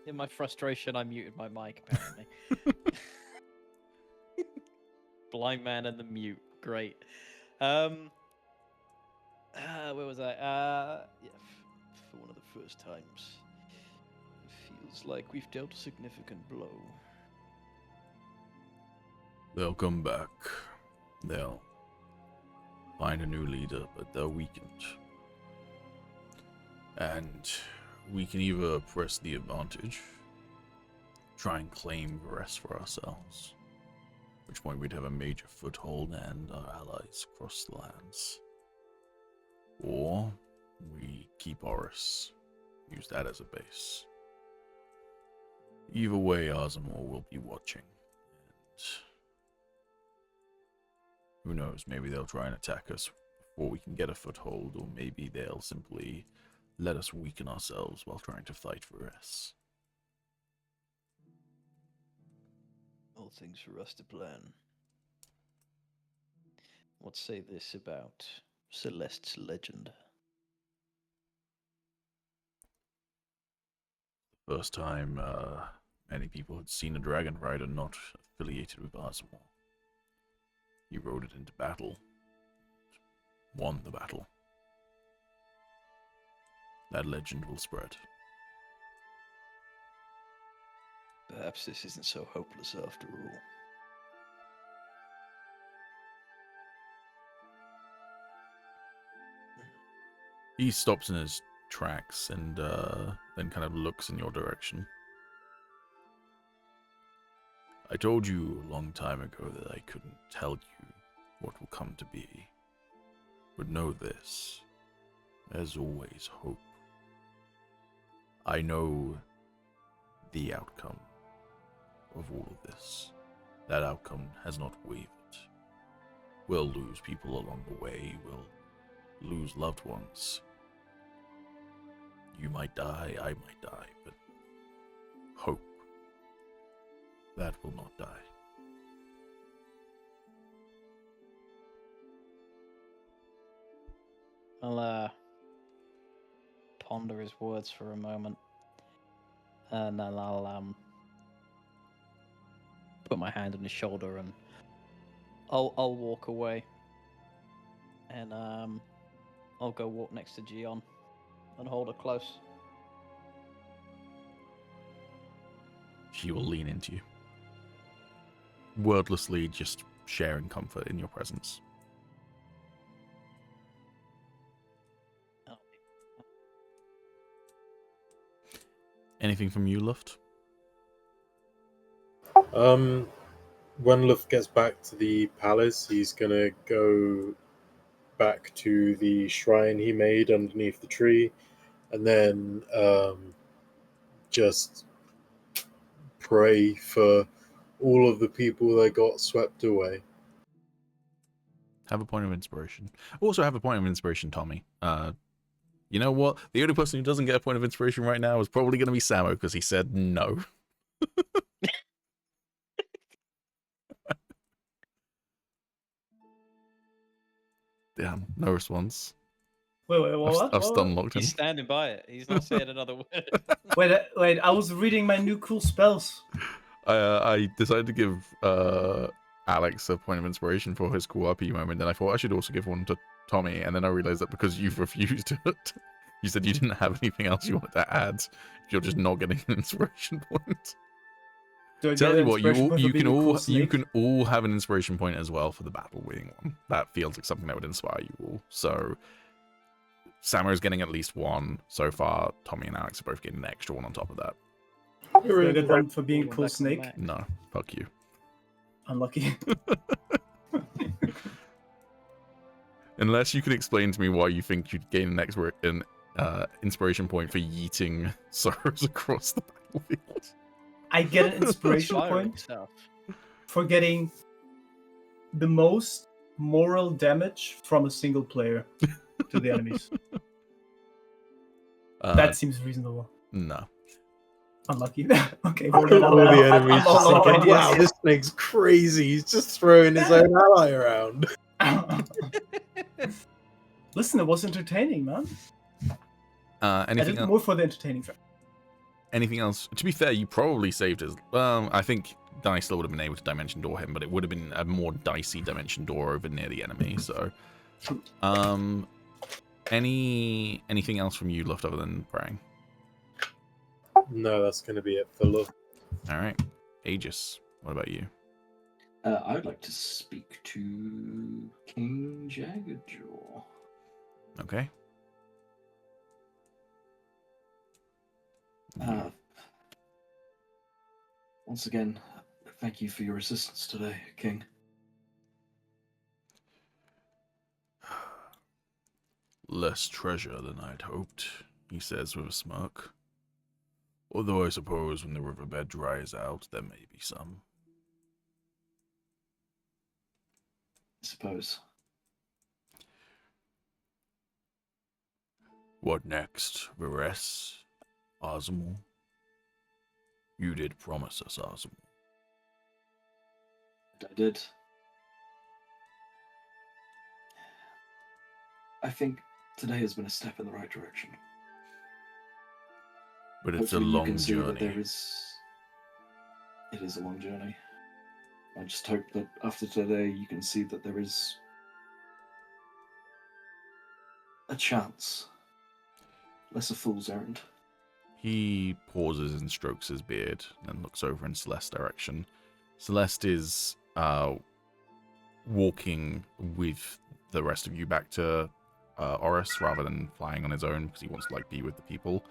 In my frustration, I muted my mic, apparently. Blind man and the mute. Great. Where was I? yeah, for one of the first times, it feels like we've dealt a significant blow. They'll come back. They'll find a new leader, but they're weakened. And we can either press the advantage, try and claim Oriss for ourselves. At which point we'd have a major foothold and our allies across the lands. Or we keep Oriss, use that as a base. Either way, Ozamor will be watching. And who knows, maybe they'll try and attack us before we can get a foothold, or maybe they'll simply let us weaken ourselves while trying to fight for Oriss. All things for us to plan. What say this about Celeste's legend? First time many people had seen a dragon rider not affiliated with Ozamor. He rode it into battle, won the battle. That legend will spread. Perhaps this isn't so hopeless after all. He stops in his tracks and then kind of looks in your direction. I told you a long time ago that I couldn't tell you what will come to be. But know this, there's always hope. I know the outcome of all of this. That outcome has not wavered. We'll lose people along the way, we'll lose loved ones. You might die, I might die, but hope, that will not die. I'll ponder his words for a moment, and then I'll put my hand on his shoulder and I'll walk away, and I'll go walk next to Gion and hold her close. She will lean into you, wordlessly just sharing comfort in your presence. Anything from you, Luft? When Luft gets back to the palace, he's gonna go back to the shrine he made underneath the tree, and then just pray for all of the people that got swept away. Have a point of inspiration. Also have a point of inspiration, Tommy. You know what? The only person who doesn't get a point of inspiration right now is probably going to be Samo, because he said no. Damn, no response. Wait, what? I've stun locked him. He's standing by it. He's not saying another word. Wait, I was reading my new cool spells. I decided to give Alex a point of inspiration for his cool RP moment, and I thought I should also give one to Tommy, and then I realized that because you've refused it, you said you didn't have anything else you wanted to add, you're just not getting an inspiration point. Tell you what, you can all have an inspiration point as well for the battle winning one. That feels like something that would inspire you all. So Samo's getting at least one so far. Tommy and Alex are both getting an extra one on top of that. Do I get one for being cool snake? No, fuck you. Unlucky. Unless you could explain to me why you think you'd gain an inspiration point for yeeting sorrows across the battlefield. I get an inspiration point for getting the most moral damage from a single player to the enemies. That seems reasonable. No. Unlucky. Okay, All the enemies just thinking, wow, this snake's crazy. He's just throwing his own ally around. Listen, it was entertaining, man. I Anything did more for the entertaining fact. Anything else? To be fair, you probably saved his. I think Dice still would have been able to dimension door him, but it would have been a more dicey dimension door over near the enemy. So, anything else from you left other than praying? No, that's going to be it for Luft. All right, Agis. What about you? I would like to speak to King Jaggerjaw. Okay. Once again, thank you for your assistance today, King. Less treasure than I'd hoped, he says with a smirk. Although I suppose when the riverbed dries out, there may be some. I suppose. What next, Oriss? Osmol? You did promise us Osmol. I did. I think today has been a step in the right direction. But it's Hopefully a you long can see that journey. it is a long journey. I just hope that after today you can see that there is a chance. Less a fool's errand. He pauses and strokes his beard and looks over in Celeste's direction. Celeste is walking with the rest of you back to Oriss rather than flying on his own because he wants to like be with the people.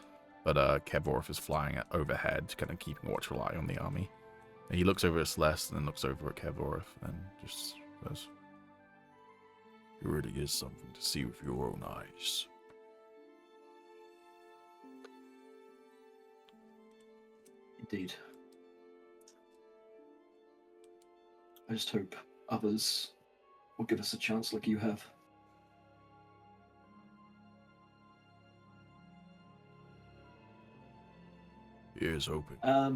But Kevorth is flying overhead, kind of keeping a watchful eye on the army. And he looks over at Celeste and then looks over at Kevorth and just says, "It really is something to see with your own eyes." Indeed. I just hope others will give us a chance like you have. Here's hoping. Yeah.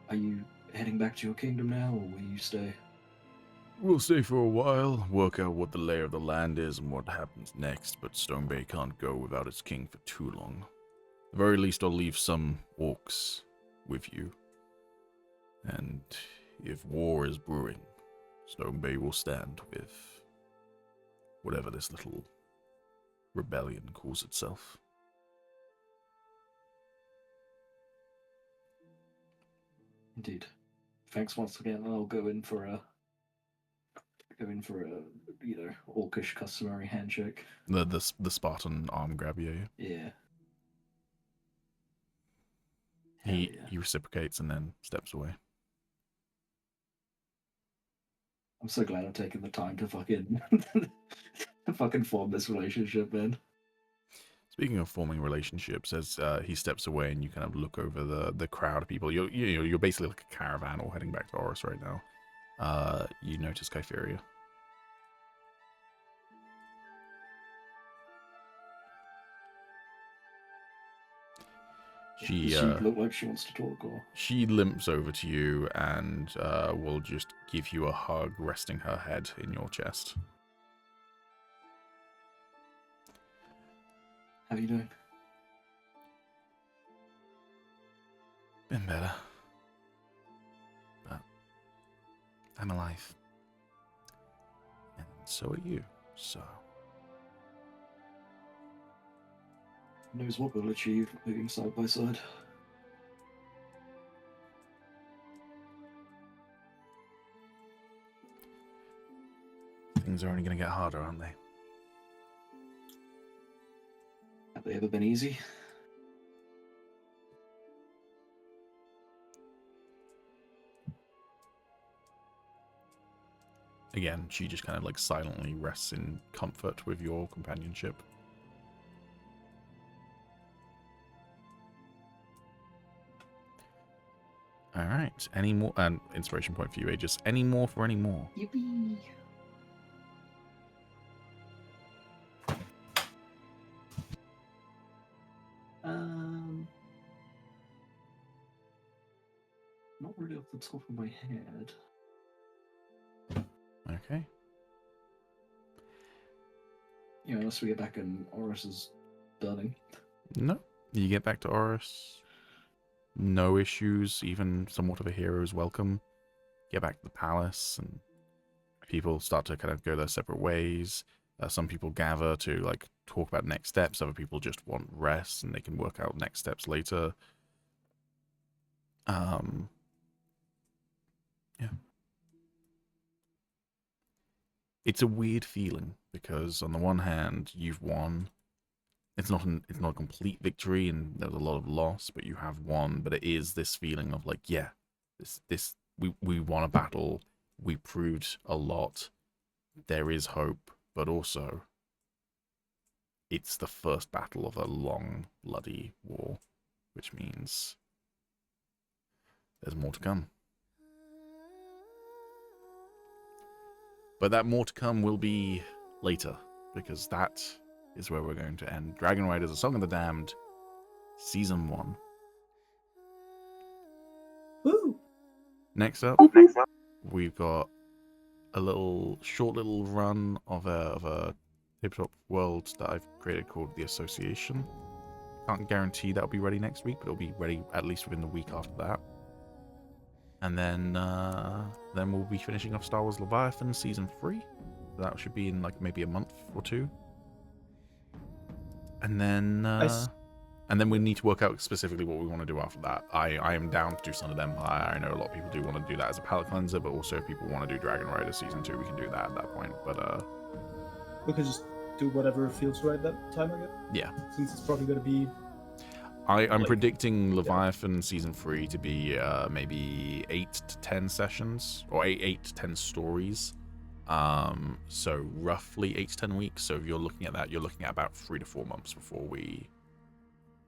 Are you heading back to your kingdom now, or will you stay? We'll stay for a while, work out what the lay of the land is and what happens next, but Stone Bay can't go without its king for too long. At the very least, I'll leave some orcs with you. And if war is brewing, Stone Bay will stand with whatever this little rebellion calls itself. Indeed. Thanks once again, and I'll go in for a orcish customary handshake. The Spartan arm grab, yeah. Yeah. He reciprocates and then steps away. I'm so glad I've taken the time to fucking form this relationship, man. Speaking of forming relationships, as he steps away and you kind of look over the crowd of people, you're basically like a caravan all heading back to Oriss right now. You notice Kypheria. Does she look like she wants to talk, or? She limps over to you and will just give you a hug, resting her head in your chest. How are you doing? Been better. But I'm alive. And so are you, so... Who knows what we'll achieve moving side by side. Things are only going to get harder, aren't they? Have they ever been easy? Again, she just kind of like silently rests in comfort with your companionship. All right. Any more? And inspiration point for you, Agis. Any more for any more? Yippee! Not really off the top of my head. Okay. Yeah, unless we get back and Oriss is burning. No. You get back to Oriss. No issues. Even somewhat of a hero's welcome. Get back to the palace, and people start to kind of go their separate ways. Some people gather to like talk about next steps. Other people just want rest, and they can work out next steps later. Yeah. it's a weird feeling because on the one hand you've won. It's not a complete victory, and there's a lot of loss, but you have won. But it is this feeling of like, yeah, we won a battle, we proved a lot. There is hope, but also it's the first battle of a long, bloody war, which means there's more to come. But that more to come will be later, because that is where we're going to end Dragonriders: A Song of the Damned, Season 1. Woo! Next up, we've got a short little run of a tabletop world that I've created called The Association. Can't guarantee that'll be ready next week, but it'll be ready at least within the week after that. And then we'll be finishing off Star Wars Leviathan Season 3. That should be in like maybe a month or two. And then we need to work out specifically what we want to do after that. I am down to do some of them. I know a lot of people do want to do that as a palate cleanser, but also if people want to do Dragonriders Season 2, we can do that at that point. But we could just do whatever feels right that time, I guess. Yeah. Since it's probably going to be... I'm predicting Leviathan Season 3 to be maybe 8 to 10 sessions, or 8 to 10 stories. So roughly 8 to 10 weeks. So if you're looking at that, you're looking at about 3 to 4 months before we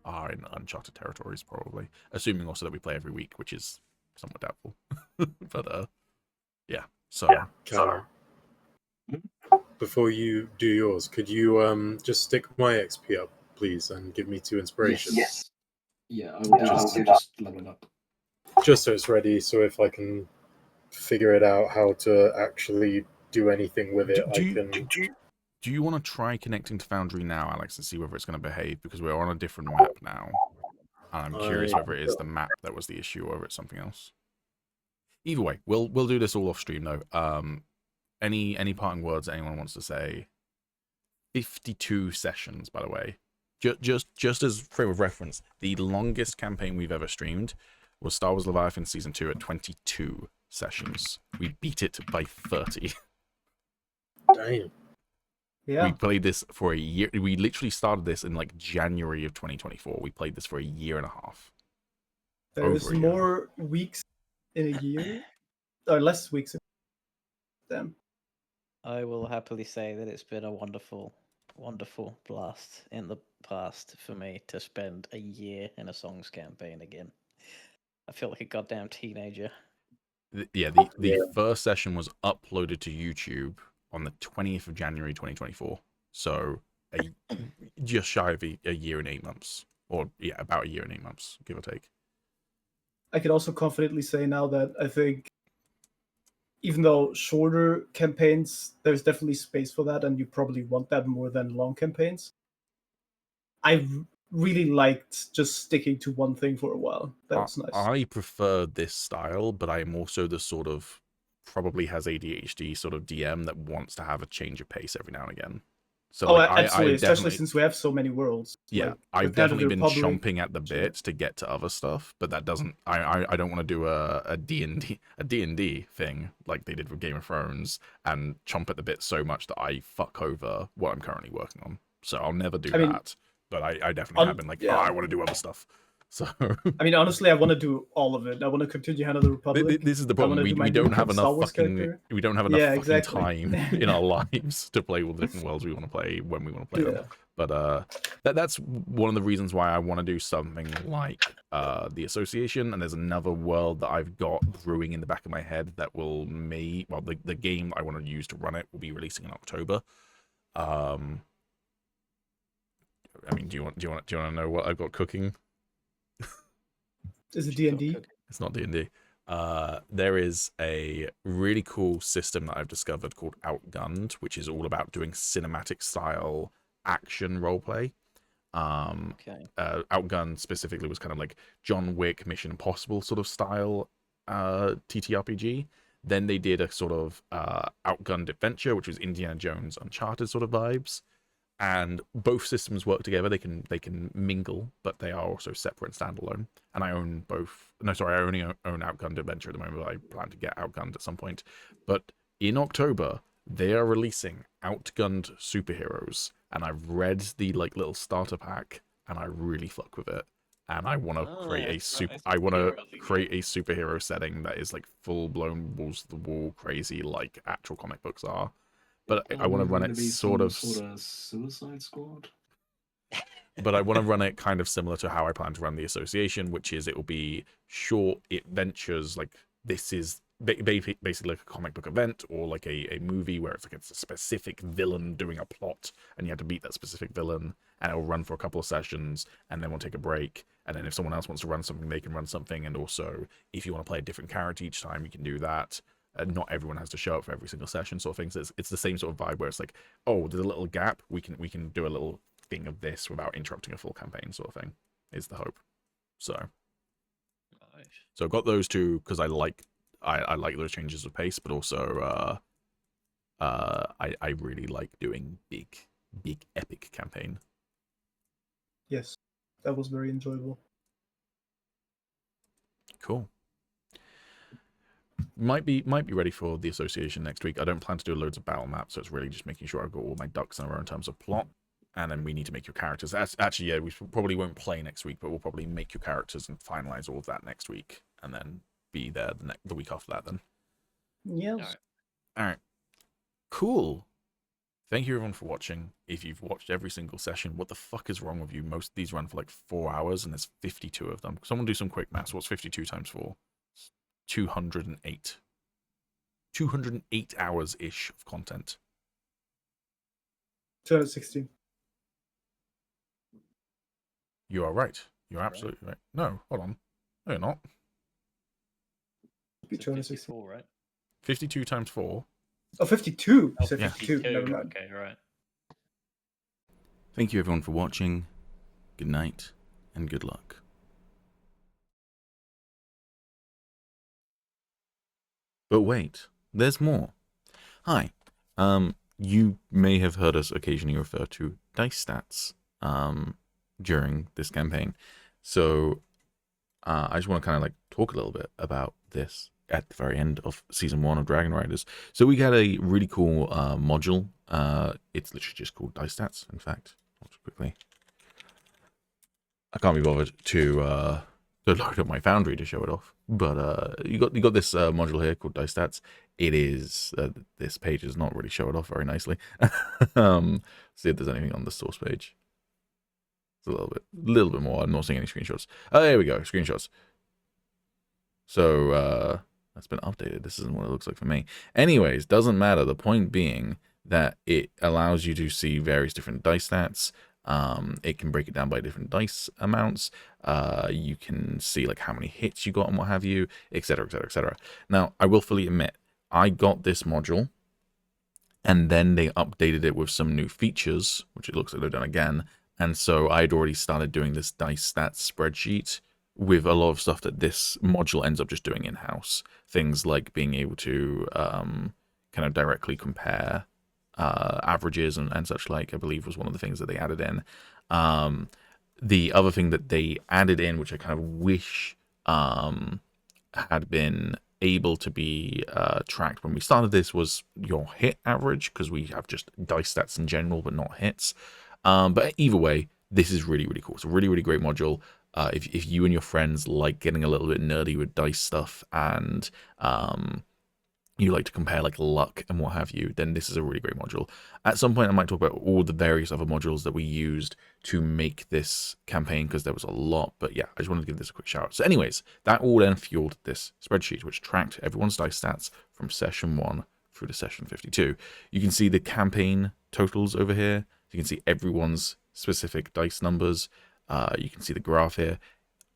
are in uncharted territories, probably. Assuming also that we play every week, which is somewhat doubtful. But yeah. So Calum, before you do yours, could you just stick my XP up, please, and give me 2 inspiration? Yes. Yeah, I will just level it up. Just so it's ready, so if I can figure it out how to actually do anything with it, Do you want to try connecting to Foundry now, Alex, and see whether it's going to behave? Because we're on a different map now. And I'm curious whether it is the map that was the issue or whether it's something else. Either way, we'll do this all off stream though. Any parting words that anyone wants to say? 52 sessions, by the way. Just as frame of reference, the longest campaign we've ever streamed was Star Wars Leviathan Season 2 at 22 sessions. We beat it by 30. Damn. Yeah. We played this for a year. We literally started this in like January of 2024. We played this for a year and a half. There's more weeks in a year, or less weeks. Damn. I will happily say that it's been a wonderful, wonderful blast in the past for me to spend a year in a Songs campaign again. I feel like a goddamn teenager. The first session was uploaded to YouTube on the 20th of January 2024. So just shy of a year and 8 months. Or yeah, about a year and 8 months, give or take. I can also confidently say now that I think even though shorter campaigns, there's definitely space for that, and you probably want that more than long campaigns. I really liked just sticking to one thing for a while. That was nice. I prefer this style, but I am also the sort of probably has ADHD sort of DM that wants to have a change of pace every now and again. So absolutely, especially since we have so many worlds. Yeah, I've definitely been chomping at the bit to get to other stuff, but that doesn't. I don't want to do a D&D thing like they did with Game of Thrones and chomp at the bit so much that I fuck over what I'm currently working on. So I'll never do that. But I definitely have been like, I want to do other stuff. So I mean, honestly, I want to do all of it. I want to continue Hand of the Republic. This is the problem. We don't have enough fucking time in our lives to play all the different worlds we want to play when we want to play them. But that's one of the reasons why I want to do something like the Association. And there's another world that I've got brewing in the back of my head that will the game I want to use to run it will be releasing in October. I mean, do you want to know what I've got cooking? Is it D&D? It's not D&D. There is a really cool system that I've discovered called Outgunned, which is all about doing cinematic style action roleplay. Outgunned specifically was kind of like John Wick, Mission Impossible sort of style TTRPG. Then they did a sort of Outgunned Adventure, which was Indiana Jones Uncharted sort of vibes. And both systems work together. They can mingle, but they are also separate and standalone. And I own both. No, sorry, I only own Outgunned Adventure at the moment. But I plan to get Outgunned at some point. But in October, they are releasing outgunned superheroes, and I've read the like little starter pack, and I really fuck with it. And I want to create a create a superhero setting that is like full blown walls to the wall crazy like actual comic books are. But I want to run it sort of Suicide Squad. But I want to run it kind of similar to how I plan to run the association, which is it will be short adventures. Like this is basically like a comic book event or like a movie where it's a specific villain doing a plot and you have to beat that specific villain, and it will run for a couple of sessions and then we'll take a break. And then if someone else wants to run something, they can run something. And also if you want to play a different character each time, you can do that. Not everyone has to show up for every single session sort of thing. So it's the same sort of vibe where it's like, oh, there's a little gap. We can do a little thing of this without interrupting a full campaign sort of thing is the hope. So I've got those two because I like those changes of pace, but also I really like doing big epic campaign. Yes, that was very enjoyable. Cool. Might be ready for the association next week. I don't plan to do loads of battle maps, so it's really just making sure I've got all my ducks in a row in terms of plot. And then we need to make your characters. Actually, yeah, we probably won't play next week, but we'll probably make your characters and finalize all of that next week, and then be there the week after that. Then. Yes. All right. Cool. Thank you everyone for watching. If you've watched every single session, what the fuck is wrong with you? Most of these run for like 4 hours, and there's 52 of them. Someone do some quick maths. What's 52 times 4? 208. 208 hours ish of content. 216. You are right. You're absolutely right. No, hold on. No, you're not. 54, right? 52 times 4. Oh, 52. Oh, So 52. Never mind. Okay, right. Thank you everyone for watching. Good night and good luck. But wait, there's more. Hi. You may have heard us occasionally refer to dice stats during this campaign. So I just want to kind of like talk a little bit about this at the very end of season 1 of Dragonriders. So we got a really cool module. It's literally just called dice stats. In fact, quickly, I can't be bothered to load up my Foundry to show it off. But you got this module here called dice stats. It is this page does not really show it off very nicely. See if there's anything on the source page. It's a little bit more. I'm not seeing any screenshots. Oh, there we go, screenshots. So that's been updated. This isn't what it looks like for me. Anyways, doesn't matter. The point being that it allows you to see various different dice stats. It can break it down by different dice amounts. You can see like how many hits you got and what have you, etc, etc, etc. Now, I will fully admit, I got this module, and then they updated it with some new features, which it looks like they've done again. And so I'd already started doing this dice stats spreadsheet with a lot of stuff that this module ends up just doing in-house. Things like being able to kind of directly compare averages and such like, I believe was one of the things that they added in. The other thing that they added in, which I kind of wish had been able to be tracked when we started this, was your hit average, because we have just dice stats in general but not hits. But either way, this is really, really cool. It's a really, really great module. If you and your friends like getting a little bit nerdy with dice stuff, and you like to compare like luck and what have you, then this is a really great module. At some point I might talk about all the various other modules that we used to make this campaign, because there was a lot. But yeah, I just wanted to give this a quick shout out. So anyways, that all then fueled this spreadsheet, which tracked everyone's dice stats from session 1 through to session 52. You can see the campaign totals over here. You can see everyone's specific dice numbers. You can see the graph here.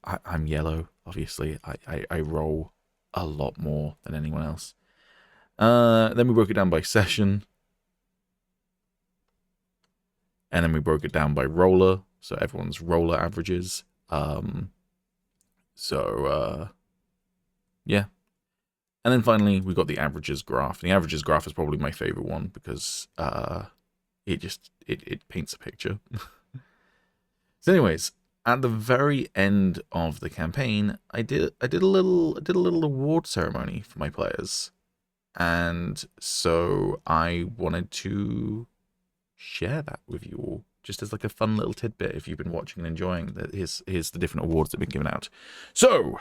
I'm yellow, obviously. I roll a lot more than anyone else. Then we broke it down by session. And then we broke it down by roller. So everyone's roller averages. Yeah. And then finally, we got the averages graph. The averages graph is probably my favorite one, because it paints a picture. So anyways, at the very end of the campaign, I did a little award ceremony for my players. And so I wanted to share that with you all, just as like a fun little tidbit if you've been watching and enjoying. Here's the different awards that have been given out. So,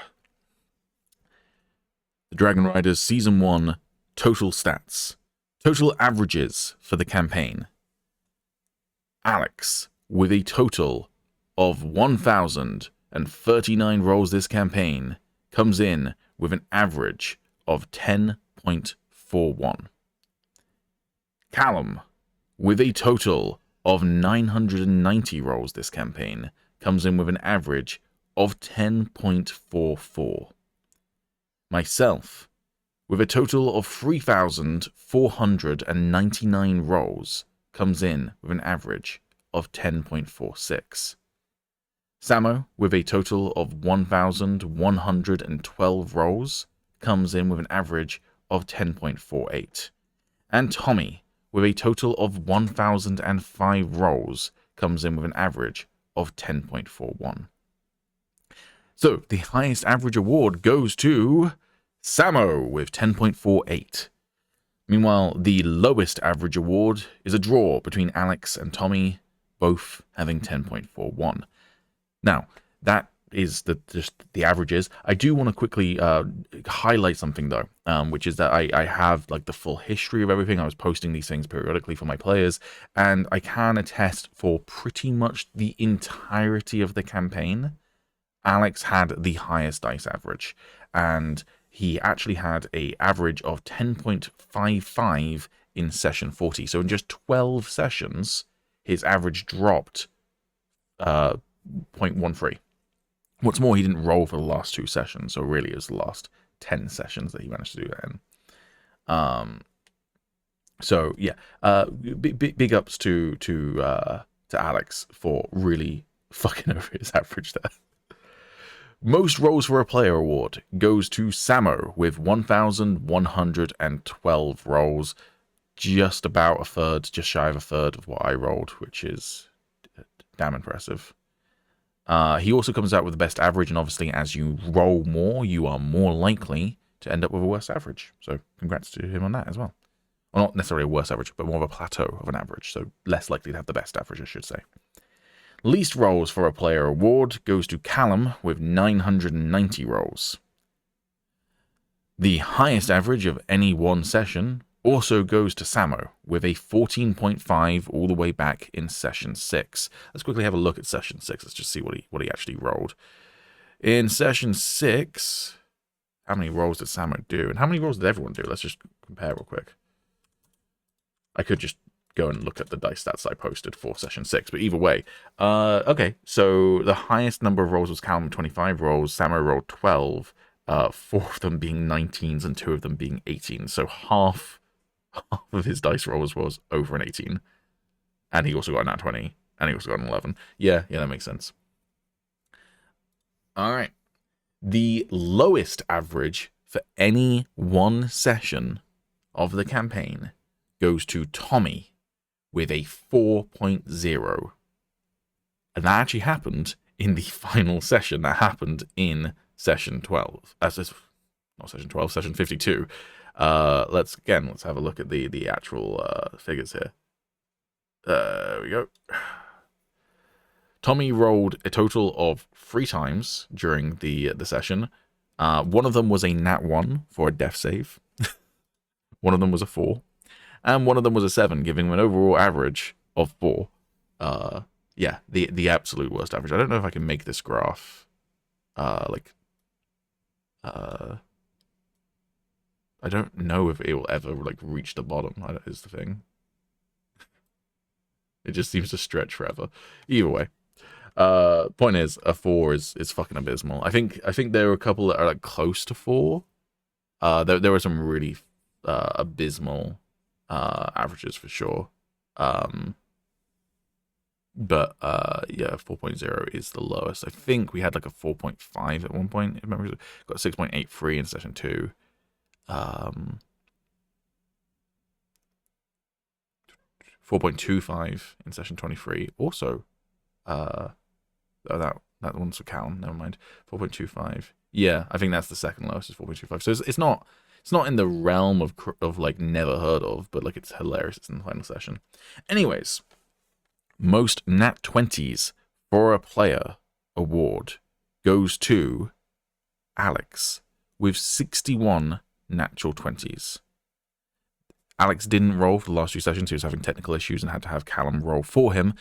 the Dragonriders Season 1 total stats. Total averages for the campaign. Alex, with a total of 1,039 rolls this campaign, comes in with an average of 10.41. Calum, with a total of 990 rolls this campaign, comes in with an average of 10.44. Myself, with a total of 3,499 rolls, comes in with an average of 10.46. Samo, with a total of 1,112 rolls, comes in with an average of 10.48. And Tommy, with a total of 1,005 rolls, comes in with an average of 10.41. So, the highest average award goes to Samo with 10.48. Meanwhile, the lowest average award is a draw between Alex and Tommy, both having 10.41. Now, that is just the averages. I do want to quickly highlight something though, which is that I have like the full history of everything. I was posting these things periodically for my players, and I can attest for pretty much the entirety of the campaign, Alex had the highest dice average, and he actually had an average of 10.55 in session 40. So in just 12 sessions, his average dropped 0.13. What's more, he didn't roll for the last 2 sessions, so really it was the last 10 sessions that he managed to do that in. So yeah, big ups to Alex for really fucking over his average there. Most rolls for a player award goes to Samo with 1,112 rolls, just about a third, just shy of a third of what I rolled, which is damn impressive. He also comes out with the best average, and obviously as you roll more, you are more likely to end up with a worse average. So congrats to him on that as well. Well, not necessarily a worse average, but more of a plateau of an average, so less likely to have the best average, I should say. Least rolls for a player award goes to Calum with 990 rolls. The highest average of any one session also goes to Samo with a 14.5 all the way back in session 6. Let's quickly have a look at session 6. Let's just see what he actually rolled. In session 6, how many rolls did Samo do? And how many rolls did everyone do? Let's just compare real quick. I could just go and look at the dice stats I posted for session 6, but either way. Okay, so the highest number of rolls was Calum, 25 rolls. Samo rolled 12, 4 of them being 19s and 2 of them being 18. So half of his dice rolls was over an 18. And he also got a nat 20, and he also got an 11. Yeah, that makes sense. Alright. The lowest average for any one session of the campaign goes to Tommy with a 4.0. And that actually happened in the final session. That happened in session 12. Not session 12, session 52. Let's have a look at the actual figures here. There we go. Tommy rolled a total of 3 times during the session. One of them was a nat 1 for a death save. One of them was a 4. And one of them was a 7, giving him an overall average of 4. Yeah, the absolute worst average. I don't know if I can make this graph, I don't know if it will ever, reach the bottom, is the thing. It just seems to stretch forever. Either way. Point is, a 4 is fucking abysmal. I think there are a couple that are, close to 4. There were some really abysmal averages for sure. But yeah, 4.0 is the lowest. I think we had a 4.5 at one point. If memory, got 6.83 in session 2. 4.25 in session 23. Also, that one's for Calum. Never mind. 4.25. Yeah, I think that's the second lowest. Is 4.25. So it's not It's not in the realm of like never heard of, but like it's hilarious. It's in the final session. Anyways, most nat 20s for a player award goes to Alex with 61 natural 20s. Alex didn't roll for the last 2 sessions. He was having technical issues and had to have Calum roll for him.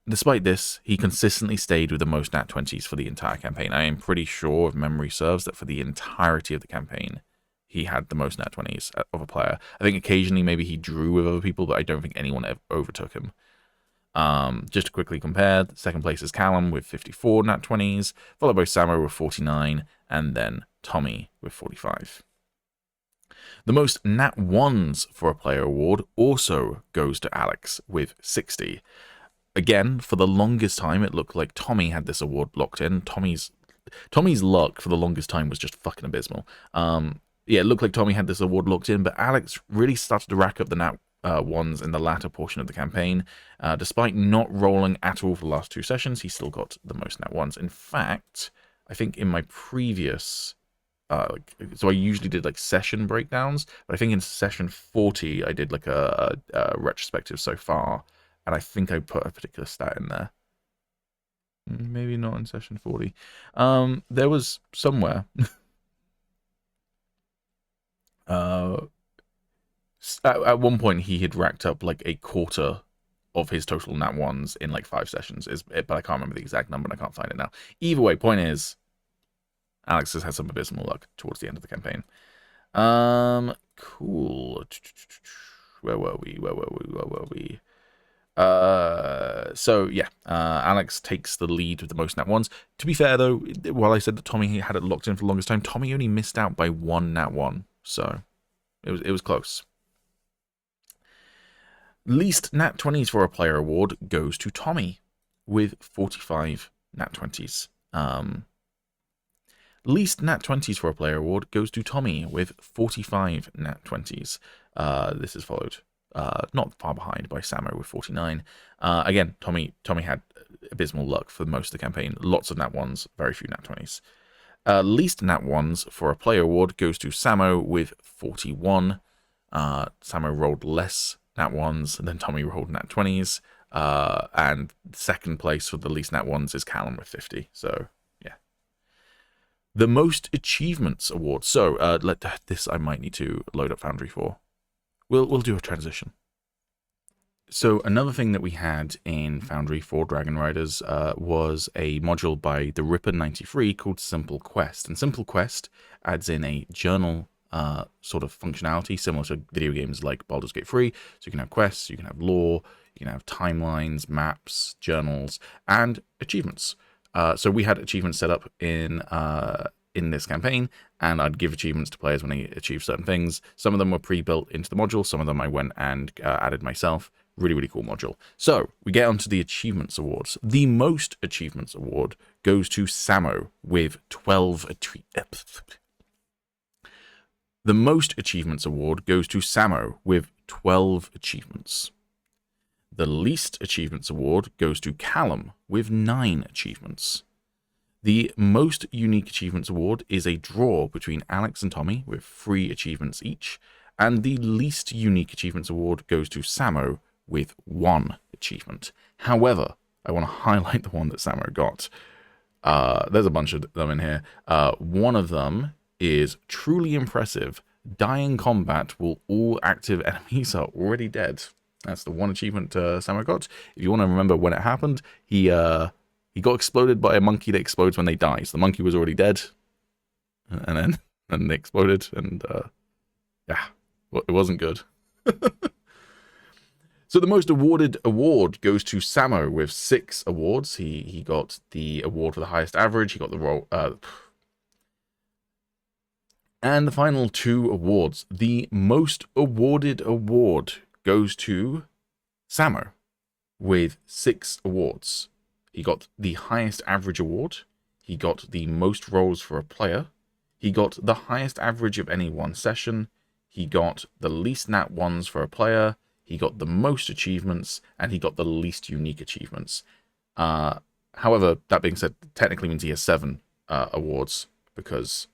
Despite this, he consistently stayed with the most nat 20s for the entire campaign. I am pretty sure, if memory serves, that for the entirety of the campaign, he had the most nat 20s of a player. I think occasionally maybe he drew with other people, but I don't think anyone ever overtook him. Just to quickly compare, second place is Calum with 54 nat 20s, followed by Samo with 49, and then Tommy with 45. The most nat 1s for a player award also goes to Alex with 60. Again, for the longest time, it looked like Tommy had this award locked in. Tommy's luck for the longest time was just fucking abysmal. Yeah, it looked like Tommy had this award locked in, but Alex really started to rack up the nat 1s in the latter portion of the campaign. Despite not rolling at all for the last 2 sessions, he still got the most nat 1s. In fact, I think in my previous... so I usually did like session breakdowns, but I think in session 40, I did like a retrospective so far. And I think I put a particular stat in there. Maybe not in session 40. There was somewhere. At one point, he had racked up like a quarter of his total nat 1s in like 5 sessions. But I can't remember the exact number and I can't find it now. Either way, point is, Alex has had some abysmal luck towards the end of the campaign. Cool. Where were we? So yeah, Alex takes the lead with the most nat 1s. To be fair though, while I said that Tommy had it locked in for the longest time, Tommy only missed out by 1 nat 1, so it was close. Least nat 20s for a player award goes to Tommy with 45 nat 20s. Least nat 20s for a player award goes to Tommy with 45 nat 20s. This is followed not far behind by Samo with 49. Again, Tommy had abysmal luck for most of the campaign. Lots of nat 1s, very few nat 20s. Least nat 1s for a player award goes to Samo with 41. Samo rolled less nat 1s than Tommy rolled nat 20s. And second place for the least nat 1s is Calum with 50. So, yeah. The most achievements award. So, this I might need to load up Foundry for. We'll do a transition. So another thing that we had in Foundry for Dragonriders was a module by the Ripper93 called Simple Quest. And Simple Quest adds in a journal sort of functionality similar to video games like Baldur's Gate 3. So you can have quests, you can have lore, you can have timelines, maps, journals, and achievements. So we had achievements set up in this campaign, and I'd give achievements to players when they achieve certain things. Some of them were pre-built into the module, some of them I went and added myself. Really, really cool module. So, we get onto the Achievements Awards. The most Achievements Award goes to Samo with 12 achievements. The most Achievements Award goes to Samo with 12 achievements. The least Achievements Award goes to Calum with 9 achievements. The Most Unique Achievements Award is a draw between Alex and Tommy with 3 achievements each, and the Least Unique Achievements Award goes to Samo with 1 achievement. However, I want to highlight the one that Samo got. There's a bunch of them in here. One of them is truly impressive. Die in combat while all active enemies are already dead. That's the one achievement Samo got. If you want to remember when it happened, he got exploded by a monkey that explodes when they die. So the monkey was already dead, and then they exploded, and yeah, well, it wasn't good. So the most awarded award goes to Samo with 6 awards. He got the award for the highest average. He got the role. And the final 2 awards. The most awarded award goes to Samo with 6 awards. He got the highest average award. He got the most rolls for a player. He got the highest average of any one session. He got the least nat 1s for a player. He got the most achievements, and he got the least unique achievements. However, that being said, technically means he has 7 awards, because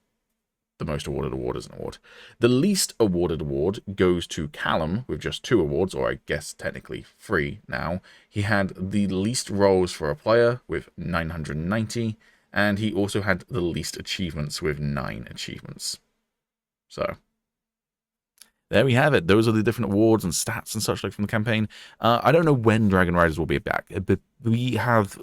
the most awarded award is an award. The least awarded award goes to Calum with just 2 awards, or I guess technically 3 now. He had the least roles for a player with 990, and he also had the least achievements with 9 achievements. So there we have it. Those are the different awards and stats and such like from the campaign. I don't know when Dragonriders will be back, but we have...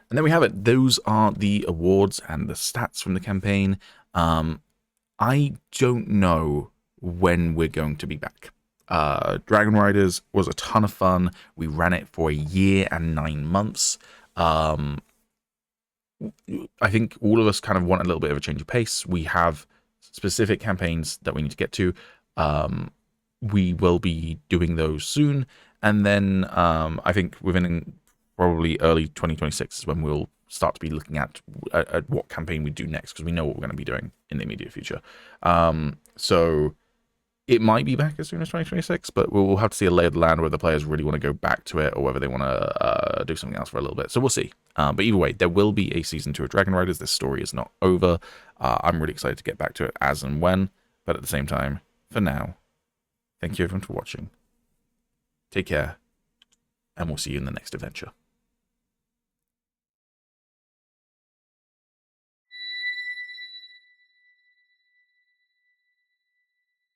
And there we have it. Those are the awards and the stats from the campaign. I don't know when we're going to be back. Dragonriders was a ton of fun. We ran it for a year and 9 months. I think all of us kind of want a little bit of a change of pace. We have specific campaigns that we need to get to. We will be doing those soon. And then I think within probably early 2026 is when we'll start to be looking at what campaign we do next, because we know what we're going to be doing in the immediate future. So it might be back as soon as 2026, but we'll have to see a lay of the land, whether players really want to go back to it or whether they want to do something else for a little bit. So we'll see. But either way, there will be a season 2 of Dragonriders. This story is not over. I'm really excited to get back to it as and when, but at the same time, for now, thank you everyone for watching. Take care, and we'll see you in the next adventure.